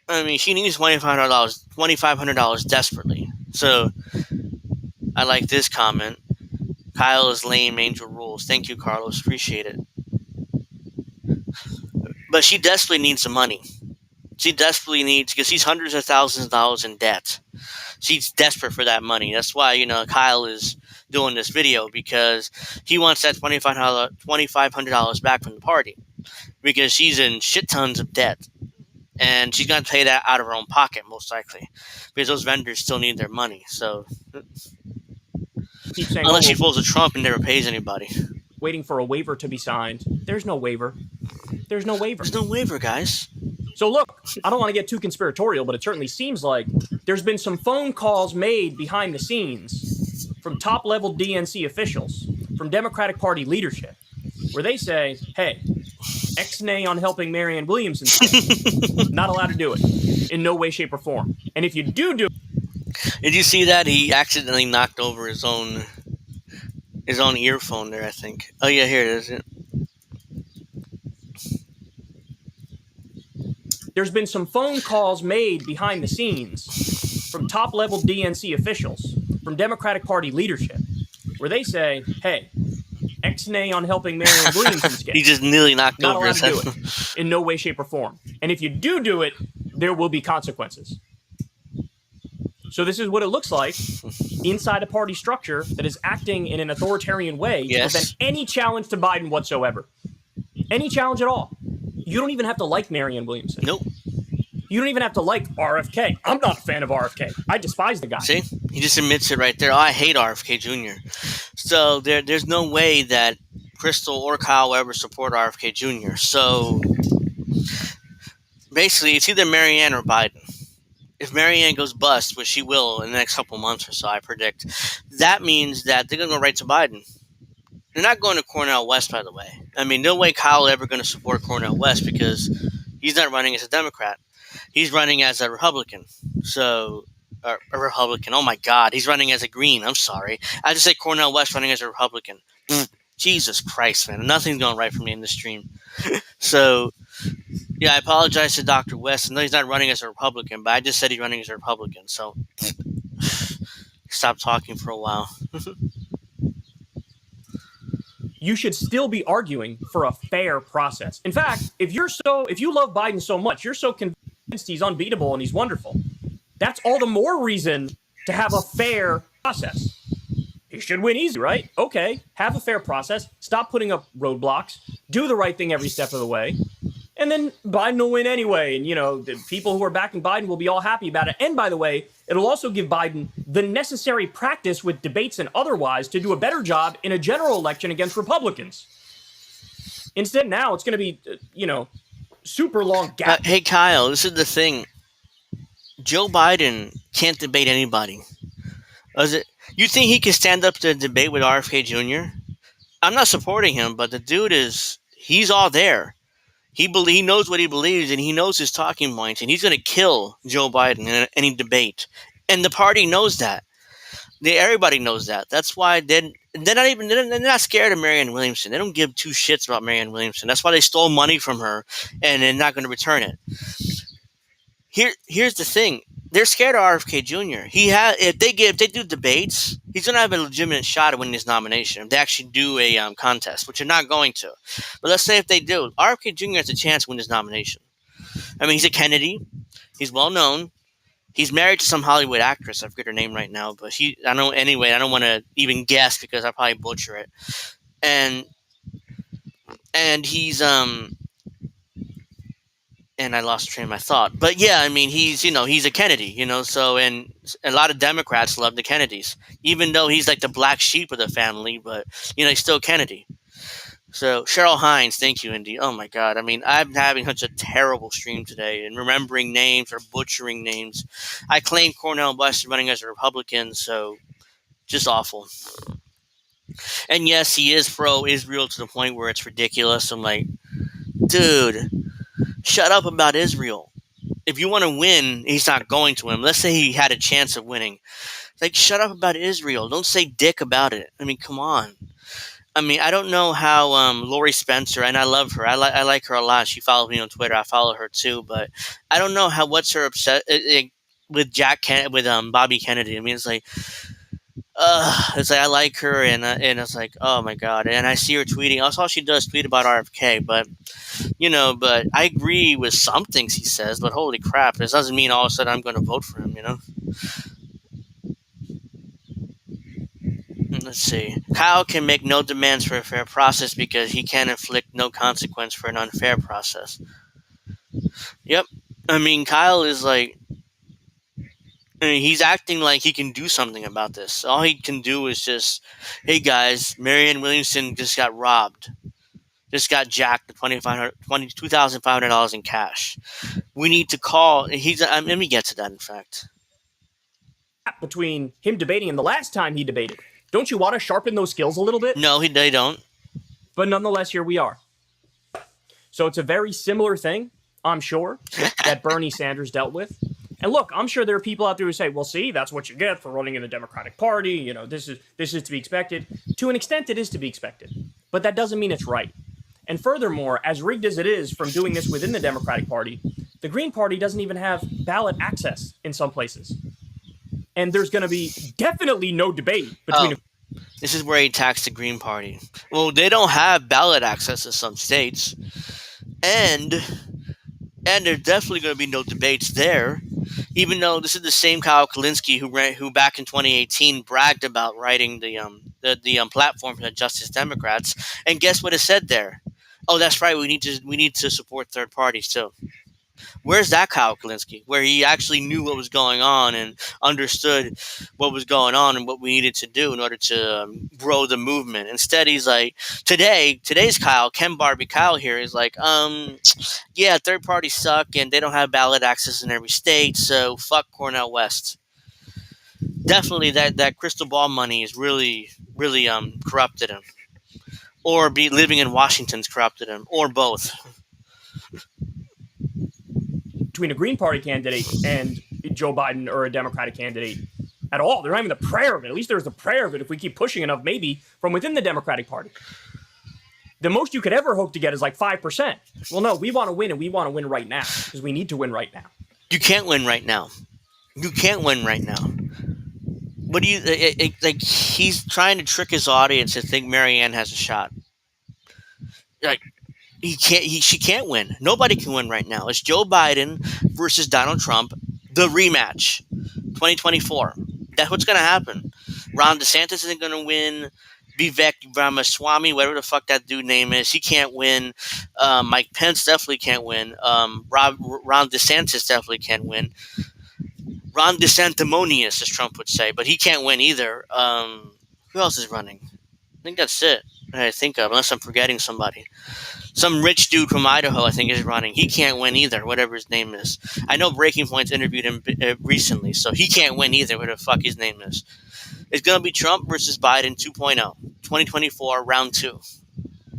I mean, she needs $2,500 desperately. So, I like this comment. Kyle is lame, Angel rules. Thank you, Carlos. Appreciate it. But she desperately needs the money. She desperately needs, because she's hundreds of thousands of dollars in debt. She's desperate for that money. That's why, Kyle is doing this video, because he wants that $2,500 back from the party, because she's in shit tons of debt. And she's going to pay that out of her own pocket, most likely, because those vendors still need their money. So, unless she pulls a Trump and never pays anybody. Waiting for a waiver to be signed. There's no waiver. There's no waiver. There's no waiver, guys. So look, I don't want to get too conspiratorial, but it certainly seems like there's been some phone calls made behind the scenes from top-level DNC officials, from Democratic Party leadership, where they say, hey, X-nay on helping Marianne Williamson. Not allowed to do it in no way, shape, or form. And if you do it... Did you see that? He accidentally knocked over his own earphone there, I think. Oh, yeah, here it is. There's been some phone calls made behind the scenes from top-level DNC officials, from Democratic Party leadership, where they say, hey, X-nay on helping Marianne Williamson's case. He just nearly knocked over his head. Not allowed to do it in no way, shape, or form. And if you do it, there will be consequences. So this is what it looks like inside a party structure that is acting in an authoritarian way to prevent any challenge to Biden whatsoever. Any challenge at all. You don't even have to like Marianne Williamson. Nope. You don't even have to like RFK. I'm not a fan of RFK. I despise the guy. See? He just admits it right there. Oh, I hate RFK Jr. So there's no way that Crystal or Kyle will ever support RFK Jr. So basically, it's either Marianne or Biden. If Marianne goes bust, which she will in the next couple months or so, I predict, that means that they're going to go right to Biden. They're not going to Cornel West, by the way. I mean, no way Kyle ever going to support Cornel West, because he's not running as a Democrat. He's running as a Republican. So, a Republican. Oh, my God. He's running as a Green. I'm sorry. I just say Cornel West running as a Republican. Jesus Christ, man. Nothing's going right for me in this stream. So, yeah, I apologize to Dr. West. I know he's not running as a Republican, but I just said he's running as a Republican. So, stop talking for a while. You should still be arguing for a fair process. In fact, if you love Biden so much, you're so convinced he's unbeatable and he's wonderful, that's all the more reason to have a fair process. He should win easy, right? Okay, have a fair process. Stop putting up roadblocks. Do the right thing every step of the way. And then Biden will win anyway. And, the people who are backing Biden will be all happy about it. And by the way, it'll also give Biden the necessary practice with debates and otherwise to do a better job in a general election against Republicans. Instead, now it's going to be, super long gap. Hey, Kyle, this is the thing. Joe Biden can't debate anybody. You think he can stand up to a debate with RFK Jr.? I'm not supporting him, but the dude he's all there. He knows what he believes, and he knows his talking points, and he's going to kill Joe Biden in any debate. And the party knows that. Everybody knows that. That's why they're not scared of Marianne Williamson. They don't give two shits about Marianne Williamson. That's why they stole money from her, and they're not going to return it. Here's the thing. They're scared of RFK Jr. If they do debates, he's going to have a legitimate shot at winning his nomination. If they actually do a contest, which they're not going to. But let's say if they do, RFK Jr. has a chance to win his nomination. I mean, he's a Kennedy. He's well known. He's married to some Hollywood actress. I forget her name right now, but I don't want to even guess because I'll probably butcher it. And he's and I lost train of my thought. But yeah, I mean, he's a Kennedy, so, and a lot of Democrats love the Kennedys, even though he's like the black sheep of the family, but, he's still Kennedy. So, Cheryl Hines, thank you, Indy. Oh my God. I mean, I'm having such a terrible stream today and remembering names or butchering names. I claim Cornel West running as a Republican, so just awful. And yes, he is pro-Israel to the point where it's ridiculous. I'm like, dude, shut up about Israel. If you want to win, he's not going to win. Let's say he had a chance of winning. Like, shut up about Israel. Don't say dick about it. I mean, come on. I mean, I don't know how Lori Spencer, and I love her. I like her a lot. She follows me on Twitter. I follow her too. But I don't know what's her upset with Bobby Kennedy. I mean, it's like, it's like I like her, and it's like, oh my god. And I see her tweeting. That's all she does, tweet about RFK. But but I agree with some things he says. But holy crap, this doesn't mean all of a sudden I'm going to vote for him. Let's see. Kyle can make no demands for a fair process because he can inflict no consequence for an unfair process. Yep. I mean, Kyle is like, he's acting like he can do something about this. All he can do is just, hey guys, Marianne Williamson just got robbed. Just got jacked $22,500 in cash. We need to call. Let me get to that, in fact. Between him debating and the last time he debated. Don't you want to sharpen those skills a little bit? No, they don't. But nonetheless, here we are. So it's a very similar thing, I'm sure, that Bernie Sanders dealt with. And look, I'm sure there are people out there who say, well, see, that's what you get for running in the Democratic Party. This is to be expected. To an extent, it is to be expected. But that doesn't mean it's right. And furthermore, as rigged as it is from doing this within the Democratic Party, the Green Party doesn't even have ballot access in some places. And there's going to be definitely no debate between... This is where he attacks the Green Party. Well, they don't have ballot access in some states. And there's definitely going to be no debates there. Even though this is the same Kyle Kulinski who back in 2018 bragged about writing the platform for the Justice Democrats. And guess what it said there? Oh, that's right. We need to support third parties too. Where's that Kyle Kulinski, where he actually knew what was going on and understood what was going on and what we needed to do in order to grow the movement? Instead, he's like, today's Kyle, Ken Barbie Kyle here is like, yeah, third parties suck and they don't have ballot access in every state, so fuck Cornel West. Definitely that crystal ball money is really, really corrupted him. Or living in Washington's corrupted him, or both. Between a Green Party candidate and Joe Biden or a Democratic candidate at all. They're not even the prayer of it. At least there's the prayer of it if we keep pushing enough, maybe from within the Democratic Party. The most you could ever hope to get is like 5%. Well, no, we want to win, and we want to win right now because we need to win right now. You can't win right now. You can't win right now. What do you like? He's trying to trick his audience to think Marianne has a shot. Like, she can't win. Nobody can win right now. It's Joe Biden versus Donald Trump, the rematch, 2024. That's what's going to happen. Ron DeSantis isn't going to win. Vivek Ramaswamy, whatever the fuck that dude name is, he can't win. Mike Pence definitely can't win. Ron DeSantis definitely can't win. Ron DeSantimonious, as Trump would say, but he can't win either. Who else is running? I think that's it that I think of, unless I'm forgetting somebody. Some rich dude from Idaho, I think, is running. He can't win either, whatever his name is. I know Breaking Point's interviewed him recently, so he can't win either, whatever the fuck his name is. It's going to be Trump versus Biden 2.0, 2024, round 2.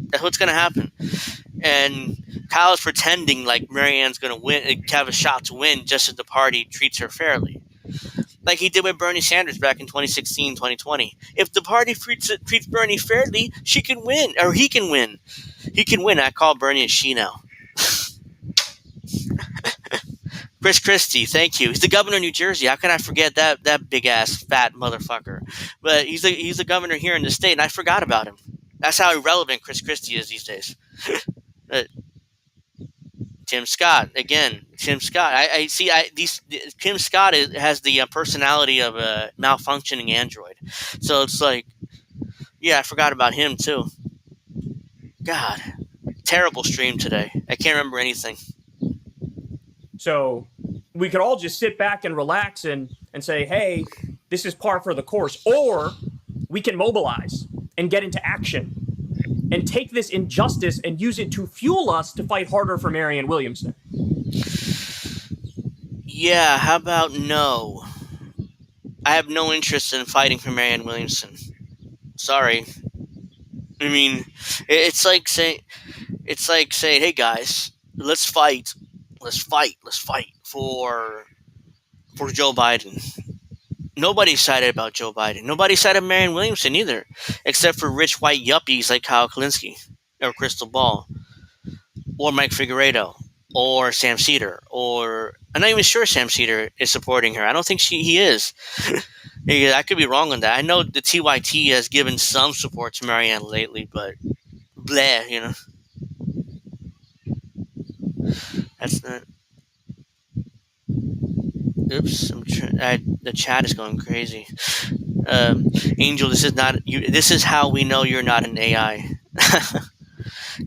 That's what's going to happen. And Kyle's pretending like Marianne's going to win, have a shot to win, just as the party treats her fairly. Like he did with Bernie Sanders back in 2016, 2020. If the party treats Bernie fairly, she can win, or he can win. He can win. I call Bernie a she now. Chris Christie, thank you. He's the governor of New Jersey. How can I forget that big ass fat motherfucker? But he's the governor here in the state, and I forgot about him. That's how irrelevant Chris Christie is these days. Tim Scott again. Tim Scott. I see. Tim Scott has the personality of a malfunctioning android. So it's like, yeah, I forgot about him too. God, terrible stream today. I can't remember anything. So we could all just sit back and relax and say, hey, this is par for the course. Or we can mobilize and get into action and take this injustice and use it to fuel us to fight harder for Marianne Williamson. Yeah, how about no? I have no interest in fighting for Marianne Williamson. Sorry. I mean, it's like saying, hey guys, let's fight for Joe Biden. Nobody's excited about Joe Biden. Nobody's excited about Marianne Williamson either, except for rich white yuppies like Kyle Kulinski or Crystal Ball or Mike Figueredo or Sam Cedar, or I'm not even sure Sam Cedar is supporting her. I don't think he is. Yeah, I could be wrong on that. I know the TYT has given some support to Marianne lately, but bleh, That's not. Oops, the chat is going crazy. Angel, this is not you. This is how we know you're not an AI.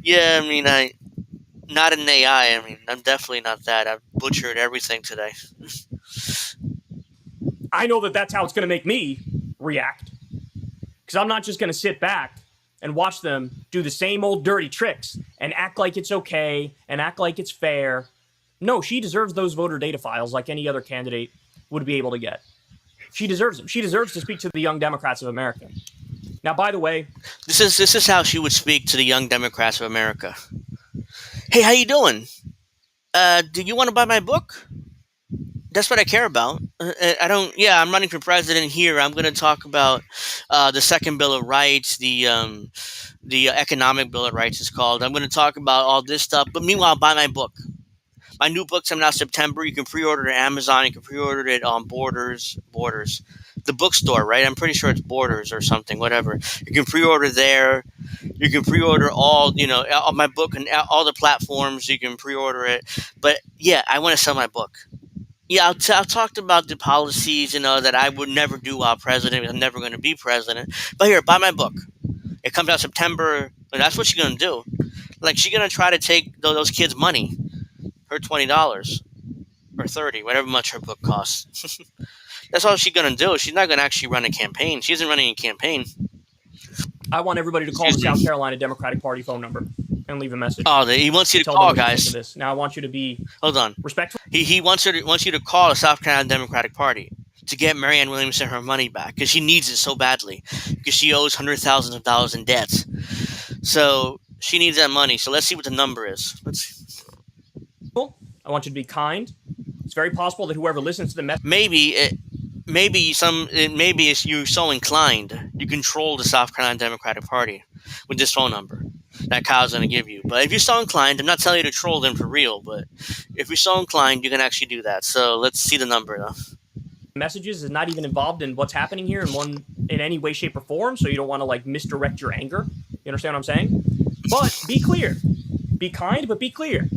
Yeah, I mean, not an AI. I mean, I'm definitely not that. I've butchered everything today. I know that that's how it's going to make me react. Because I'm not just going to sit back and watch them do the same old dirty tricks and act like it's okay and act like it's fair. No, she deserves those voter data files like any other candidate would be able to get. She deserves them. She deserves to speak to the young Democrats of America. Now, by the way, this is how she would speak to the young Democrats of America. Hey, how you doing? Do you want to buy my book? That's what I care about. I don't. Yeah, I'm running for president here. I'm going to talk about the Second Bill of Rights, the Economic Bill of Rights is called. I'm going to talk about all this stuff. But meanwhile, buy my book. My new book's coming out September. You can pre-order it at Amazon. You can pre-order it on Borders, the bookstore, right? I'm pretty sure it's Borders or something, whatever. You can pre-order there. You can pre-order all my book and all the platforms. You can pre-order it. But yeah, I want to sell my book. Yeah, I've talked about the policies, that I would never do while president. I'm never going to be president. But here, buy my book. It comes out September. And that's what she's going to do. Like, she's going to try to take those kids' money. Her $20 or $30, whatever much her book costs. That's all she's going to do. She's not going to actually run a campaign. She isn't running a campaign. I want everybody to call the South Carolina Democratic Party phone number and leave a message. Oh, he wants you to call, guys. This. Now I want you to be respectful. He wants you to call the South Carolina Democratic Party to get Marianne Williamson her money back because she needs it so badly because she owes hundreds of thousands of dollars in debt. So she needs that money. So let's see what the number is. I want you to be kind. It's very possible that whoever listens to the message, maybe if you're so inclined, you control the South Carolina Democratic Party with this phone number that Kyle's going to give you. But if you're so inclined, I'm not telling you to troll them for real, but if you're so inclined, you can actually do that. So let's see the number, though. Messages is not even involved in what's happening here in any way, shape, or form, so you don't want to misdirect your anger. You understand what I'm saying? But be clear. Be kind, but be clear.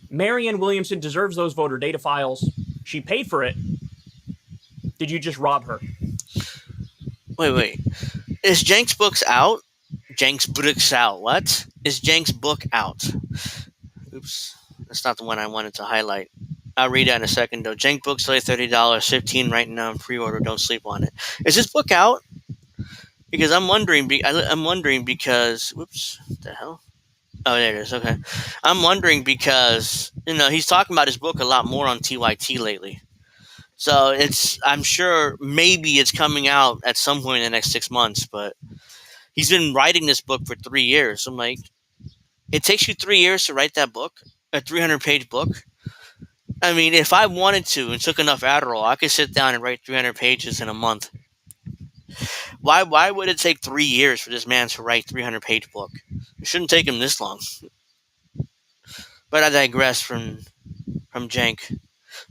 Marianne Williamson deserves those voter data files. She paid for it. Did you just rob her? Wait. Is Jenk's books out? Jenk's books out. What? Is Jenk's book out? Oops. That's not the one I wanted to highlight. I'll read that in a second, though. Jenk books only $30, $15 right now in pre-order. Don't sleep on it. Is this book out? Because I'm wondering because... Whoops. What the hell? Oh, there it is. Okay. I'm wondering because, he's talking about his book a lot more on TYT lately. So I'm sure maybe it's coming out at some point in the next 6 months, but he's been writing this book for 3 years. I'm like, it takes you 3 years to write that book, a 300-page book? I mean, if I wanted to and took enough Adderall, I could sit down and write 300 pages in a month. Why would it take 3 years for this man to write a 300-page book? It shouldn't take him this long. But I digress from Jenk.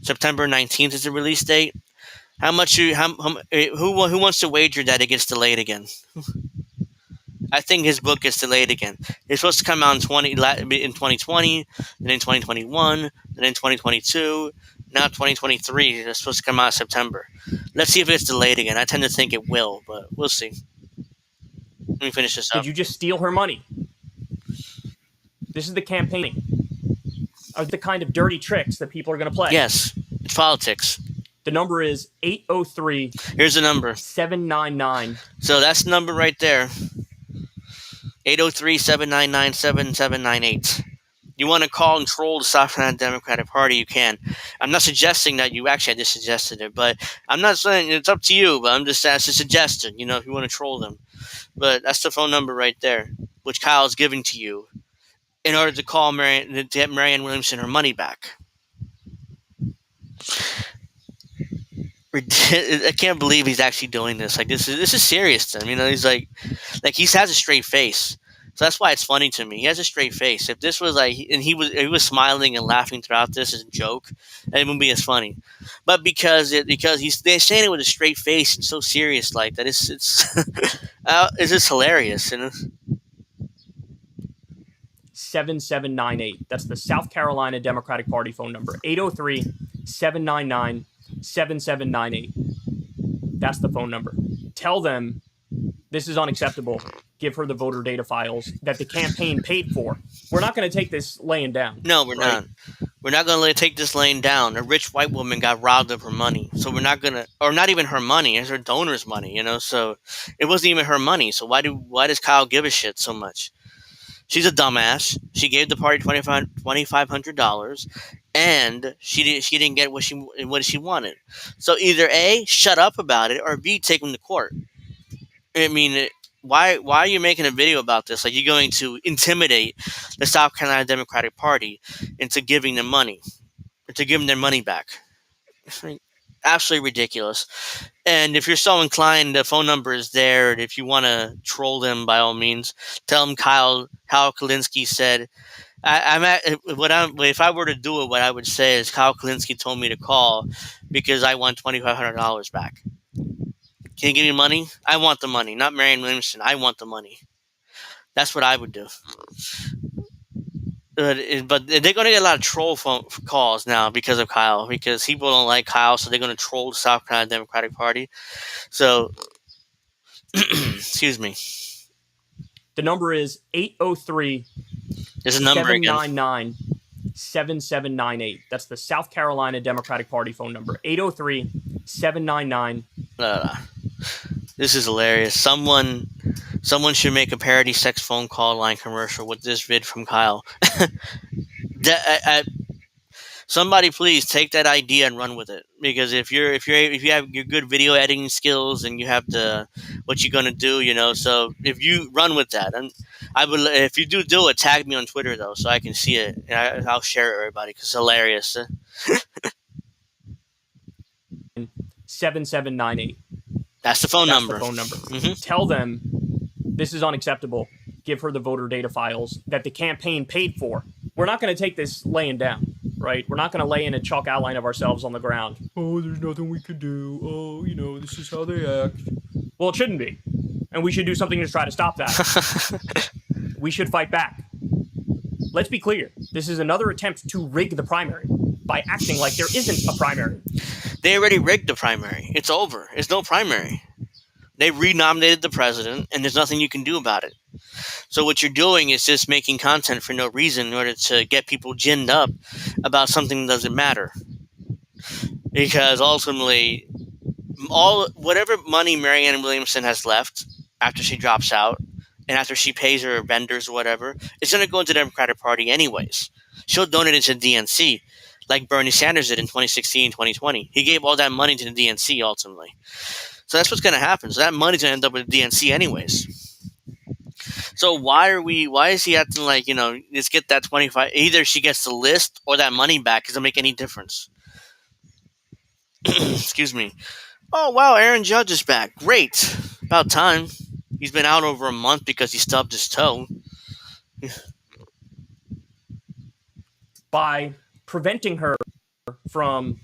September 19th is the release date. Who wants to wager that it gets delayed again? I think his book gets delayed again. It's supposed to come out in 2020, then in 2021, then in 2022, now 2023. It's supposed to come out in September. Let's see if it's delayed again. I tend to think it will, but we'll see. Let me finish this up. Did you just steal her money? This is the campaigning. Are the kind of dirty tricks that people are going to play. Yes, it's politics. The number is 803. Here's the number. 799. So that's the number right there. 803-799-7798. You want to call and troll the South Carolina Democratic Party, you can. I'm not suggesting that you actually, I just suggested it, but I'm not saying it's up to you, but I'm just as a suggestion, if you want to troll them. But that's the phone number right there, which Kyle is giving to you in order to call to get Marianne Williamson her money back. I can't believe he's actually doing this. Like this is serious to him. He's like he has a straight face. So that's why it's funny to me. He has a straight face. If this was like, and he was smiling and laughing throughout this as a joke, it wouldn't be as funny. But because they're saying it with a straight face and so serious like that, it's just hilarious. And 7798. That's the South Carolina Democratic Party phone number. 803-799-7798. That's the phone number. Tell them this is unacceptable. Give her the voter data files that the campaign paid for. We're not going to take this laying down. No, we're not. We're not going to take this laying down. A rich white woman got robbed of her money. So we're not going to, or not even her money, it's her donor's money, so it wasn't even her money. So why does Kyle give a shit so much? She's a dumbass. She gave the party $2,500, and she didn't get what she wanted. So either A, shut up about it, or B, take him to court. I mean, why are you making a video about this? Like, you're going to intimidate the South Carolina Democratic Party into giving them money, into giving their money back. Absolutely ridiculous. And if you're so inclined, the phone number is there. And if you want to troll them, by all means, tell them Kyle Kulinski said. If I were to do it, what I would say is Kyle Kulinski told me to call because I want $2,500 back. Can you give me money? I want the money, not Marianne Williamson. I want the money. That's what I would do. But they're going to get a lot of troll phone calls now because of Kyle, because people don't like Kyle, so they're going to troll the South Carolina Democratic Party. So, excuse me. The number is 803 There's a number again. 799-7798. That's the South Carolina Democratic Party phone number. 803-799. This is hilarious. Someone should make a parody sex phone call line commercial with this vid from Kyle. Somebody please take that idea and run with it, because if you have your good video editing skills and you have what you're gonna do, so if you run with that, and if you do it, tag me on Twitter though, so I can see it and I'll share it with everybody because it's hilarious. 7798. That's the phone number. Mm-hmm. Tell them this is unacceptable. Give her the voter data files that the campaign paid for. We're not going to take this laying down, right? We're not going to lay in a chalk outline of ourselves on the ground. Oh, there's nothing we could do. Oh, this is how they act. Well, it shouldn't be. And we should do something to try to stop that. We should fight back. Let's be clear. This is another attempt to rig the primary by acting like there isn't a primary. They already rigged the primary. It's over. It's no primary. They renominated the president, and there's nothing you can do about it. So what you're doing is just making content for no reason in order to get people ginned up about something that doesn't matter. Because ultimately, whatever money Marianne Williamson has left after she drops out, and after she pays her vendors or whatever, it's going to go into the Democratic Party anyways. She'll donate it to the DNC, like Bernie Sanders did in 2016, 2020. He gave all that money to the DNC ultimately. So that's what's going to happen. So that money's going to end up with the DNC anyways. So why is he acting like, let's get that 25, either she gets the list or that money back. It doesn't make any difference. Excuse me. Oh, wow, Aaron Judge is back. Great. About time. He's been out over a month because he stubbed his toe. By preventing her from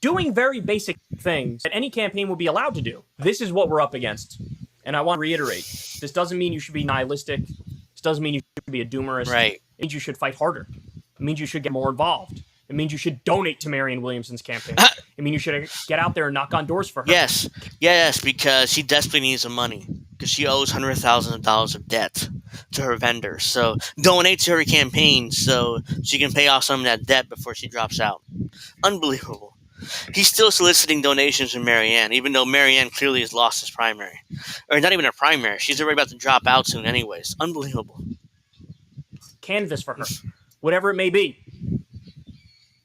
doing very basic things that any campaign would be allowed to do. This is what we're up against. And I want to reiterate, this doesn't mean you should be nihilistic. This doesn't mean you should be a doomerist. Right. It means you should fight harder. It means you should get more involved. It means you should donate to Marianne Williamson's campaign. It means you should get out there and knock on doors for her. Yes, because she desperately needs the money. Because she owes $100,000 of debt to her vendors. So donate to her campaign so she can pay off some of that debt before she drops out. Unbelievable. He's still soliciting donations from Marianne, even though Marianne clearly has lost his primary. Or not even a primary. She's already about to drop out soon anyways. Unbelievable. Canvas for her. Whatever it may be.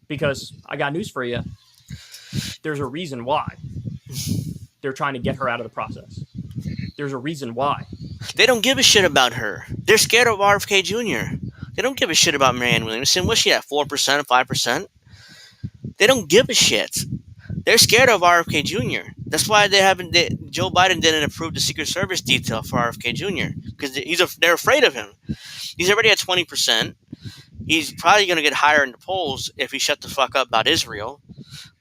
Because I got news for you. There's a reason why they're trying to get her out of the process. There's a reason why. They don't give a shit about her. They're scared of RFK Jr. They don't give a shit about Marianne Williamson. What's she at, 4%, 5%? They don't give a shit. They're scared of RFK Jr. That's why Joe Biden didn't approve the Secret Service detail for RFK Jr. because they're afraid of him. He's already at 20%. He's probably going to get higher in the polls if he shut the fuck up about Israel.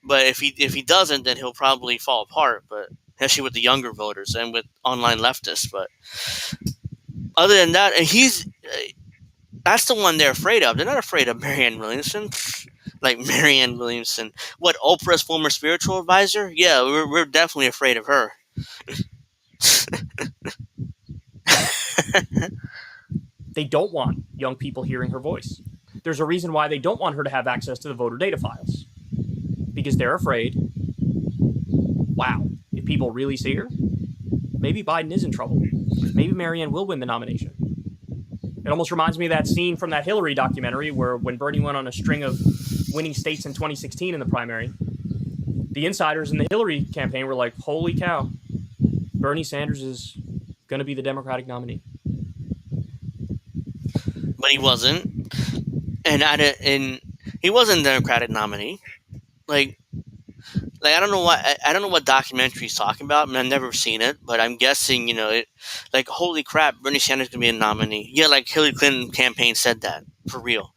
But if he doesn't, then he'll probably fall apart. But especially with the younger voters and with online leftists. But other than that, that's the one they're afraid of. They're not afraid of Marianne Williamson. Like Marianne Williamson. What, Oprah's former spiritual advisor? Yeah, we're definitely afraid of her. They don't want young people hearing her voice. There's a reason why they don't want her to have access to the voter data files. Because they're afraid, wow, if people really see her, maybe Biden is in trouble. Maybe Marianne will win the nomination. It almost reminds me of that scene from that Hillary documentary where when Bernie went on a string of winning states in 2016 in the primary, the insiders in the Hillary campaign were like, holy cow, Bernie Sanders is going to be the Democratic nominee. But he wasn't. And he wasn't the Democratic nominee. Like I don't know what documentary he's talking about. I mean, I've never seen it, but I'm guessing, like, holy crap, Bernie Sanders can be a nominee. Yeah, like Hillary Clinton campaign said that, for real.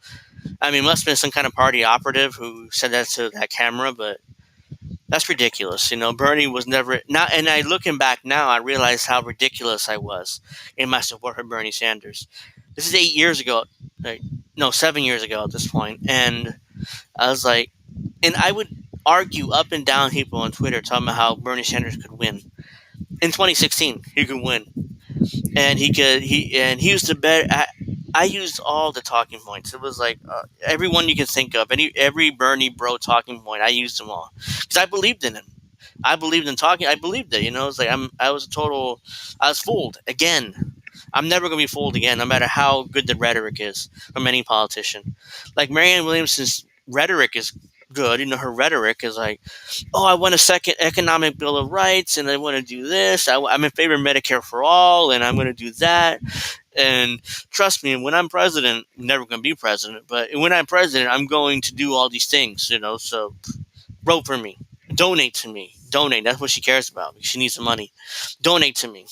I mean, it must have been some kind of party operative who said that to that camera, but that's ridiculous. Bernie was never, not, and looking back now, I realize how ridiculous I was in my support for Bernie Sanders. This is 8 years ago, 7 years ago at this point, and I was like, and I would argue up and down people on Twitter talking about how Bernie Sanders could win. In 2016, he could win. And he used the better. I used all the talking points. It was like every one you can think of, every Bernie bro talking point. I used them all because I believed in him. I believed in talking. I believed it. It's like I was fooled again. I'm never gonna be fooled again, no matter how good the rhetoric is from any politician. Like Marianne Williamson's rhetoric is good. Her rhetoric is like, oh, I want a second economic bill of rights, and I want to do this. I'm in favor of Medicare for all, and I'm going to do that. And trust me, when I'm president, I'm never going to be president, but when I'm president, I'm going to do all these things, so vote for me. Donate to me. Donate. That's what she cares about. She needs the money. Donate to me.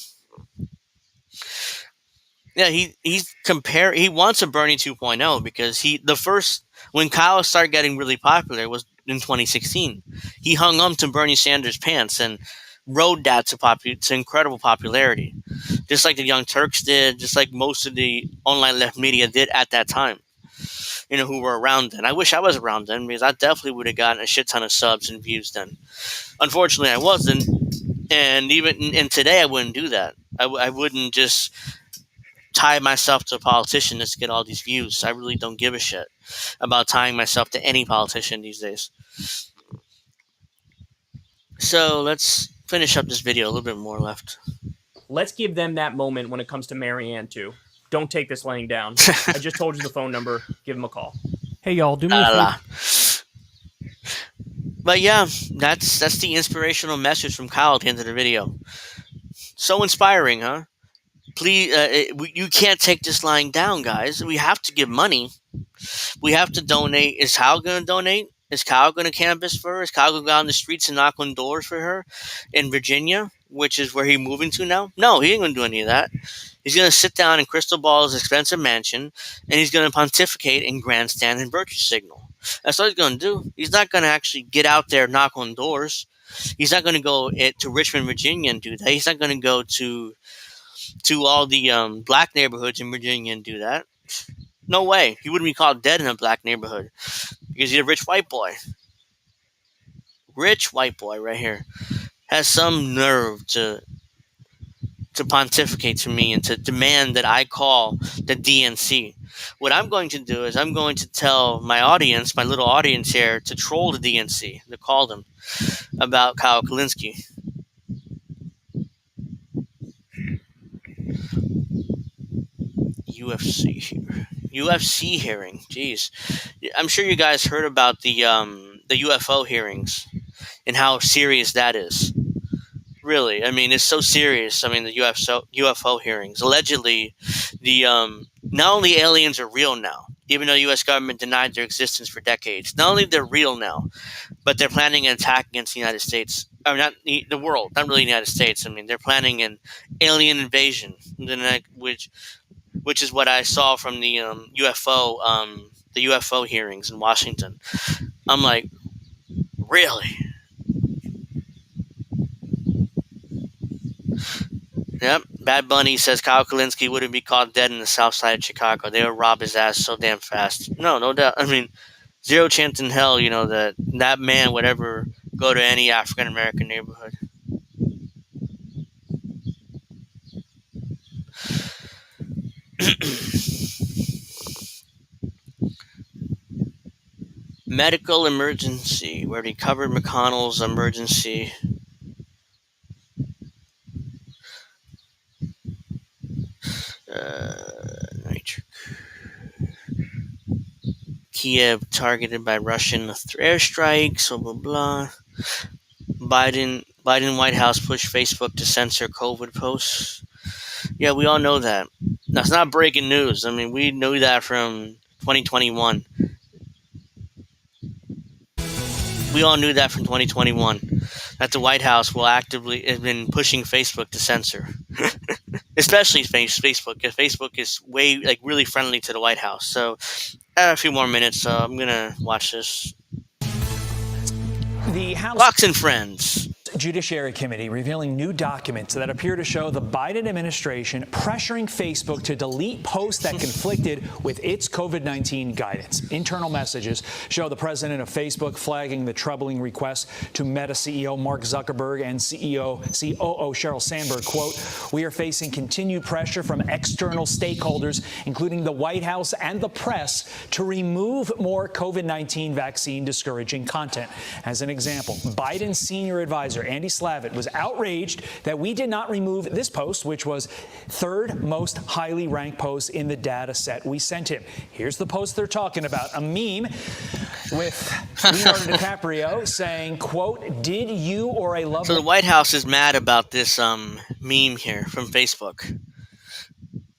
Yeah, he wants a Bernie 2.0 because when Kyle started getting really popular was in 2016. He hung on to Bernie Sanders' pants and rode that to incredible popularity, just like the Young Turks did, just like most of the online left media did at that time. Who were around then. I wish I was around then because I definitely would have gotten a shit ton of subs and views then. Unfortunately, I wasn't, and even today I wouldn't do that. I wouldn't just tie myself to a politician just to get all these views. I really don't give a shit about tying myself to any politician these days. So let's finish up this video. A little bit more left. Let's give them that moment when it comes to Marianne too. Don't take this laying down. I just told you the phone number. Give them a call. Hey y'all, do me a favor. But yeah, that's the inspirational message from Kyle at the end of the video. So inspiring, huh? Please, you can't take this lying down, guys. We have to give money. We have to donate. Is Kyle going to donate? Is Kyle going to canvass for her? Is Kyle going to go out on the streets and knock on doors for her in Virginia, which is where he's moving to now? No, he ain't going to do any of that. He's going to sit down in Crystal Ball's expensive mansion, and he's going to pontificate and grandstand and virtue signal. That's what he's going to do. He's not going to actually get out there and knock on doors. He's not going to go to Richmond, Virginia and do that. He's not going to go to all the black neighborhoods in Virginia and do that. No way. He wouldn't be called dead in a black neighborhood because he's a rich white boy. Rich white boy right here has some nerve to pontificate to me and to demand that I call the DNC. What I'm going to do is I'm going to tell my audience, my little audience here, to troll the DNC, to call them about Kyle Kulinski. UFC hearing. Jeez, I'm sure you guys heard about the UFO hearings and how serious that is. Really, I mean, it's so serious. I mean, the UFO hearings. Allegedly, the not only aliens are real now, even though the U.S. government denied their existence for decades. Not only they're real now, but they're planning an attack against the United States. Or not the world, not really the United States. I mean, they're planning an alien invasion, which is what I saw from the UFO hearings in Washington. I'm like, really? Yep. Bad Bunny says Kyle Kulinski wouldn't be caught dead in the south side of Chicago. They would rob his ass so damn fast. No doubt. I mean, zero chance in hell, that man would ever go to any African American neighborhood. Medical emergency, where he covered McConnell's emergency. Kiev targeted by Russian airstrikes, blah, blah, blah. Biden White House pushed Facebook to censor COVID posts. Yeah, we all know that. That's not breaking news. I mean, we knew that from 2021. We all knew that from 2021, that the White House will actively has been pushing Facebook to censor, especially Facebook, because Facebook is way really friendly to the White House. So, I have a few more minutes, so I'm gonna watch this. The House Fox and Friends Judiciary Committee revealing new documents that appear to show the Biden administration pressuring Facebook to delete posts that conflicted with its COVID-19 guidance. Internal messages show the president of Facebook flagging the troubling request to Meta CEO Mark Zuckerberg and COO Sheryl Sandberg, quote, "We are facing continued pressure from external stakeholders, including the White House and the press, to remove more COVID-19 vaccine discouraging content." As an example, Biden's senior advisor Andy Slavitt was outraged that we did not remove this post, which was third most highly ranked post in the data set we sent him. Here's the post they're talking about, a meme with Leonardo DiCaprio saying, quote, "Did you or a loved..." So the White House is mad about this meme here from Facebook.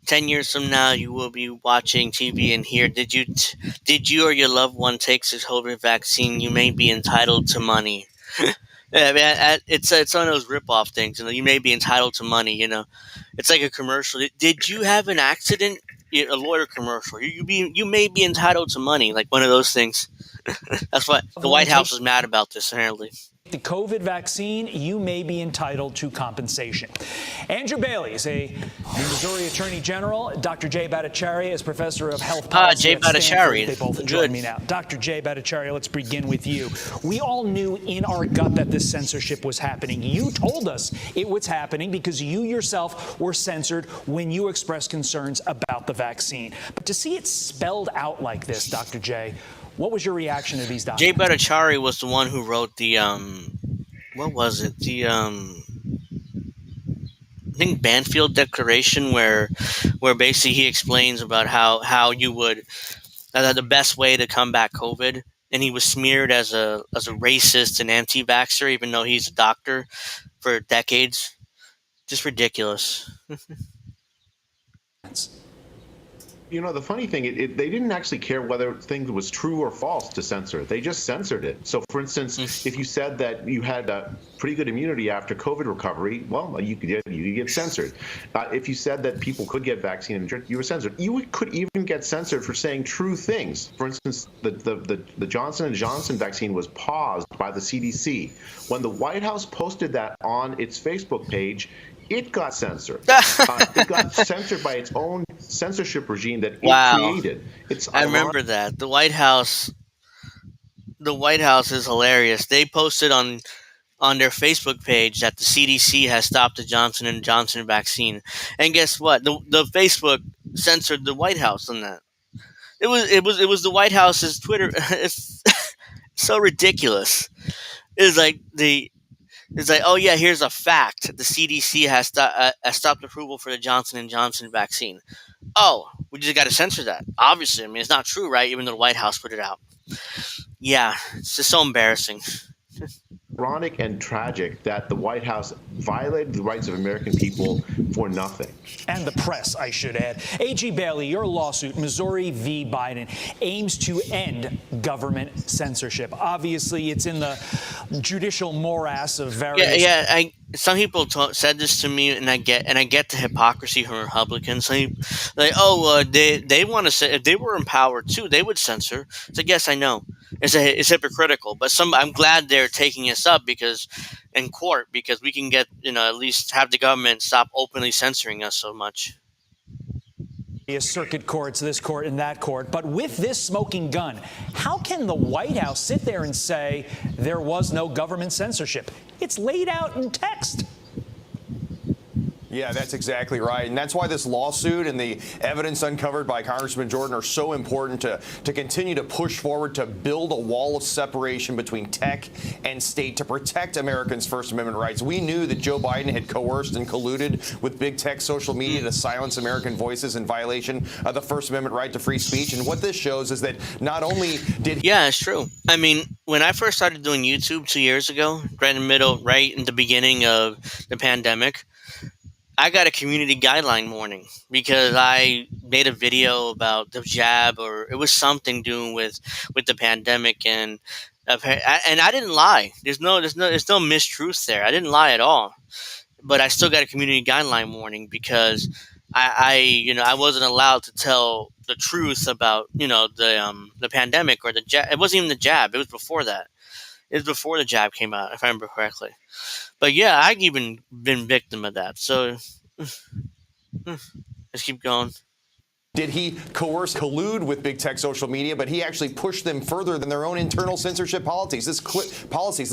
10 years from now, you will be watching TV and hear, did you or your loved one takes this COVID vaccine, you may be entitled to money. Yeah, man, it's one of those rip-off things. You may be entitled to money. It's like a commercial. Did you have an accident? A lawyer commercial. You may be entitled to money, like one of those things. That's what the White House is mad about this, apparently. The COVID vaccine, you may be entitled to compensation. Andrew Bailey is a Missouri Attorney General. Dr. Jay Bhattacharya is Professor of Health Policy Jay at Stanford. Bhattacharya. They both join me now. Dr. Jay Bhattacharya, let's begin with you. We all knew in our gut that this censorship was happening. You told us it was happening because you yourself were censored when you expressed concerns about the vaccine. But to see it spelled out like this, Dr. Jay, what was your reaction to these documents? Jay Bhattacharya was the one who wrote the, what was it? The, I think Banfield Declaration, where basically he explains about how you would, the best way to combat COVID. And he was smeared as a racist and anti-vaxxer, even though he's a doctor for decades. Just ridiculous. The funny thing, they didn't actually care whether things was true or false to censor. They just censored it. So, for instance, if you said that you had pretty good immunity after COVID recovery, well, you could get censored. If you said that people could get vaccine, you were censored. You could even get censored for saying true things. For instance, the Johnson & Johnson vaccine was paused by the CDC. When the White House posted that on its Facebook page, it got censored. It got censored by its own censorship regime that it created. I remember that. The White House is hilarious. They posted on their Facebook page that the CDC has stopped the Johnson & Johnson vaccine. And guess what? The Facebook censored the White House on that. It was the White House's Twitter. It's so ridiculous. It's like, oh yeah, here's a fact. The CDC has stopped approval for the Johnson & Johnson vaccine. Oh, we just got to censor that. Obviously, I mean, it's not true, right? Even though the White House put it out. Yeah, it's just so embarrassing. ironic and tragic that the White House violated the rights of American people for nothing. And the press, I should add. A.G. Bailey, your lawsuit, Missouri v. Biden, aims to end government censorship. Obviously, it's in the judicial morass of various. Some people said this to me, and I get the hypocrisy from Republicans. They want to say if they were in power too, they would censor. So yes, I know it's hypocritical, but I'm glad they're taking us up in court because we can get at least have the government stop openly censoring us so much. Circuit courts, this court and that court. But with this smoking gun, how can the White House sit there and say there was no government censorship? It's laid out in text. Yeah, that's exactly right. And that's why this lawsuit and the evidence uncovered by Congressman Jordan are so important to continue to push forward to build a wall of separation between tech and state to protect Americans' First Amendment rights. We knew that Joe Biden had coerced and colluded with big tech social media to silence American voices in violation of the First Amendment right to free speech. And what this shows is that not only did Yeah, it's true. I mean, when I first started doing YouTube 2 years ago, right in the beginning of the pandemic, I got a community guideline warning because I made a video about the jab, or it was something doing with the pandemic, and I didn't lie. There's no mistruth there. I didn't lie at all, but I still got a community guideline warning because I wasn't allowed to tell the truth about the pandemic or the jab. It wasn't even the jab. It was before that. It was before the jab came out, if I remember correctly. But yeah, I've even been victim of that. So let's keep going. Did he collude with big tech social media, but he actually pushed them further than their own internal censorship policies. This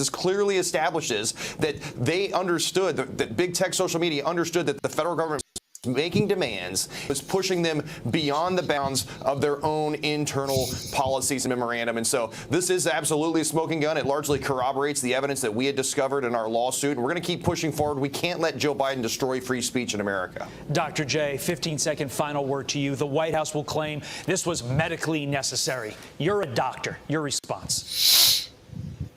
clearly establishes that they understood, that big tech social media understood that the federal government making demands was pushing them beyond the bounds of their own internal policies and memorandum. And so this is absolutely a smoking gun. It largely corroborates the evidence that we had discovered in our lawsuit. And we're going to keep pushing forward. We can't let Joe Biden destroy free speech in America. Dr. J, 15-second final word to you. The White House will claim this was medically necessary. You're a doctor. Your response.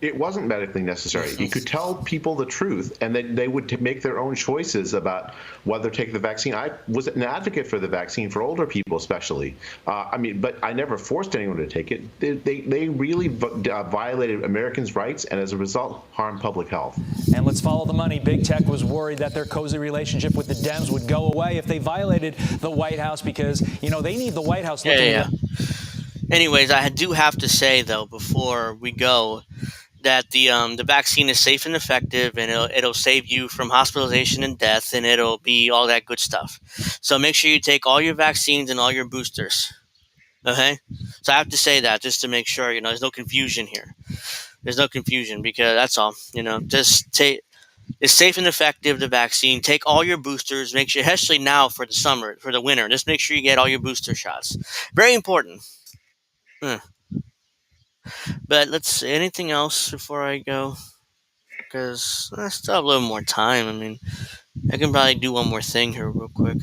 It wasn't medically necessary. You could tell people the truth, and then they would make their own choices about whether to take the vaccine. I was an advocate for the vaccine for older people, especially. But I never forced anyone to take it. They really violated Americans' rights, and as a result, harmed public health. And let's follow the money. Big tech was worried that their cozy relationship with the Dems would go away if they violated the White House because, they need the White House looking Anyways, I do have to say, though, before we go, that the vaccine is safe and effective, and it'll save you from hospitalization and death, and it'll be all that good stuff. So make sure you take all your vaccines and all your boosters. Okay? So I have to say that just to make sure, there's no confusion here. There's no confusion because that's all. Just take. It's safe and effective, the vaccine. Take all your boosters. Make sure, especially now for the summer, for the winter, just make sure you get all your booster shots. Very important. But let's see, anything else before I go? Because I still have a little more time. I mean, I can probably do one more thing here real quick.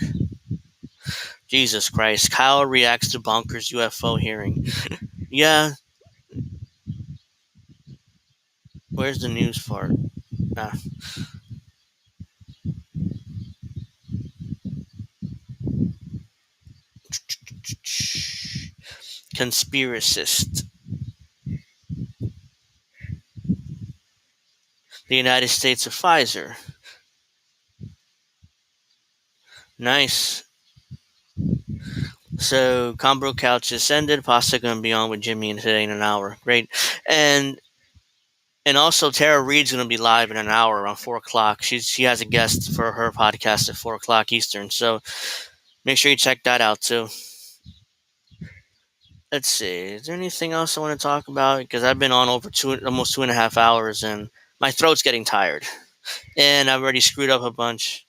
Jesus Christ. Kyle reacts to bonkers UFO hearing. Yeah. Where's the news part? Conspiracist. The United States of Pfizer. Nice. So, Combo Couch just ended. Pasta gonna be on with Jimmy in today in an hour. Great. And also Tara Reid's gonna be live in an hour around 4 o'clock. She has a guest for her podcast at 4 o'clock Eastern. So make sure you check that out too. Let's see. Is there anything else I want to talk about? Because I've been on over almost 2.5 hours, and my throat's getting tired. And I've already screwed up a bunch.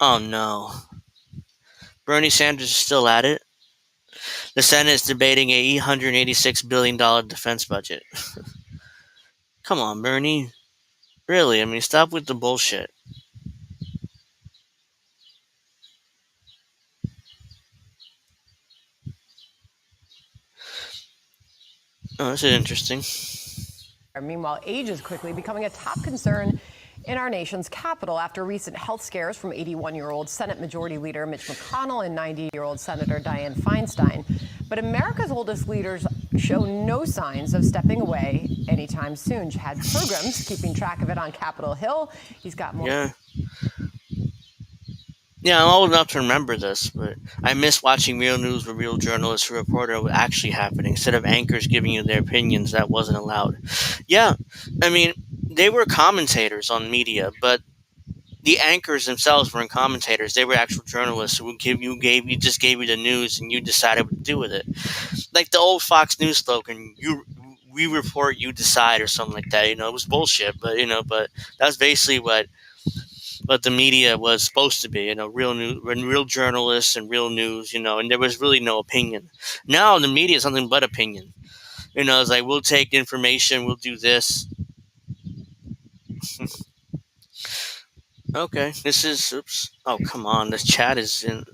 Oh no. Bernie Sanders is still at it. The Senate is debating a $186 billion defense budget. Come on, Bernie. Really? I mean, stop with the bullshit. Oh, this is interesting. Meanwhile, age is quickly becoming a top concern in our nation's capital after recent health scares from 81-year-old Senate Majority Leader Mitch McConnell and 90-year-old Senator Dianne Feinstein. But America's oldest leaders show no signs of stepping away anytime soon. Chad Program's keeping track of it on Capitol Hill. He's got more. Yeah, I'm old enough to remember this, but I miss watching real news with real journalists who reported what was actually happening instead of anchors giving you their opinions. That wasn't allowed. Yeah, I mean, they were commentators on media, but the anchors themselves weren't commentators. They were actual journalists who just gave you the news and you decided what to do with it. Like the old Fox News slogan, we report, you decide, or something like that. It was bullshit, but but that's basically what the media was supposed to be, real news, real journalists and real news, and there was really no opinion. Now the media is nothing but opinion. It's like, we'll take information, we'll do this. Okay, oops. Oh, come on, this chat is in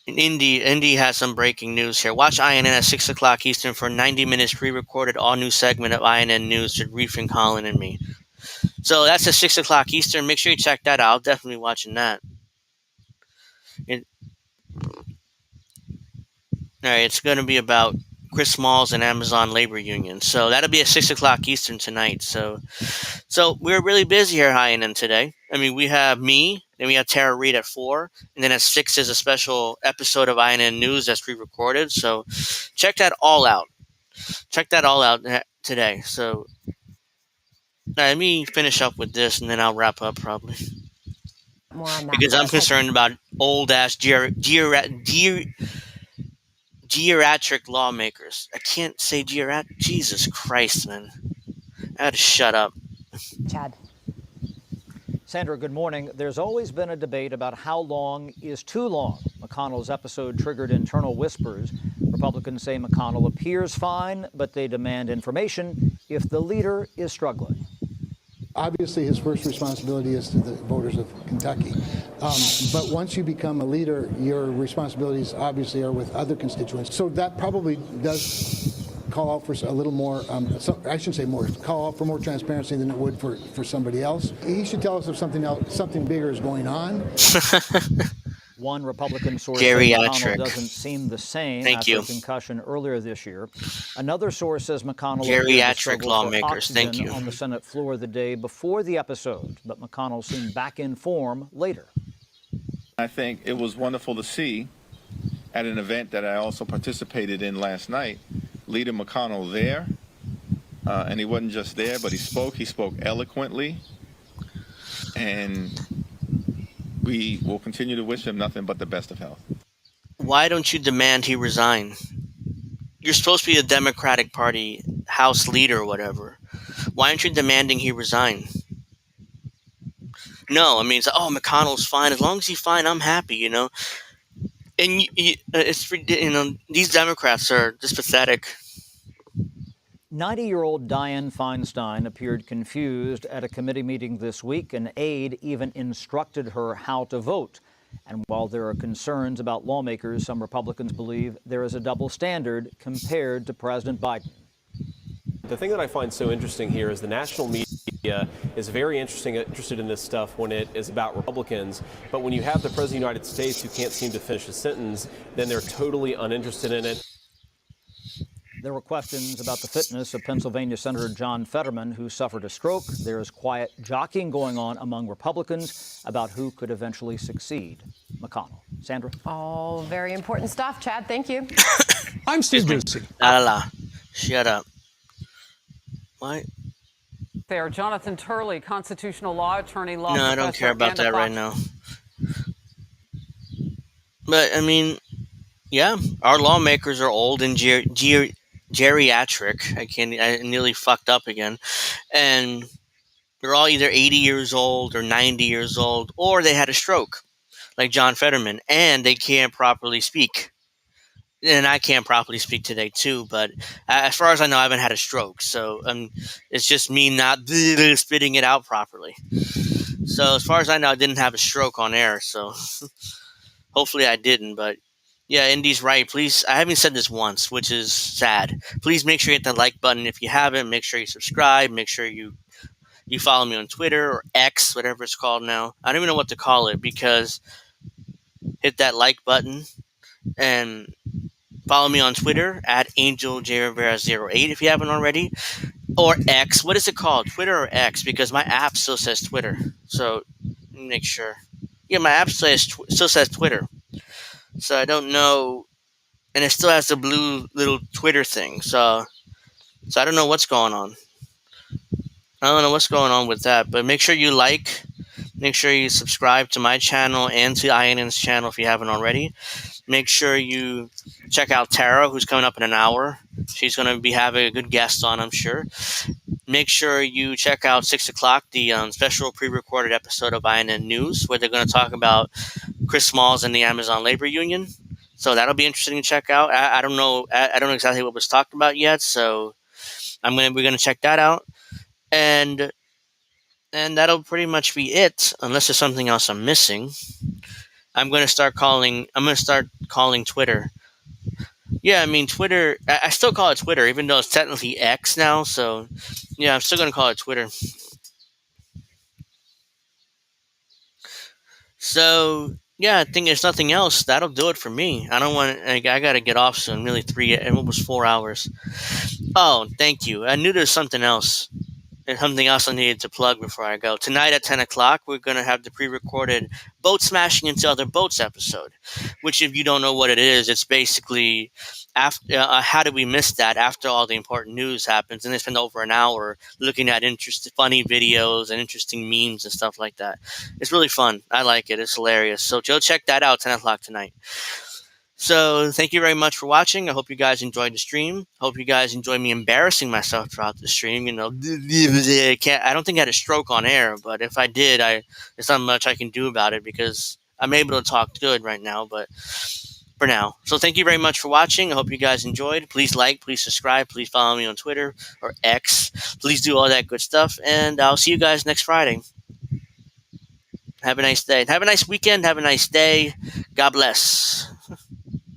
Indy has some breaking news here. Watch INN at 6 o'clock Eastern for 90 minutes pre-recorded all-new segment of INN News with Reef and Colin and me. So that's at 6 o'clock Eastern. Make sure you check that out. Definitely watching that. Alright, it's going to be about Chris Smalls and Amazon labor union. So that'll be at 6 o'clock Eastern tonight. So we're really busy here at INN today. I mean, we have me, then we have Tara Reid at 4, and then at 6 is a special episode of INN News that's pre-recorded. So check that all out. Check that all out today. So let me finish up with this, and then I'll wrap up probably. More on that. Because I'm concerned about old-ass geriatric lawmakers. I can't say geriatric. Jesus Christ, man. I had to shut up. Chad. Sandra, good morning. There's always been a debate about how long is too long. McConnell's episode triggered internal whispers. Republicans say McConnell appears fine, but they demand information if the leader is struggling. Obviously, his first responsibility is to the voters of Kentucky. But once you become a leader, your responsibilities obviously are with other constituents. So that probably does call out for a little more, I shouldn't say more, call out for more transparency than it would for somebody else. He should tell us if something bigger is going on. One Republican source says McConnell doesn't seem the same after concussion earlier this year. Another source says McConnell geriatric lawmakers. Thank you. On the Senate floor the day before the episode, but McConnell seemed back in form later. I think it was wonderful to see at an event that I also participated in last night, Leader McConnell there, and he wasn't just there, but he spoke eloquently, and we will continue to wish him nothing but the best of health. Why don't you demand he resign? You're supposed to be a Democratic Party House leader or whatever. Why aren't you demanding he resign? No, I mean, it's like, oh, McConnell's fine. As long as he's fine, I'm happy, And it's, these Democrats are just pathetic. 90-year-old Dianne Feinstein appeared confused at a committee meeting this week. An aide even instructed her how to vote. And while there are concerns about lawmakers, some Republicans believe there is a double standard compared to President Biden. The thing that I find so interesting here is the national media is very interested in this stuff when it is about Republicans. But when you have the President of the United States who can't seem to finish a sentence, then they're totally uninterested in it. There were questions about the fitness of Pennsylvania Senator John Fetterman, who suffered a stroke. There is quiet jockeying going on among Republicans about who could eventually succeed. McConnell. Sandra? All very important stuff, Chad. Thank you. I'm Steve Doocy. Shut up. What? There, Jonathan Turley, constitutional law attorney, law No, I don't care about that right now. But, I mean, yeah, our lawmakers are old and geriatric. I nearly fucked up again. And they're all either 80 years old or 90 years old, or they had a stroke, like John Fetterman, and they can't properly speak. And I can't properly speak today, too, but as far as I know, I haven't had a stroke. So it's just me not spitting it out properly. So as far as I know, I didn't have a stroke on air. So hopefully I didn't, but Yeah, Indy's right. Please, I haven't said this once, which is sad. Please make sure you hit the like button if you haven't. Make sure you subscribe. Make sure you follow me on Twitter or X, whatever it's called now. I don't even know what to call it, because hit that like button and follow me on Twitter at AngelJRivera08 if you haven't already. Or X. What is it called? Twitter or X? Because my app still says Twitter. So make sure. Yeah, my app still says Twitter. So I don't know. And it still has the blue little Twitter thing. So I don't know what's going on. I don't know what's going on with that. But make sure you like. Make sure you subscribe to my channel and to INN's channel if you haven't already. Make sure you check out Tara, who's coming up in an hour. She's going to be having a good guest on, I'm sure. Make sure you check out 6 o'clock, the special pre-recorded episode of INN News, where they're going to talk about Chris Smalls and the Amazon Labor Union. So that'll be interesting to check out. I don't know. I don't know exactly what was talked about yet. So we're going to check that out. And that'll pretty much be it, unless there's something else I'm missing. I'm going to start calling Twitter. Yeah, I mean, Twitter, I still call it Twitter, even though it's technically X now. So, yeah, I'm still going to call it Twitter. So, yeah, I think there's nothing else. That'll do it for me. I don't want to, I got to get off soon. Really, almost 4 hours. Oh, thank you. I knew there was something else. There's something else I needed to plug before I go. Tonight at 10 o'clock, we're going to have the pre-recorded Boat Smashing into Other Boats episode, which, if you don't know what it is, it's basically after how did we miss that after all the important news happens, and they spend over an hour looking at funny videos and interesting memes and stuff like that. It's really fun. I like it. It's hilarious. So go check that out, 10 o'clock tonight. So thank you very much for watching. I hope you guys enjoyed the stream. Hope you guys enjoyed me embarrassing myself throughout the stream. You know, I don't think I had a stroke on air, but if I did, there's not much I can do about it because I'm able to talk good right now, but for now. So thank you very much for watching. I hope you guys enjoyed. Please like, please subscribe, please follow me on Twitter or X. Please do all that good stuff, and I'll see you guys next Friday. Have a nice day. Have a nice weekend. Have a nice day. God bless.